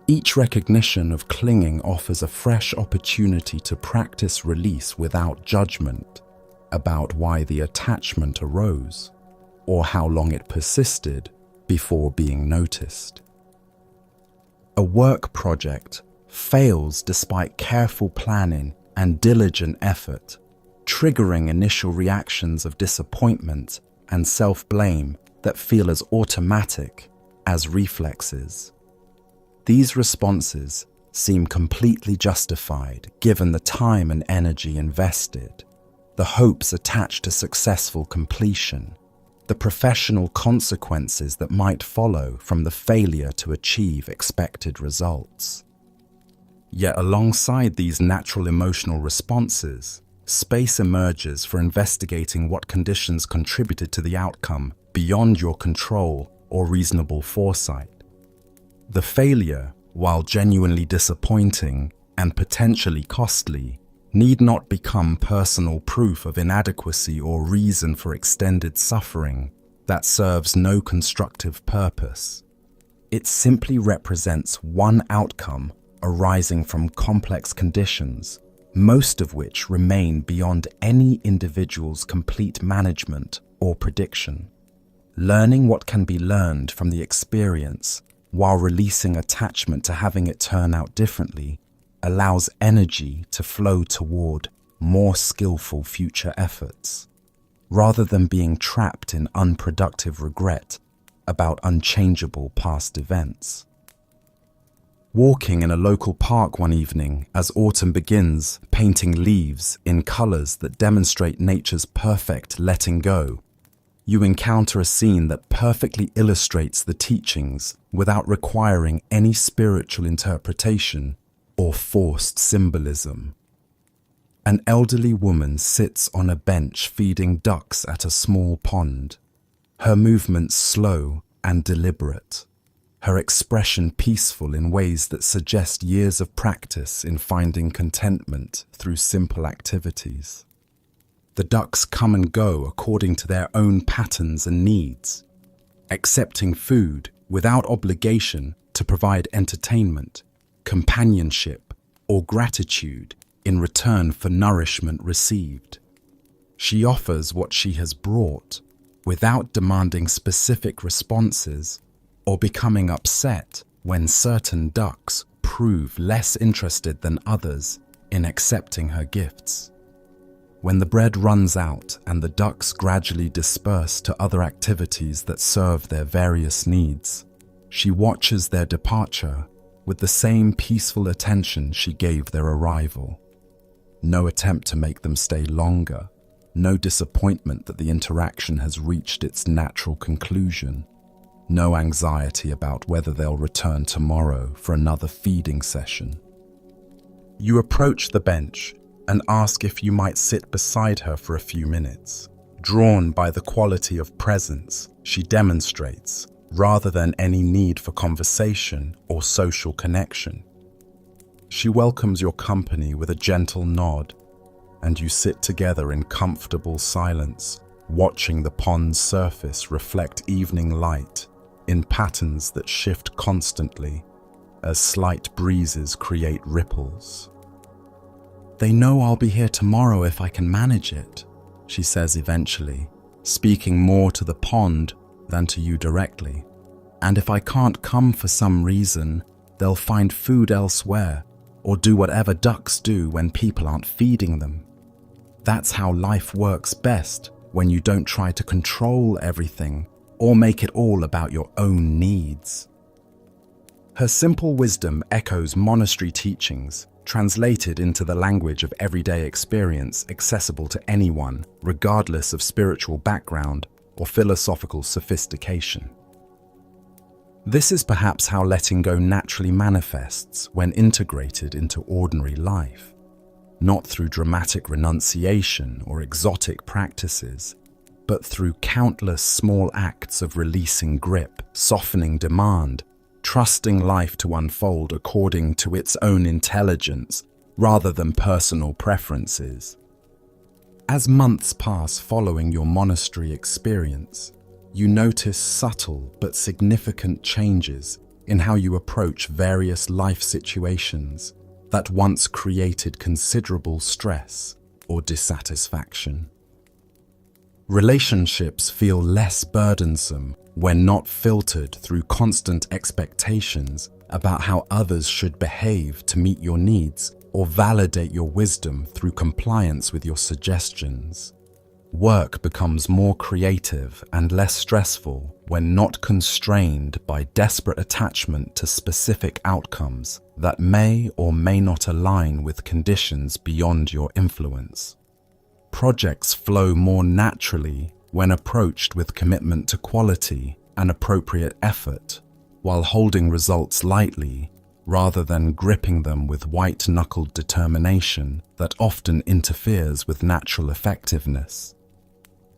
Each recognition of clinging offers a fresh opportunity to practice release without judgment about why the attachment arose or how long it persisted before being noticed. A work project fails despite careful planning and diligent effort, triggering initial reactions of disappointment and self-blame that feel as automatic as reflexes. These responses seem completely justified given the time and energy invested, the hopes attached to successful completion, the professional consequences that might follow from the failure to achieve expected results. Yet alongside these natural emotional responses, space emerges for investigating what conditions contributed to the outcome beyond your control or reasonable foresight. The failure, while genuinely disappointing and potentially costly, need not become personal proof of inadequacy or reason for extended suffering that serves no constructive purpose. It simply represents one outcome arising from complex conditions, most of which remain beyond any individual's complete management or prediction. Learning what can be learned from the experience while releasing attachment to having it turn out differently allows energy to flow toward more skillful future efforts, rather than being trapped in unproductive regret about unchangeable past events. Walking in a local park one evening as autumn begins, painting leaves in colors that demonstrate nature's perfect letting go, you encounter a scene that perfectly illustrates the teachings without requiring any spiritual interpretation or forced symbolism. An elderly woman sits on a bench feeding ducks at a small pond, her movements slow and deliberate, her expression peaceful in ways that suggest years of practice in finding contentment through simple activities. The ducks come and go according to their own patterns and needs, accepting food without obligation to provide entertainment, companionship, or gratitude in return for nourishment received. She offers what she has brought without demanding specific responses or becoming upset when certain ducks prove less interested than others in accepting her gifts. When the bread runs out and the ducks gradually disperse to other activities that serve their various needs, she watches their departure with the same peaceful attention she gave their arrival. No attempt to make them stay longer, no disappointment that the interaction has reached its natural conclusion, no anxiety about whether they'll return tomorrow for another feeding session. You approach the bench and ask if you might sit beside her for a few minutes, drawn by the quality of presence she demonstrates rather than any need for conversation or social connection. She welcomes your company with a gentle nod, and you sit together in comfortable silence, watching the pond's surface reflect evening light in patterns that shift constantly as slight breezes create ripples. "They know I'll be here tomorrow if I can manage it," she says eventually, speaking more to the pond than to you directly. "And if I can't come for some reason, they'll find food elsewhere or do whatever ducks do when people aren't feeding them. That's how life works best when you don't try to control everything or make it all about your own needs." Her simple wisdom echoes monastery teachings, translated into the language of everyday experience accessible to anyone, regardless of spiritual background or philosophical sophistication. This is perhaps how letting go naturally manifests when integrated into ordinary life, not through dramatic renunciation or exotic practices, but through countless small acts of releasing grip, softening demand, trusting life to unfold according to its own intelligence rather than personal preferences. As months pass following your monastery experience, you notice subtle but significant changes in how you approach various life situations that once created considerable stress or dissatisfaction. Relationships feel less burdensome when not filtered through constant expectations about how others should behave to meet your needs or validate your wisdom through compliance with your suggestions. Work becomes more creative and less stressful when not constrained by desperate attachment to specific outcomes that may or may not align with conditions beyond your influence. Projects flow more naturally when approached with commitment to quality and appropriate effort, while holding results lightly rather than gripping them with white-knuckled determination that often interferes with natural effectiveness.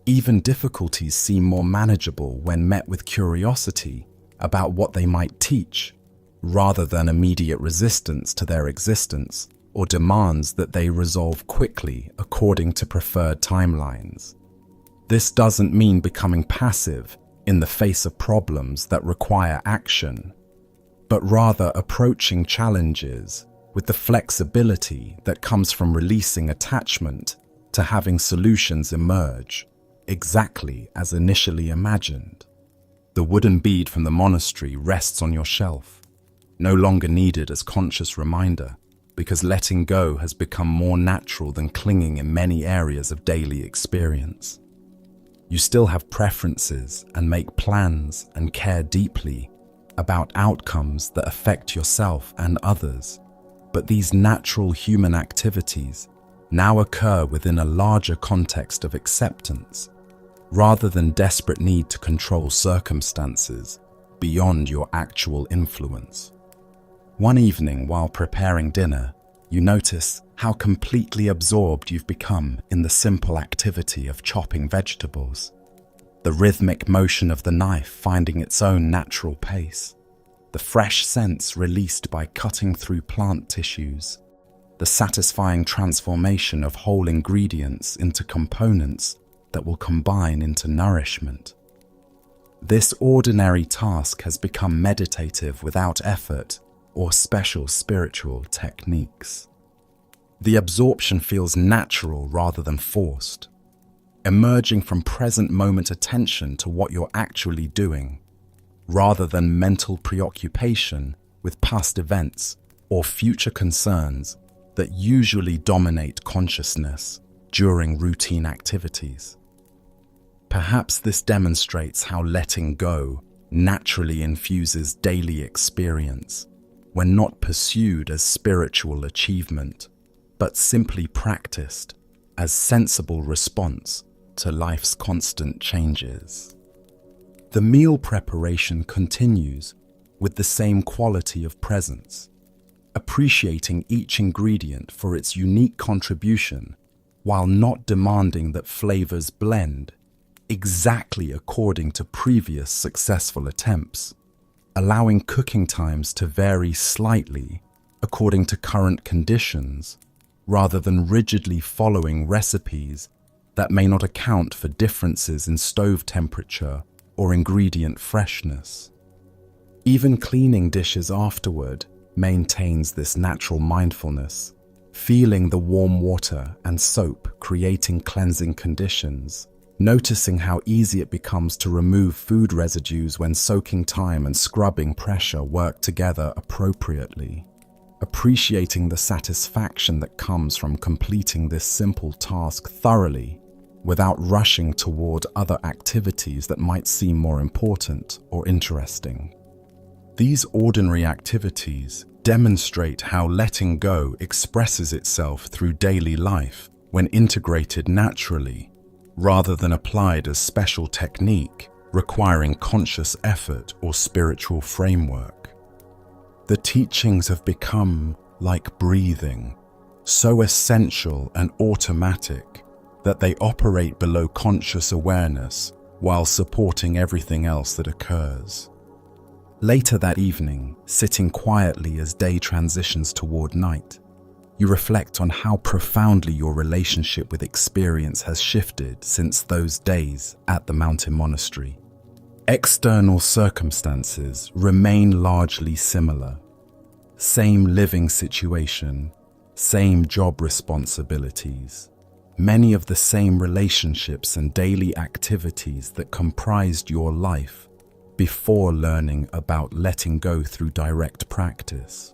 Even difficulties seem more manageable when met with curiosity about what they might teach, rather than immediate resistance to their existence or demands that they resolve quickly according to preferred timelines. This doesn't mean becoming passive in the face of problems that require action, but rather approaching challenges with the flexibility that comes from releasing attachment to having solutions emerge exactly as initially imagined. The wooden bead from the monastery rests on your shelf, no longer needed as conscious reminder, because letting go has become more natural than clinging in many areas of daily experience. You still have preferences and make plans and care deeply about outcomes that affect yourself and others, but these natural human activities now occur within a larger context of acceptance, rather than desperate need to control circumstances beyond your actual influence. One evening, while preparing dinner, you notice how completely absorbed you've become in the simple activity of chopping vegetables. The rhythmic motion of the knife finding its own natural pace, the fresh scents released by cutting through plant tissues, the satisfying transformation of whole ingredients into components that will combine into nourishment. This ordinary task has become meditative without effort or special spiritual techniques. The absorption feels natural rather than forced, emerging from present moment attention to what you're actually doing, rather than mental preoccupation with past events or future concerns that usually dominate consciousness during routine activities. Perhaps this demonstrates how letting go naturally infuses daily experience when not pursued as spiritual achievement, but simply practiced as sensible response to life's constant changes. The meal preparation continues with the same quality of presence, appreciating each ingredient for its unique contribution while not demanding that flavors blend, exactly according to previous successful attempts, allowing cooking times to vary slightly according to current conditions, rather than rigidly following recipes that may not account for differences in stove temperature or ingredient freshness. Even cleaning dishes afterward maintains this natural mindfulness, feeling the warm water and soap creating cleansing conditions, noticing how easy it becomes to remove food residues when soaking time and scrubbing pressure work together appropriately, appreciating the satisfaction that comes from completing this simple task thoroughly without rushing toward other activities that might seem more important or interesting. These ordinary activities demonstrate how letting go expresses itself through daily life when integrated naturally, rather than applied as special technique requiring conscious effort or spiritual framework. The teachings have become like breathing, so essential and automatic that they operate below conscious awareness while supporting everything else that occurs. Later that evening, sitting quietly as day transitions toward night, you reflect on how profoundly your relationship with experience has shifted since those days at the mountain monastery. External circumstances remain largely similar. Same living situation, same job responsibilities, many of the same relationships and daily activities that comprised your life before learning about letting go through direct practice.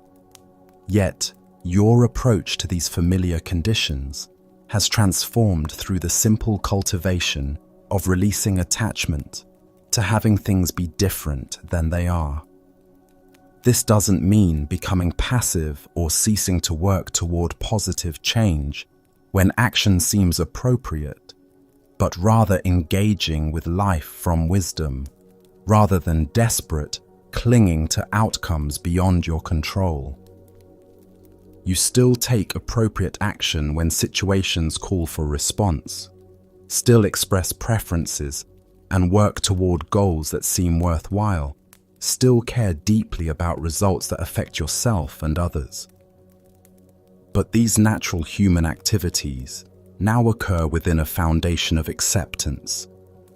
Yet, your approach to these familiar conditions has transformed through the simple cultivation of releasing attachment to having things be different than they are. This doesn't mean becoming passive or ceasing to work toward positive change when action seems appropriate, but rather engaging with life from wisdom, rather than desperate, clinging to outcomes beyond your control. You still take appropriate action when situations call for response, still express preferences and work toward goals that seem worthwhile, still care deeply about results that affect yourself and others. But these natural human activities now occur within a foundation of acceptance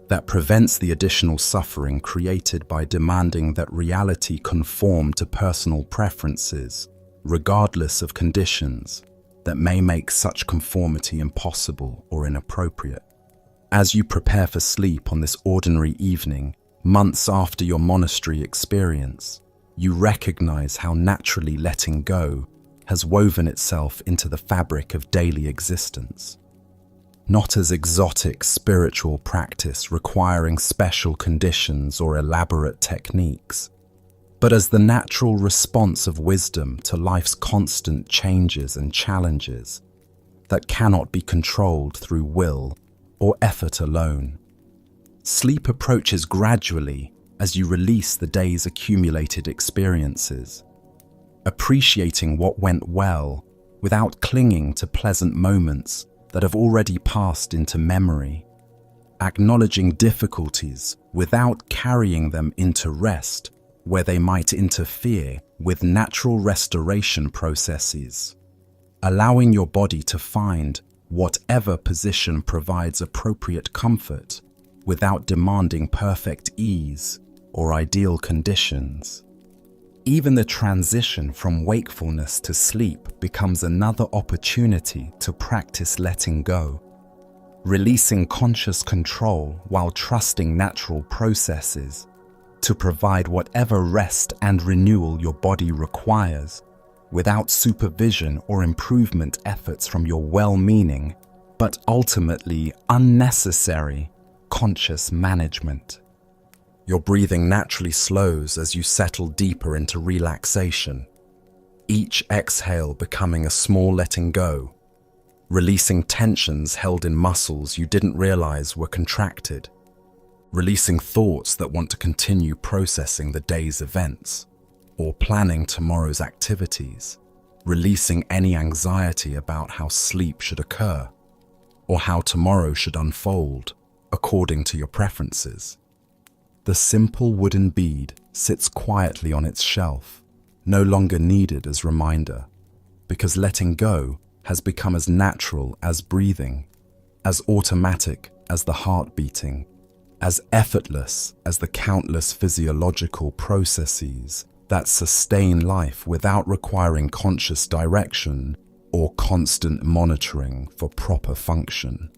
that prevents the additional suffering created by demanding that reality conform to personal preferences, regardless of conditions that may make such conformity impossible or inappropriate. As you prepare for sleep on this ordinary evening, months after your monastery experience, you recognize how naturally letting go has woven itself into the fabric of daily existence. Not as exotic spiritual practice requiring special conditions or elaborate techniques, but as the natural response of wisdom to life's constant changes and challenges that cannot be controlled through will or effort alone. Sleep approaches gradually as you release the day's accumulated experiences, appreciating what went well without clinging to pleasant moments that have already passed into memory, acknowledging difficulties without carrying them into rest where they might interfere with natural restoration processes, allowing your body to find whatever position provides appropriate comfort without demanding perfect ease or ideal conditions. Even the transition from wakefulness to sleep becomes another opportunity to practice letting go, releasing conscious control while trusting natural processes to provide whatever rest and renewal your body requires, without supervision or improvement efforts from your well-meaning, but ultimately unnecessary, conscious management. Your breathing naturally slows as you settle deeper into relaxation, each exhale becoming a small letting go, releasing tensions held in muscles you didn't realize were contracted, releasing thoughts that want to continue processing the day's events or planning tomorrow's activities, releasing any anxiety about how sleep should occur or how tomorrow should unfold, according to your preferences. The simple wooden bead sits quietly on its shelf, no longer needed as reminder, because letting go has become as natural as breathing, as automatic as the heart beating, as effortless as the countless physiological processes that sustain life without requiring conscious direction or constant monitoring for proper function.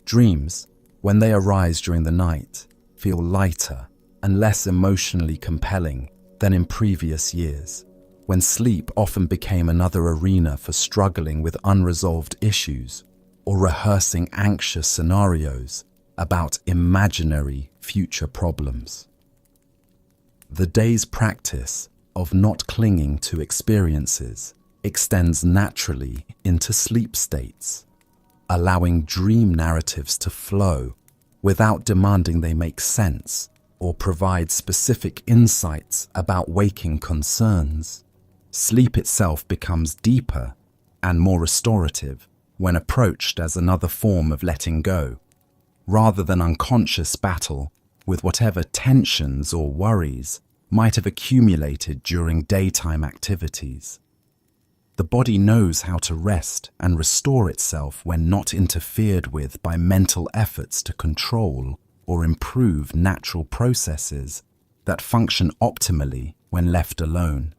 Dreams, when they arise during the night, feel lighter and less emotionally compelling than in previous years, when sleep often became another arena for struggling with unresolved issues or rehearsing anxious scenarios about imaginary future problems. The day's practice of not clinging to experiences extends naturally into sleep states, allowing dream narratives to flow without demanding they make sense or provide specific insights about waking concerns. Sleep itself becomes deeper and more restorative when approached as another form of letting go, rather than unconscious battle with whatever tensions or worries might have accumulated during daytime activities. The body knows how to rest and restore itself when not interfered with by mental efforts to control or improve natural processes that function optimally when left alone.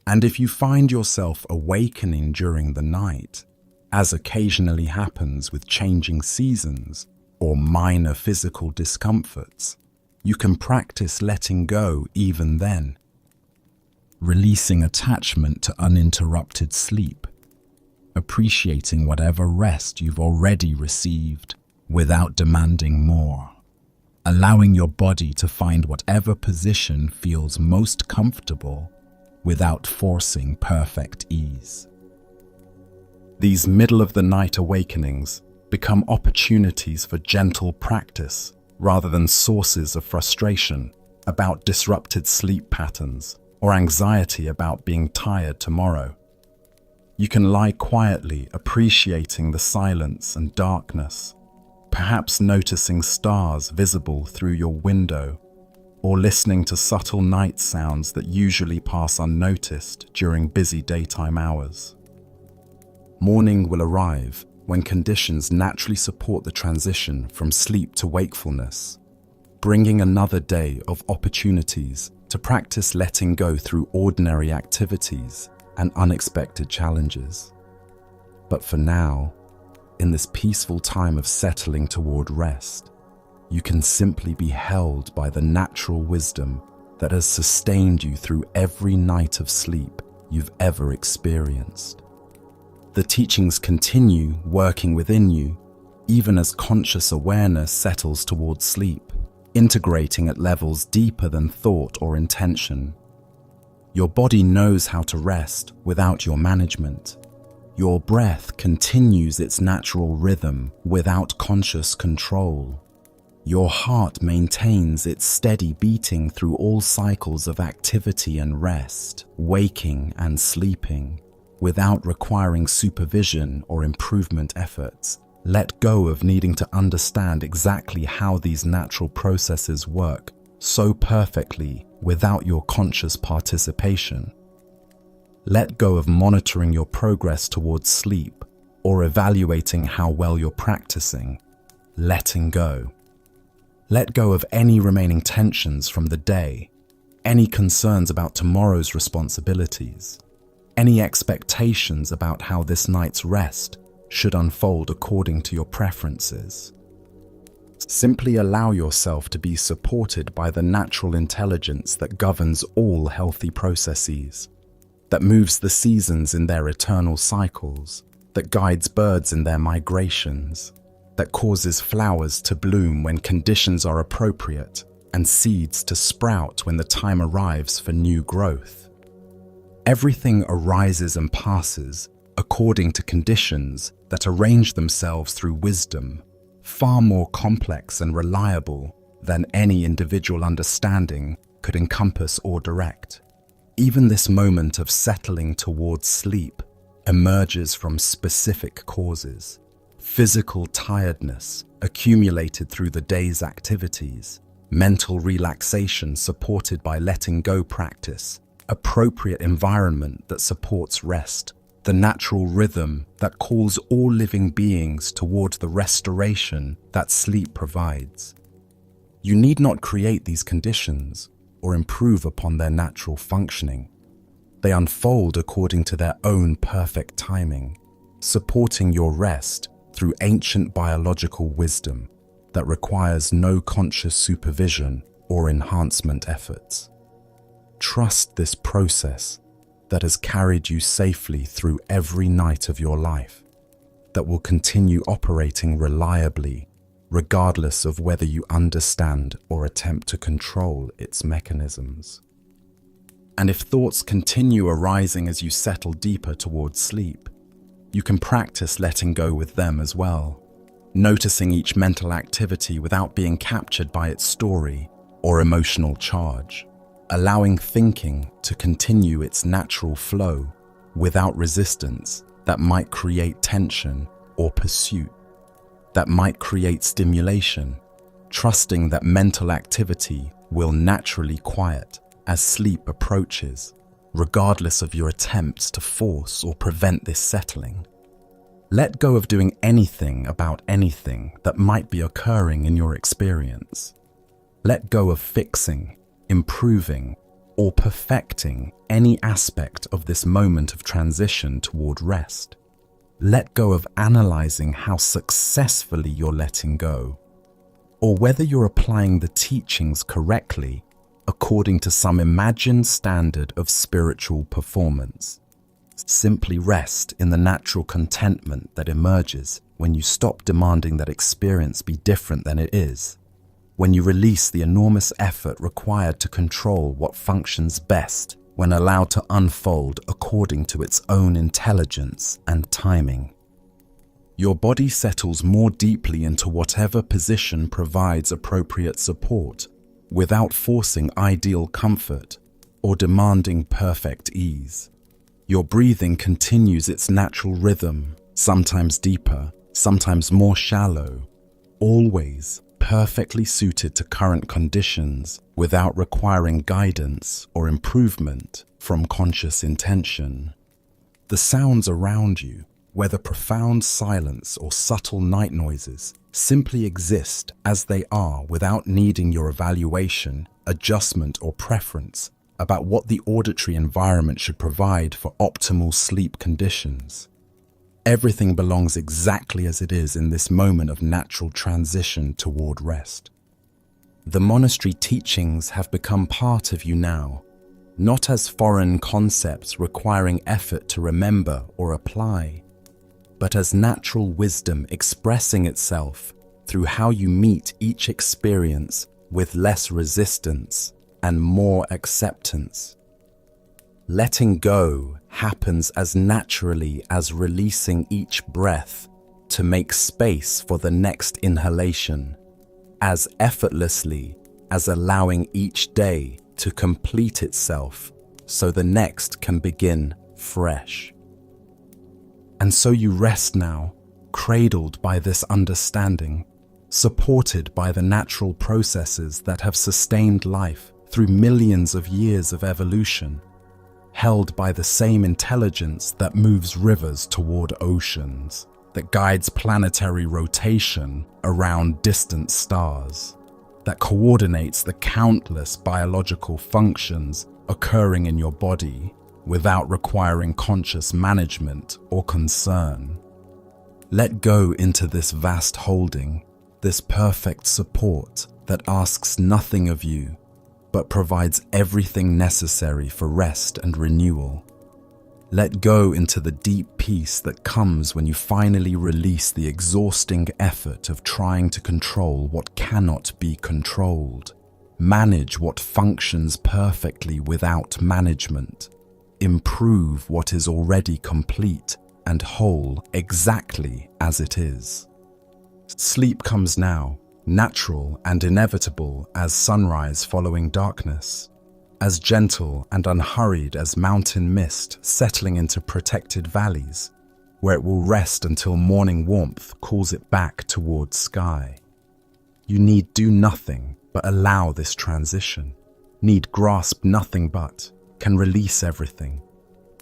And if you find yourself awakening during the night, as occasionally happens with changing seasons or minor physical discomforts, you can practice letting go even then, releasing attachment to uninterrupted sleep, appreciating whatever rest you've already received without demanding more, allowing your body to find whatever position feels most comfortable without forcing perfect ease. These middle-of-the-night awakenings become opportunities for gentle practice rather than sources of frustration about disrupted sleep patterns or anxiety about being tired tomorrow. You can lie quietly appreciating the silence and darkness, perhaps noticing stars visible through your window or listening to subtle night sounds that usually pass unnoticed during busy daytime hours. Morning will arrive when conditions naturally support the transition from sleep to wakefulness, bringing another day of opportunities to practice letting go through ordinary activities and unexpected challenges. But for now, in this peaceful time of settling toward rest, you can simply be held by the natural wisdom that has sustained you through every night of sleep you've ever experienced. The teachings continue working within you, even as conscious awareness settles towards sleep, integrating at levels deeper than thought or intention. Your body knows how to rest without your management. Your breath continues its natural rhythm without conscious control. Your heart maintains its steady beating through all cycles of activity and rest, waking and sleeping, without requiring supervision or improvement efforts. Let go of needing to understand exactly how these natural processes work so perfectly without your conscious participation. Let go of monitoring your progress towards sleep or evaluating how well you're practicing. Letting go. Let go of any remaining tensions from the day, any concerns about tomorrow's responsibilities, any expectations about how this night's rest should unfold according to your preferences. Simply allow yourself to be supported by the natural intelligence that governs all healthy processes, that moves the seasons in their eternal cycles, that guides birds in their migrations, that causes flowers to bloom when conditions are appropriate and seeds to sprout when the time arrives for new growth. Everything arises and passes according to conditions that arrange themselves through wisdom, far more complex and reliable than any individual understanding could encompass or direct. Even this moment of settling towards sleep emerges from specific causes, physical tiredness accumulated through the day's activities, mental relaxation supported by letting go practice, appropriate environment that supports rest, the natural rhythm that calls all living beings toward the restoration that sleep provides. You need not create these conditions or improve upon their natural functioning. They unfold according to their own perfect timing, supporting your rest through ancient biological wisdom that requires no conscious supervision or enhancement efforts. Trust this process that has carried you safely through every night of your life, that will continue operating reliably, regardless of whether you understand or attempt to control its mechanisms. And if thoughts continue arising as you settle deeper towards sleep, you can practice letting go with them as well, noticing each mental activity without being captured by its story or emotional charge, allowing thinking to continue its natural flow without resistance that might create tension or pursuit, that might create stimulation, trusting that mental activity will naturally quiet as sleep approaches, regardless of your attempts to force or prevent this settling. Let go of doing anything about anything that might be occurring in your experience. Let go of fixing, improving, or perfecting any aspect of this moment of transition toward rest. Let go of analyzing how successfully you're letting go, or whether you're applying the teachings correctly according to some imagined standard of spiritual performance. Simply rest in the natural contentment that emerges when you stop demanding that experience be different than it is, when you release the enormous effort required to control what functions best when allowed to unfold according to its own intelligence and timing. Your body settles more deeply into whatever position provides appropriate support, without forcing ideal comfort or demanding perfect ease. Your breathing continues its natural rhythm, sometimes deeper, sometimes more shallow, always perfectly suited to current conditions without requiring guidance or improvement from conscious intention. The sounds around you, whether profound silence or subtle night noises, simply exist as they are without needing your evaluation, adjustment, or preference about what the auditory environment should provide for optimal sleep conditions. Everything belongs exactly as it is in this moment of natural transition toward rest. The monastery teachings have become part of you now, not as foreign concepts requiring effort to remember or apply, but as natural wisdom expressing itself through how you meet each experience with less resistance and more acceptance. Letting go happens as naturally as releasing each breath to make space for the next inhalation, as effortlessly as allowing each day to complete itself so the next can begin fresh. And so you rest now, cradled by this understanding, supported by the natural processes that have sustained life through millions of years of evolution, held by the same intelligence that moves rivers toward oceans, that guides planetary rotation around distant stars, that coordinates the countless biological functions occurring in your body without requiring conscious management or concern. Let go into this vast holding, this perfect support that asks nothing of you, but provides everything necessary for rest and renewal. Let go into the deep peace that comes when you finally release the exhausting effort of trying to control what cannot be controlled, manage what functions perfectly without management, improve what is already complete and whole exactly as it is. Sleep comes now, natural and inevitable as sunrise following darkness, as gentle and unhurried as mountain mist settling into protected valleys, where it will rest until morning warmth calls it back towards sky. You need do nothing but allow this transition, need grasp nothing but can release everything,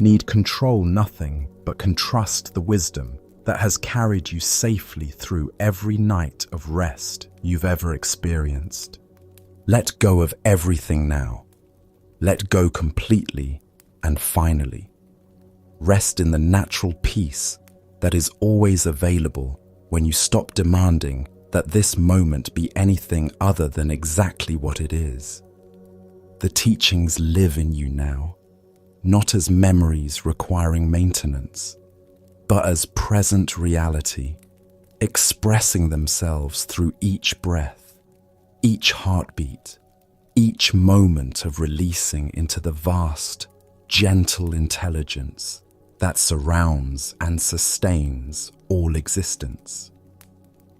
need control nothing but can trust the wisdom that has carried you safely through every night of rest you've ever experienced. Let go of everything now. Let go completely and finally. Rest in the natural peace that is always available when you stop demanding that this moment be anything other than exactly what it is. The teachings live in you now, not as memories requiring maintenance, but as present reality, expressing themselves through each breath, each heartbeat, each moment of releasing into the vast, gentle intelligence that surrounds and sustains all existence.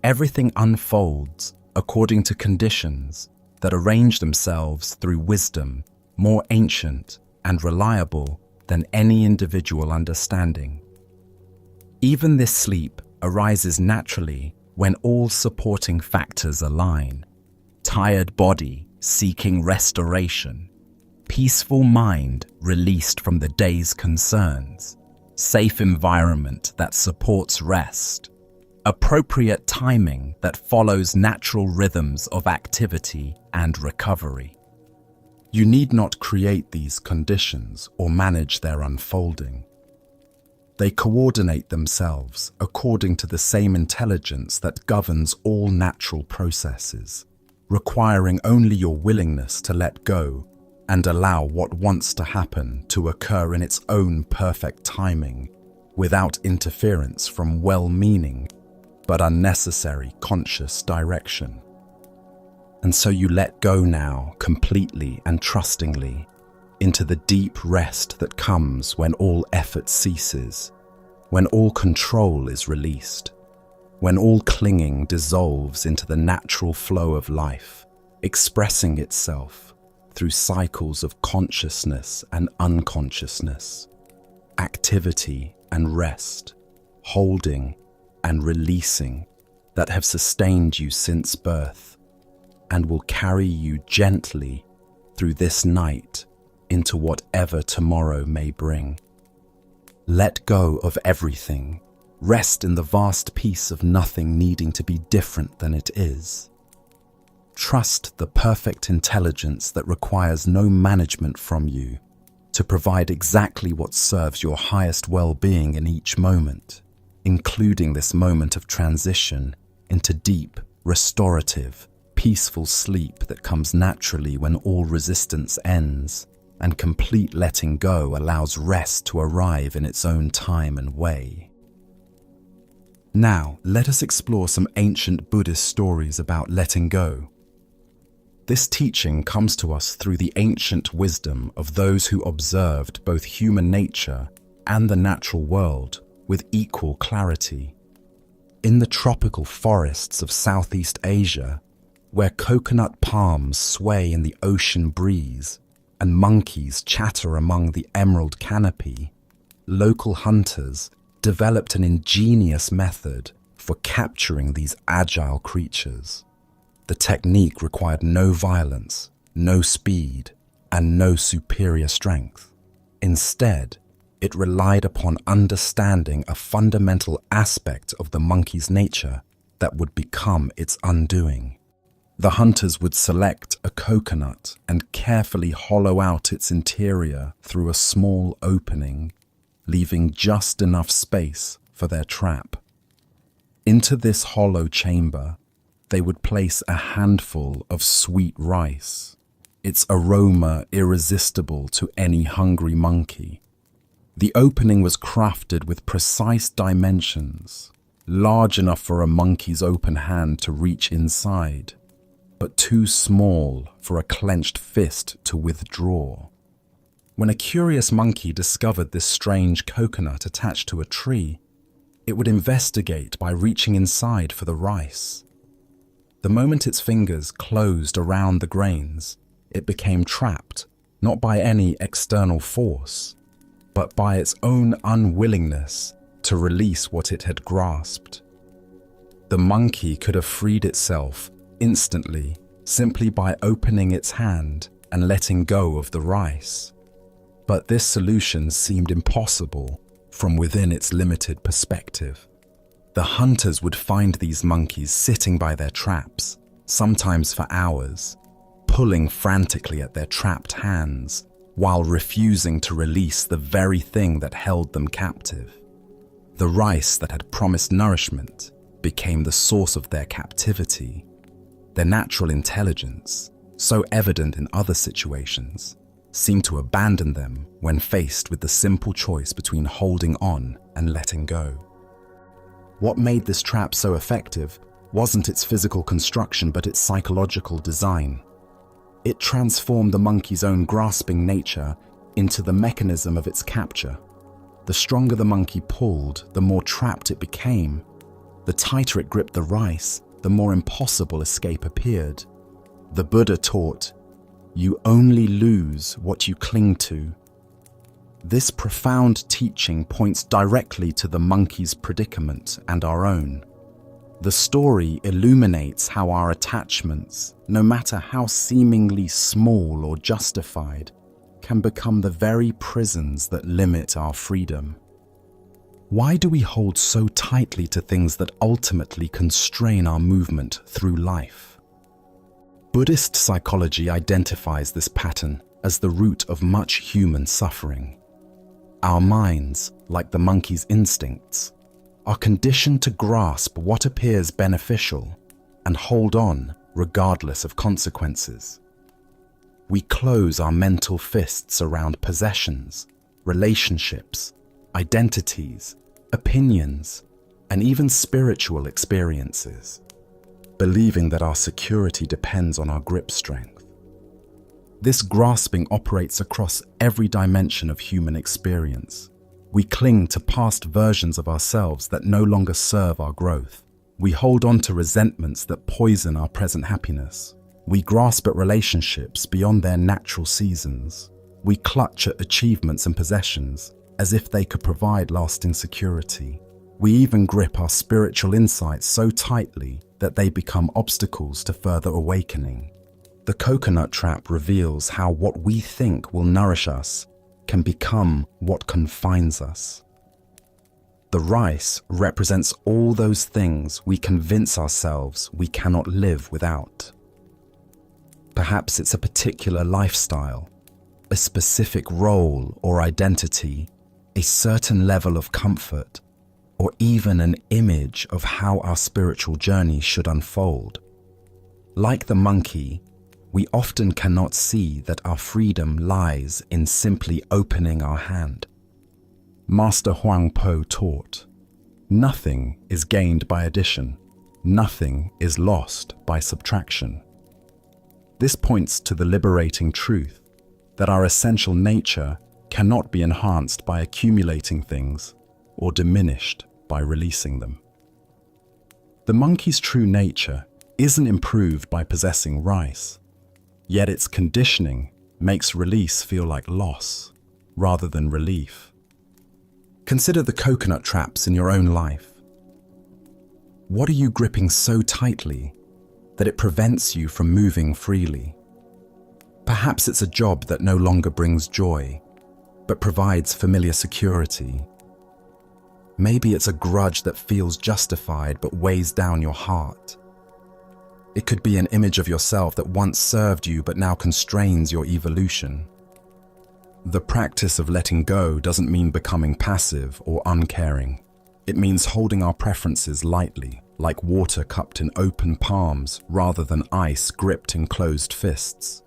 Everything unfolds according to conditions that arrange themselves through wisdom more ancient and reliable than any individual understanding. Even this sleep arises naturally when all supporting factors align. Tired body seeking restoration, peaceful mind released from the day's concerns, safe environment that supports rest, appropriate timing that follows natural rhythms of activity and recovery. You need not create these conditions or manage their unfolding. They coordinate themselves according to the same intelligence that governs all natural processes, requiring only your willingness to let go and allow what wants to happen to occur in its own perfect timing, without interference from well-meaning but unnecessary conscious direction. And so you let go now completely and trustingly into the deep rest that comes when all effort ceases, when all control is released, when all clinging dissolves into the natural flow of life, expressing itself through cycles of consciousness and unconsciousness, activity and rest, holding and releasing that have sustained you since birth and will carry you gently through this night into whatever tomorrow may bring. Let go of everything. Rest in the vast peace of nothing needing to be different than it is. Trust the perfect intelligence that requires no management from you to provide exactly what serves your highest well-being in each moment, including this moment of transition into deep, restorative, peaceful sleep that comes naturally when all resistance ends, and complete letting go allows rest to arrive in its own time and way. Now, let us explore some ancient Buddhist stories about letting go. This teaching comes to us through the ancient wisdom of those who observed both human nature and the natural world with equal clarity. In the tropical forests of Southeast Asia, where coconut palms sway in the ocean breeze and monkeys chatter among the emerald canopy, local hunters developed an ingenious method for capturing these agile creatures. The technique required no violence, no speed, and no superior strength. Instead, it relied upon understanding a fundamental aspect of the monkey's nature that would become its undoing. The hunters would select a coconut and carefully hollow out its interior through a small opening, leaving just enough space for their trap. Into this hollow chamber, they would place a handful of sweet rice, its aroma irresistible to any hungry monkey. The opening was crafted with precise dimensions, large enough for a monkey's open hand to reach inside, but too small for a clenched fist to withdraw. When a curious monkey discovered this strange coconut attached to a tree, it would investigate by reaching inside for the rice. The moment its fingers closed around the grains, it became trapped, not by any external force, but by its own unwillingness to release what it had grasped. The monkey could have freed itself instantly simply by opening its hand and letting go of the rice. But this solution seemed impossible from within its limited perspective. The hunters would find these monkeys sitting by their traps, sometimes for hours, pulling frantically at their trapped hands while refusing to release the very thing that held them captive. The rice that had promised nourishment became the source of their captivity. Their natural intelligence, so evident in other situations, seemed to abandon them when faced with the simple choice between holding on and letting go. What made this trap so effective wasn't its physical construction but its psychological design. It transformed the monkey's own grasping nature into the mechanism of its capture. The stronger the monkey pulled, the more trapped it became. The tighter it gripped the rice, the more impossible escape appeared. The Buddha taught, "You only lose what you cling to." This profound teaching points directly to the monkey's predicament and our own. The story illuminates how our attachments, no matter how seemingly small or justified, can become the very prisons that limit our freedom. Why do we hold so tightly to things that ultimately constrain our movement through life? Buddhist psychology identifies this pattern as the root of much human suffering. Our minds, like the monkey's instincts, are conditioned to grasp what appears beneficial and hold on regardless of consequences. We close our mental fists around possessions, relationships, identities, opinions, and even spiritual experiences, believing that our security depends on our grip strength. This grasping operates across every dimension of human experience. We cling to past versions of ourselves that no longer serve our growth. We hold on to resentments that poison our present happiness. We grasp at relationships beyond their natural seasons. We clutch at achievements and possessions as if they could provide lasting security. We even grip our spiritual insights so tightly that they become obstacles to further awakening. The coconut trap reveals how what we think will nourish us can become what confines us. The rice represents all those things we convince ourselves we cannot live without. Perhaps it's a particular lifestyle, a specific role or identity, a certain level of comfort, or even an image of how our spiritual journey should unfold. Like the monkey, we often cannot see that our freedom lies in simply opening our hand. Master Huang Po taught, "Nothing is gained by addition, nothing is lost by subtraction." This points to the liberating truth that our essential nature cannot be enhanced by accumulating things or diminished by releasing them. The monkey's true nature isn't improved by possessing rice, yet its conditioning makes release feel like loss rather than relief. Consider the coconut traps in your own life. What are you gripping so tightly that it prevents you from moving freely? Perhaps it's a job that no longer brings joy, but provides familiar security. Maybe it's a grudge that feels justified but weighs down your heart. It could be an image of yourself that once served you but now constrains your evolution. The practice of letting go doesn't mean becoming passive or uncaring. It means holding our preferences lightly, like water cupped in open palms rather than ice gripped in closed fists.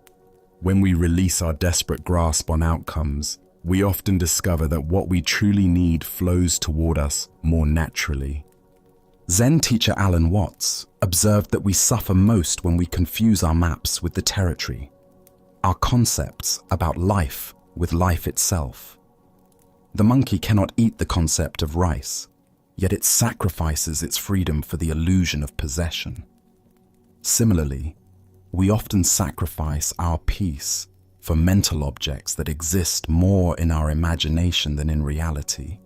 When we release our desperate grasp on outcomes, we often discover that what we truly need flows toward us more naturally. Zen teacher Alan Watts observed that we suffer most when we confuse our maps with the territory, our concepts about life with life itself. The monkey cannot eat the concept of rice, yet it sacrifices its freedom for the illusion of possession. Similarly, we often sacrifice our peace for mental objects that exist more in our imagination than in reality.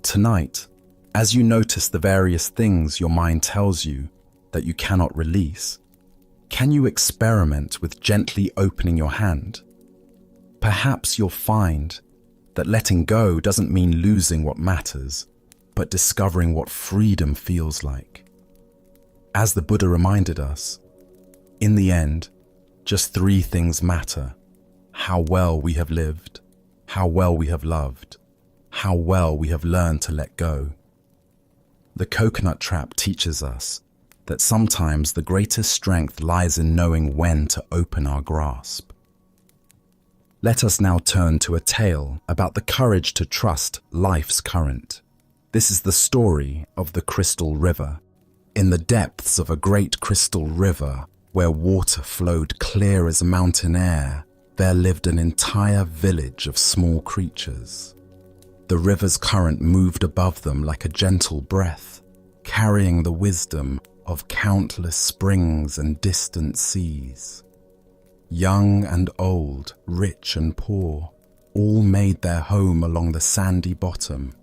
Tonight, as you notice the various things your mind tells you that you cannot release, can you experiment with gently opening your hand? Perhaps you'll find that letting go doesn't mean losing what matters, but discovering what freedom feels like. As the Buddha reminded us, in the end, just three things matter: how well we have lived, how well we have loved, how well we have learned to let go. The coconut trap teaches us that sometimes the greatest strength lies in knowing when to open our grasp. Let us now turn to a tale about the courage to trust life's current. This is the story of the Crystal River. In the depths of a great crystal river, where water flowed clear as mountain air, there lived an entire village of small creatures. The river's current moved above them like a gentle breath, carrying the wisdom of countless springs and distant seas. Young and old, rich and poor, all made their home along the sandy bottom,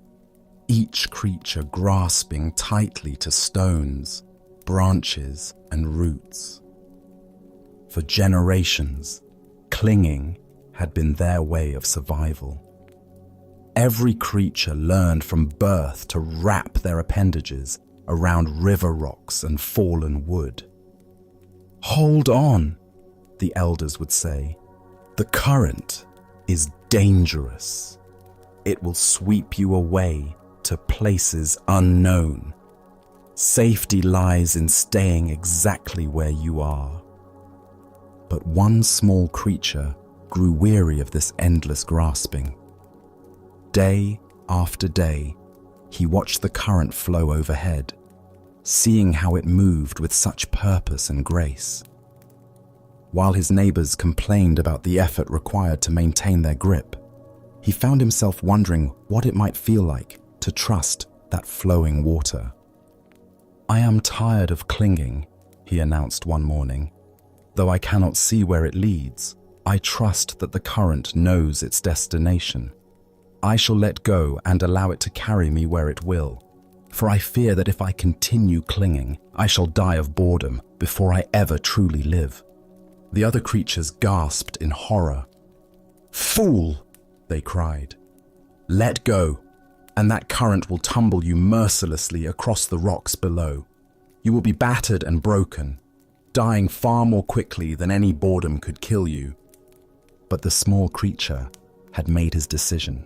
each creature grasping tightly to stones, branches, and roots. For generations, clinging had been their way of survival. Every creature learned from birth to wrap their appendages around river rocks and fallen wood. "Hold on," the elders would say. "The current is dangerous. It will sweep you away to places unknown. Safety lies in staying exactly where you are." But one small creature grew weary of this endless grasping. Day after day, he watched the current flow overhead, seeing how it moved with such purpose and grace. While his neighbors complained about the effort required to maintain their grip, he found himself wondering what it might feel like to trust that flowing water. "I am tired of clinging," he announced one morning. "Though I cannot see where it leads, I trust that the current knows its destination. I shall let go and allow it to carry me where it will, for I fear that if I continue clinging, I shall die of boredom before I ever truly live." The other creatures gasped in horror. "Fool!" they cried. "Let go, and that current will tumble you mercilessly across the rocks below. You will be battered and broken, dying far more quickly than any boredom could kill you." But the small creature had made his decision.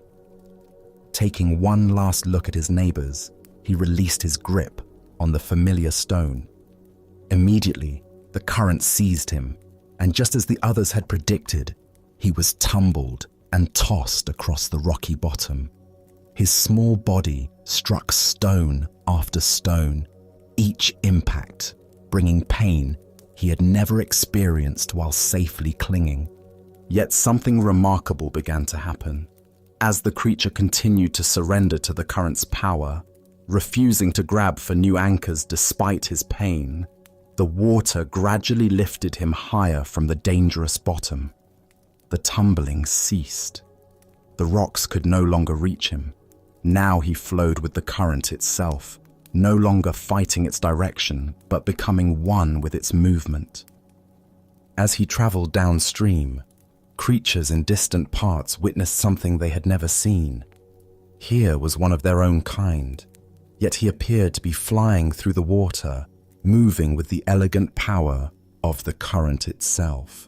Taking one last look at his neighbors, he released his grip on the familiar stone. Immediately, the current seized him, and just as the others had predicted, he was tumbled and tossed across the rocky bottom. His small body struck stone after stone, each impact bringing pain he had never experienced while safely clinging. Yet something remarkable began to happen. As the creature continued to surrender to the current's power, refusing to grab for new anchors despite his pain, the water gradually lifted him higher from the dangerous bottom. The tumbling ceased. The rocks could no longer reach him. Now he flowed with the current itself, no longer fighting its direction, but becoming one with its movement. As he traveled downstream, creatures in distant parts witnessed something they had never seen. Here was one of their own kind, yet he appeared to be flying through the water, moving with the elegant power of the current itself.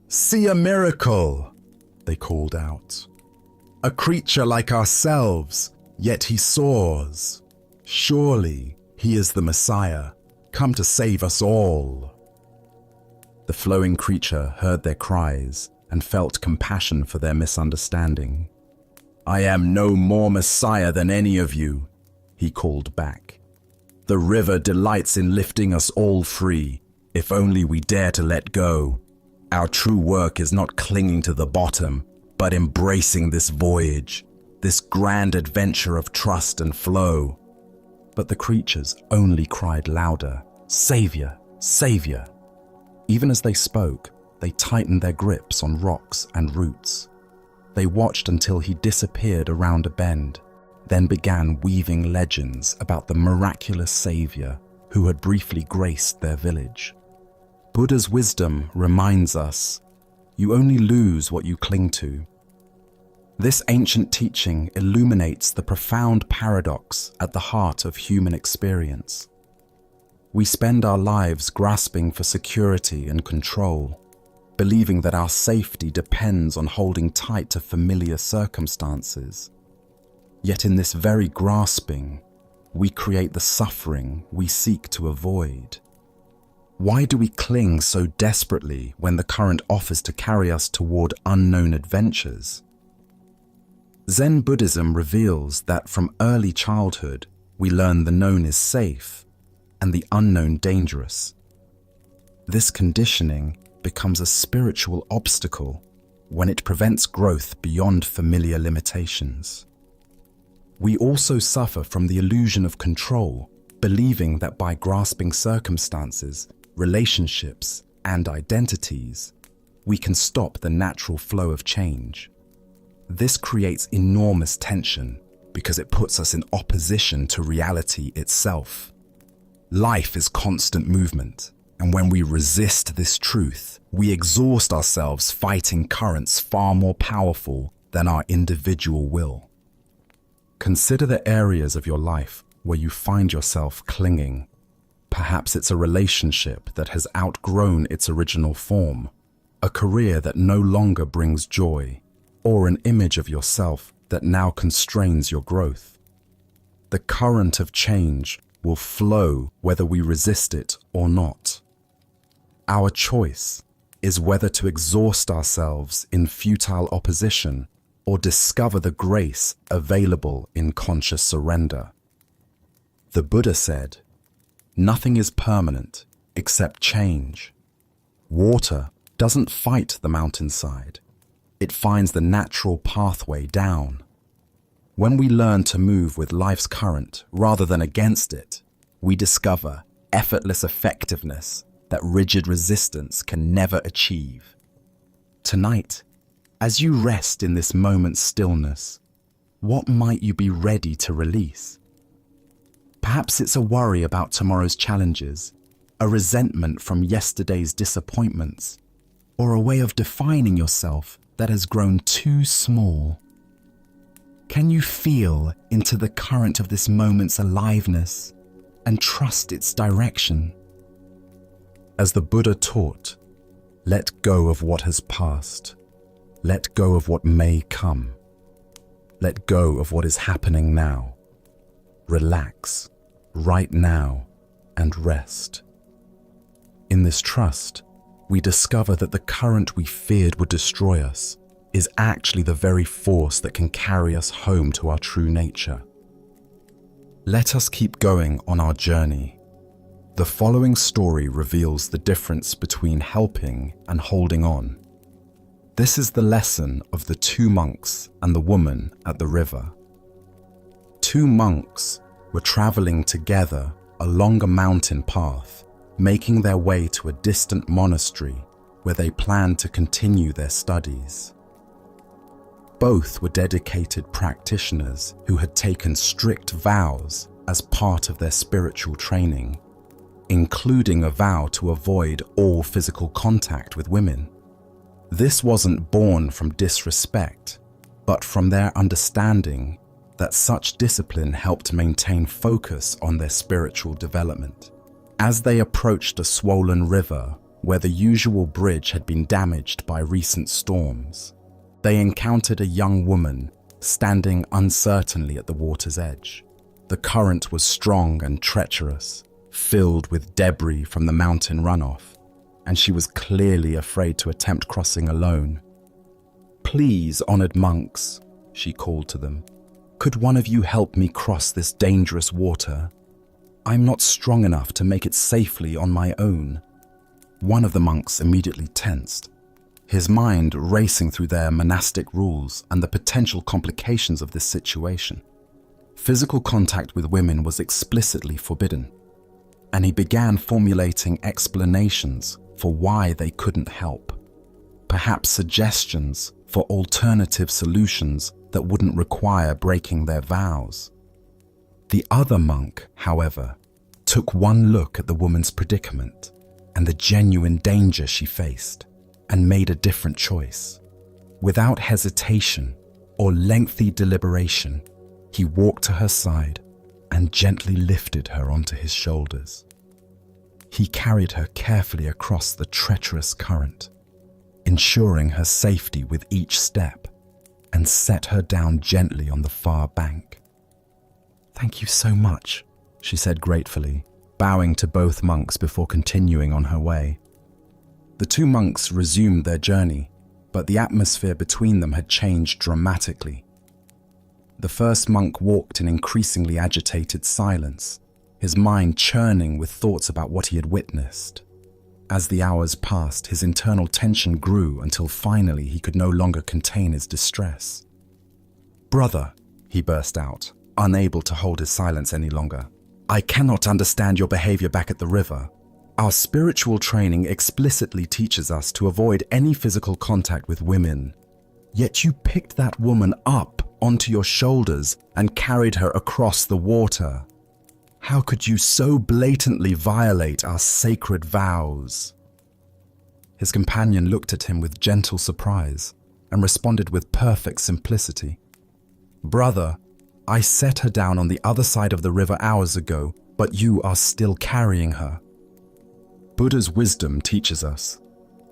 "See a miracle!" they called out. "A creature like ourselves, yet he soars. Surely he is the Messiah, come to save us all." The flowing creature heard their cries and felt compassion for their misunderstanding. "I am no more Messiah than any of you," he called back. "The river delights in lifting us all free, if only we dare to let go. Our true work is not clinging to the bottom, but embracing this voyage, this grand adventure of trust and flow." But the creatures only cried louder, "Savior, Savior!" Even as they spoke, they tightened their grips on rocks and roots. They watched until he disappeared around a bend, then began weaving legends about the miraculous savior who had briefly graced their village. Buddha's wisdom reminds us, you only lose what you cling to. This ancient teaching illuminates the profound paradox at the heart of human experience. We spend our lives grasping for security and control, believing that our safety depends on holding tight to familiar circumstances. Yet in this very grasping, we create the suffering we seek to avoid. Why do we cling so desperately when the current offers to carry us toward unknown adventures? Zen Buddhism reveals that from early childhood, we learn the known is safe and the unknown dangerous. This conditioning becomes a spiritual obstacle when it prevents growth beyond familiar limitations. We also suffer from the illusion of control, believing that by grasping circumstances, relationships, and identities, we can stop the natural flow of change. This creates enormous tension because it puts us in opposition to reality itself. Life is constant movement, and when we resist this truth, we exhaust ourselves fighting currents far more powerful than our individual will. Consider the areas of your life where you find yourself clinging. Perhaps it's a relationship that has outgrown its original form, a career that no longer brings joy, or an image of yourself that now constrains your growth. The current of change will flow whether we resist it or not. Our choice is whether to exhaust ourselves in futile opposition or discover the grace available in conscious surrender. The Buddha said, "Nothing is permanent except change. Water doesn't fight the mountainside. It finds the natural pathway down." When we learn to move with life's current rather than against it, we discover effortless effectiveness that rigid resistance can never achieve. Tonight, as you rest in this moment's stillness, what might you be ready to release? Perhaps it's a worry about tomorrow's challenges, a resentment from yesterday's disappointments, or a way of defining yourself that has grown too small. Can you feel into the current of this moment's aliveness and trust its direction? As the Buddha taught, let go of what has passed. Let go of what may come. Let go of what is happening now. Relax right now and rest. In this trust, we discover that the current we feared would destroy us is actually the very force that can carry us home to our true nature. Let us keep going on our journey. The following story reveals the difference between helping and holding on. This is the lesson of the two monks and the woman at the river. Two monks were traveling together along a mountain path, making their way to a distant monastery where they planned to continue their studies. Both were dedicated practitioners who had taken strict vows as part of their spiritual training, including a vow to avoid all physical contact with women. This wasn't born from disrespect, but from their understanding that such discipline helped maintain focus on their spiritual development. As they approached a swollen river where the usual bridge had been damaged by recent storms, they encountered a young woman standing uncertainly at the water's edge. The current was strong and treacherous, filled with debris from the mountain runoff, and she was clearly afraid to attempt crossing alone. "Please, honored monks," she called to them, "could one of you help me cross this dangerous water? I'm not strong enough to make it safely on my own." One of the monks immediately tensed, his mind racing through their monastic rules and the potential complications of this situation. Physical contact with women was explicitly forbidden, and he began formulating explanations for why they couldn't help. Perhaps suggestions for alternative solutions that wouldn't require breaking their vows. The other monk, however, took one look at the woman's predicament and the genuine danger she faced and made a different choice. Without hesitation or lengthy deliberation, he walked to her side and gently lifted her onto his shoulders. He carried her carefully across the treacherous current, ensuring her safety with each step, and set her down gently on the far bank. "Thank you so much," she said gratefully, bowing to both monks before continuing on her way. The two monks resumed their journey, but the atmosphere between them had changed dramatically. The first monk walked in increasingly agitated silence, his mind churning with thoughts about what he had witnessed. As the hours passed, his internal tension grew until finally he could no longer contain his distress. "Brother," he burst out, unable to hold his silence any longer, "I cannot understand your behavior back at the river. Our spiritual training explicitly teaches us to avoid any physical contact with women. Yet you picked that woman up onto your shoulders and carried her across the water. How could you so blatantly violate our sacred vows?" His companion looked at him with gentle surprise and responded with perfect simplicity. "Brother, I set her down on the other side of the river hours ago, but you are still carrying her." Buddha's wisdom teaches us,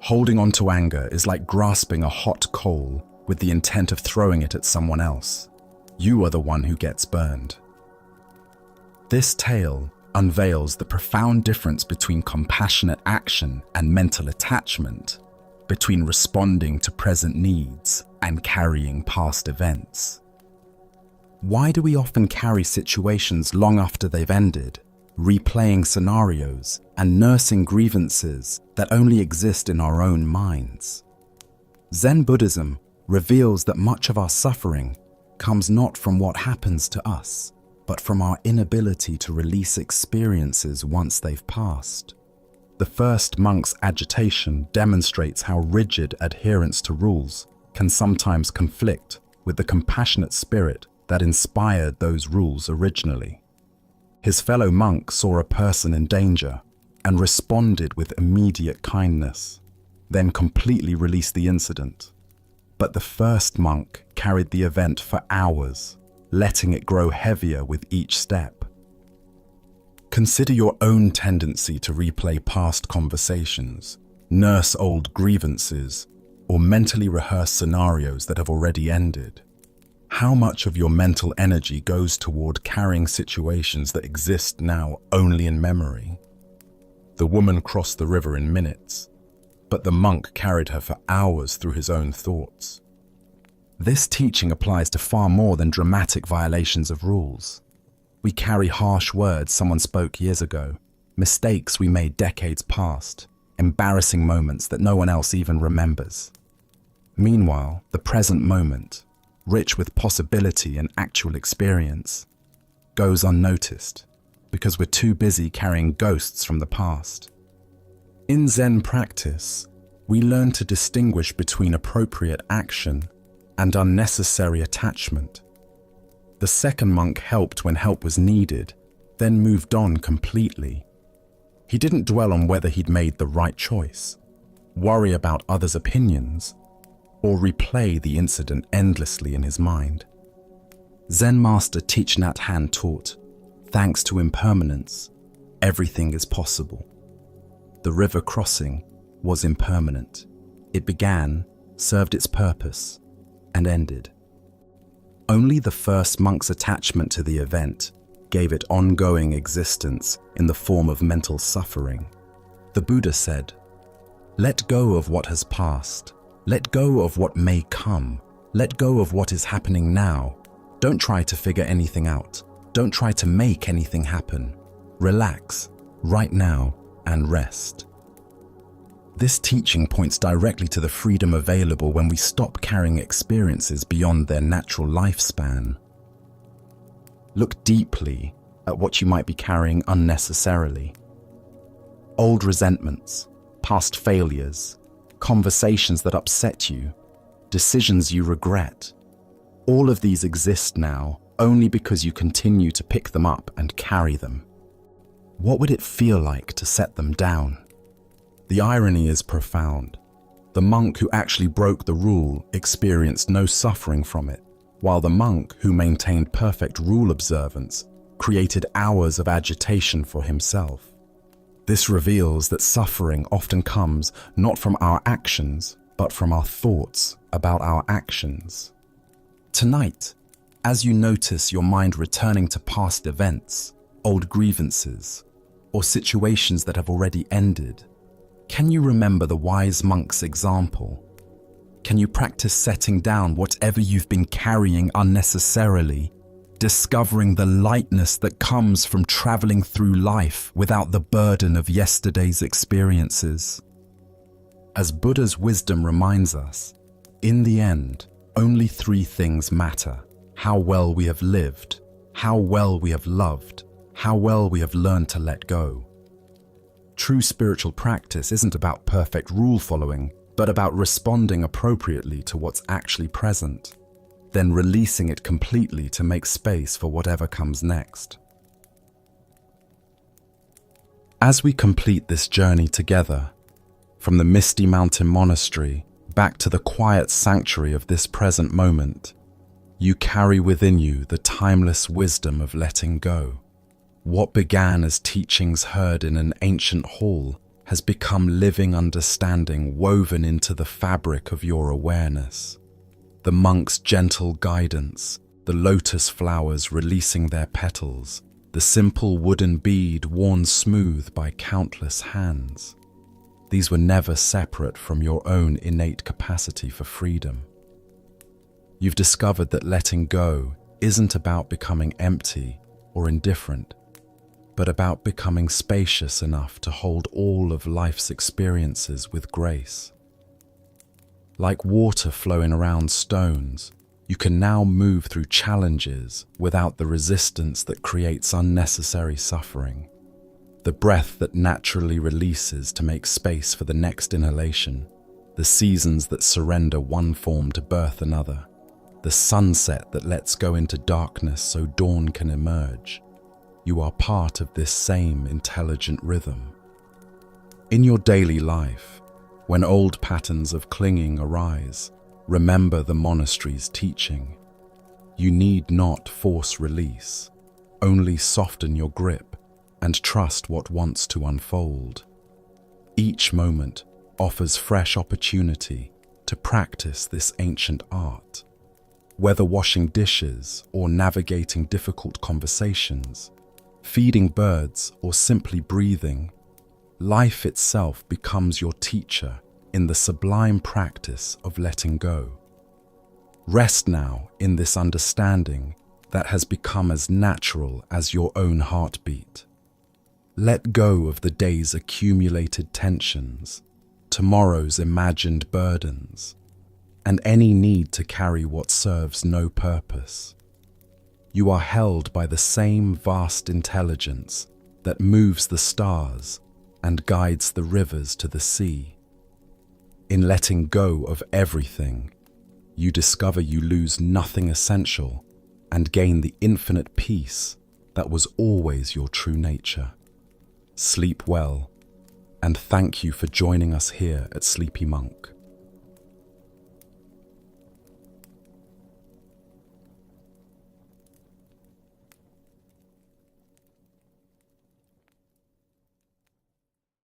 holding on to anger is like grasping a hot coal with the intent of throwing it at someone else. You are the one who gets burned. This tale unveils the profound difference between compassionate action and mental attachment, between responding to present needs and carrying past events. Why do we often carry situations long after they've ended, replaying scenarios and nursing grievances that only exist in our own minds? Zen Buddhism reveals that much of our suffering comes not from what happens to us, but from our inability to release experiences once they've passed. The first monk's agitation demonstrates how rigid adherence to rules can sometimes conflict with the compassionate spirit that inspired those rules originally. His fellow monk saw a person in danger and responded with immediate kindness, then completely released the incident. But the first monk carried the event for hours, letting it grow heavier with each step. Consider your own tendency to replay past conversations, nurse old grievances, or mentally rehearse scenarios that have already ended. How much of your mental energy goes toward carrying situations that exist now only in memory? The woman crossed the river in minutes, but the monk carried her for hours through his own thoughts. This teaching applies to far more than dramatic violations of rules. We carry harsh words someone spoke years ago, mistakes we made decades past, embarrassing moments that no one else even remembers. Meanwhile, the present moment, rich with possibility and actual experience, goes unnoticed because we're too busy carrying ghosts from the past. In Zen practice, we learn to distinguish between appropriate action and unnecessary attachment. The second monk helped when help was needed, then moved on completely. He didn't dwell on whether he'd made the right choice, worry about others' opinions, or replay the incident endlessly in his mind. Zen master Thich Nhat Hanh taught, thanks to impermanence, everything is possible. The river crossing was impermanent. It began, served its purpose, and ended. Only the first monk's attachment to the event gave it ongoing existence in the form of mental suffering. The Buddha said, "Let go of what has passed. Let go of what may come. Let go of what is happening now. Don't try to figure anything out. Don't try to make anything happen. Relax, right now, and rest." This teaching points directly to the freedom available when we stop carrying experiences beyond their natural lifespan. Look deeply at what you might be carrying unnecessarily. Old resentments, past failures, conversations that upset you, decisions you regret. All of these exist now only because you continue to pick them up and carry them. What would it feel like to set them down? The irony is profound. The monk who actually broke the rule experienced no suffering from it, while the monk who maintained perfect rule observance created hours of agitation for himself. This reveals that suffering often comes not from our actions, but from our thoughts about our actions. Tonight, as you notice your mind returning to past events, old grievances, or situations that have already ended, can you remember the wise monk's example? Can you practice setting down whatever you've been carrying unnecessarily, discovering the lightness that comes from traveling through life without the burden of yesterday's experiences? As Buddha's wisdom reminds us, in the end, only three things matter: how well we have lived, how well we have loved, how well we have learned to let go. True spiritual practice isn't about perfect rule following, but about responding appropriately to what's actually present, then releasing it completely to make space for whatever comes next. As we complete this journey together, from the misty mountain monastery back to the quiet sanctuary of this present moment, you carry within you the timeless wisdom of letting go. What began as teachings heard in an ancient hall has become living understanding woven into the fabric of your awareness. The monk's gentle guidance, the lotus flowers releasing their petals, the simple wooden bead worn smooth by countless hands. These were never separate from your own innate capacity for freedom. You've discovered that letting go isn't about becoming empty or indifferent, but about becoming spacious enough to hold all of life's experiences with grace. Like water flowing around stones, you can now move through challenges without the resistance that creates unnecessary suffering. The breath that naturally releases to make space for the next inhalation, the seasons that surrender one form to birth another, the sunset that lets go into darkness so dawn can emerge. You are part of this same intelligent rhythm. In your daily life, when old patterns of clinging arise, remember the monastery's teaching. You need not force release, only soften your grip and trust what wants to unfold. Each moment offers fresh opportunity to practice this ancient art. Whether washing dishes or navigating difficult conversations, feeding birds or simply breathing, life itself becomes your teacher in the sublime practice of letting go. Rest now in this understanding that has become as natural as your own heartbeat. Let go of the day's accumulated tensions, tomorrow's imagined burdens, and any need to carry what serves no purpose. You are held by the same vast intelligence that moves the stars and guides the rivers to the sea. In letting go of everything, you discover you lose nothing essential and gain the infinite peace that was always your true nature. Sleep well, and thank you for joining us here at Sleepy Monk.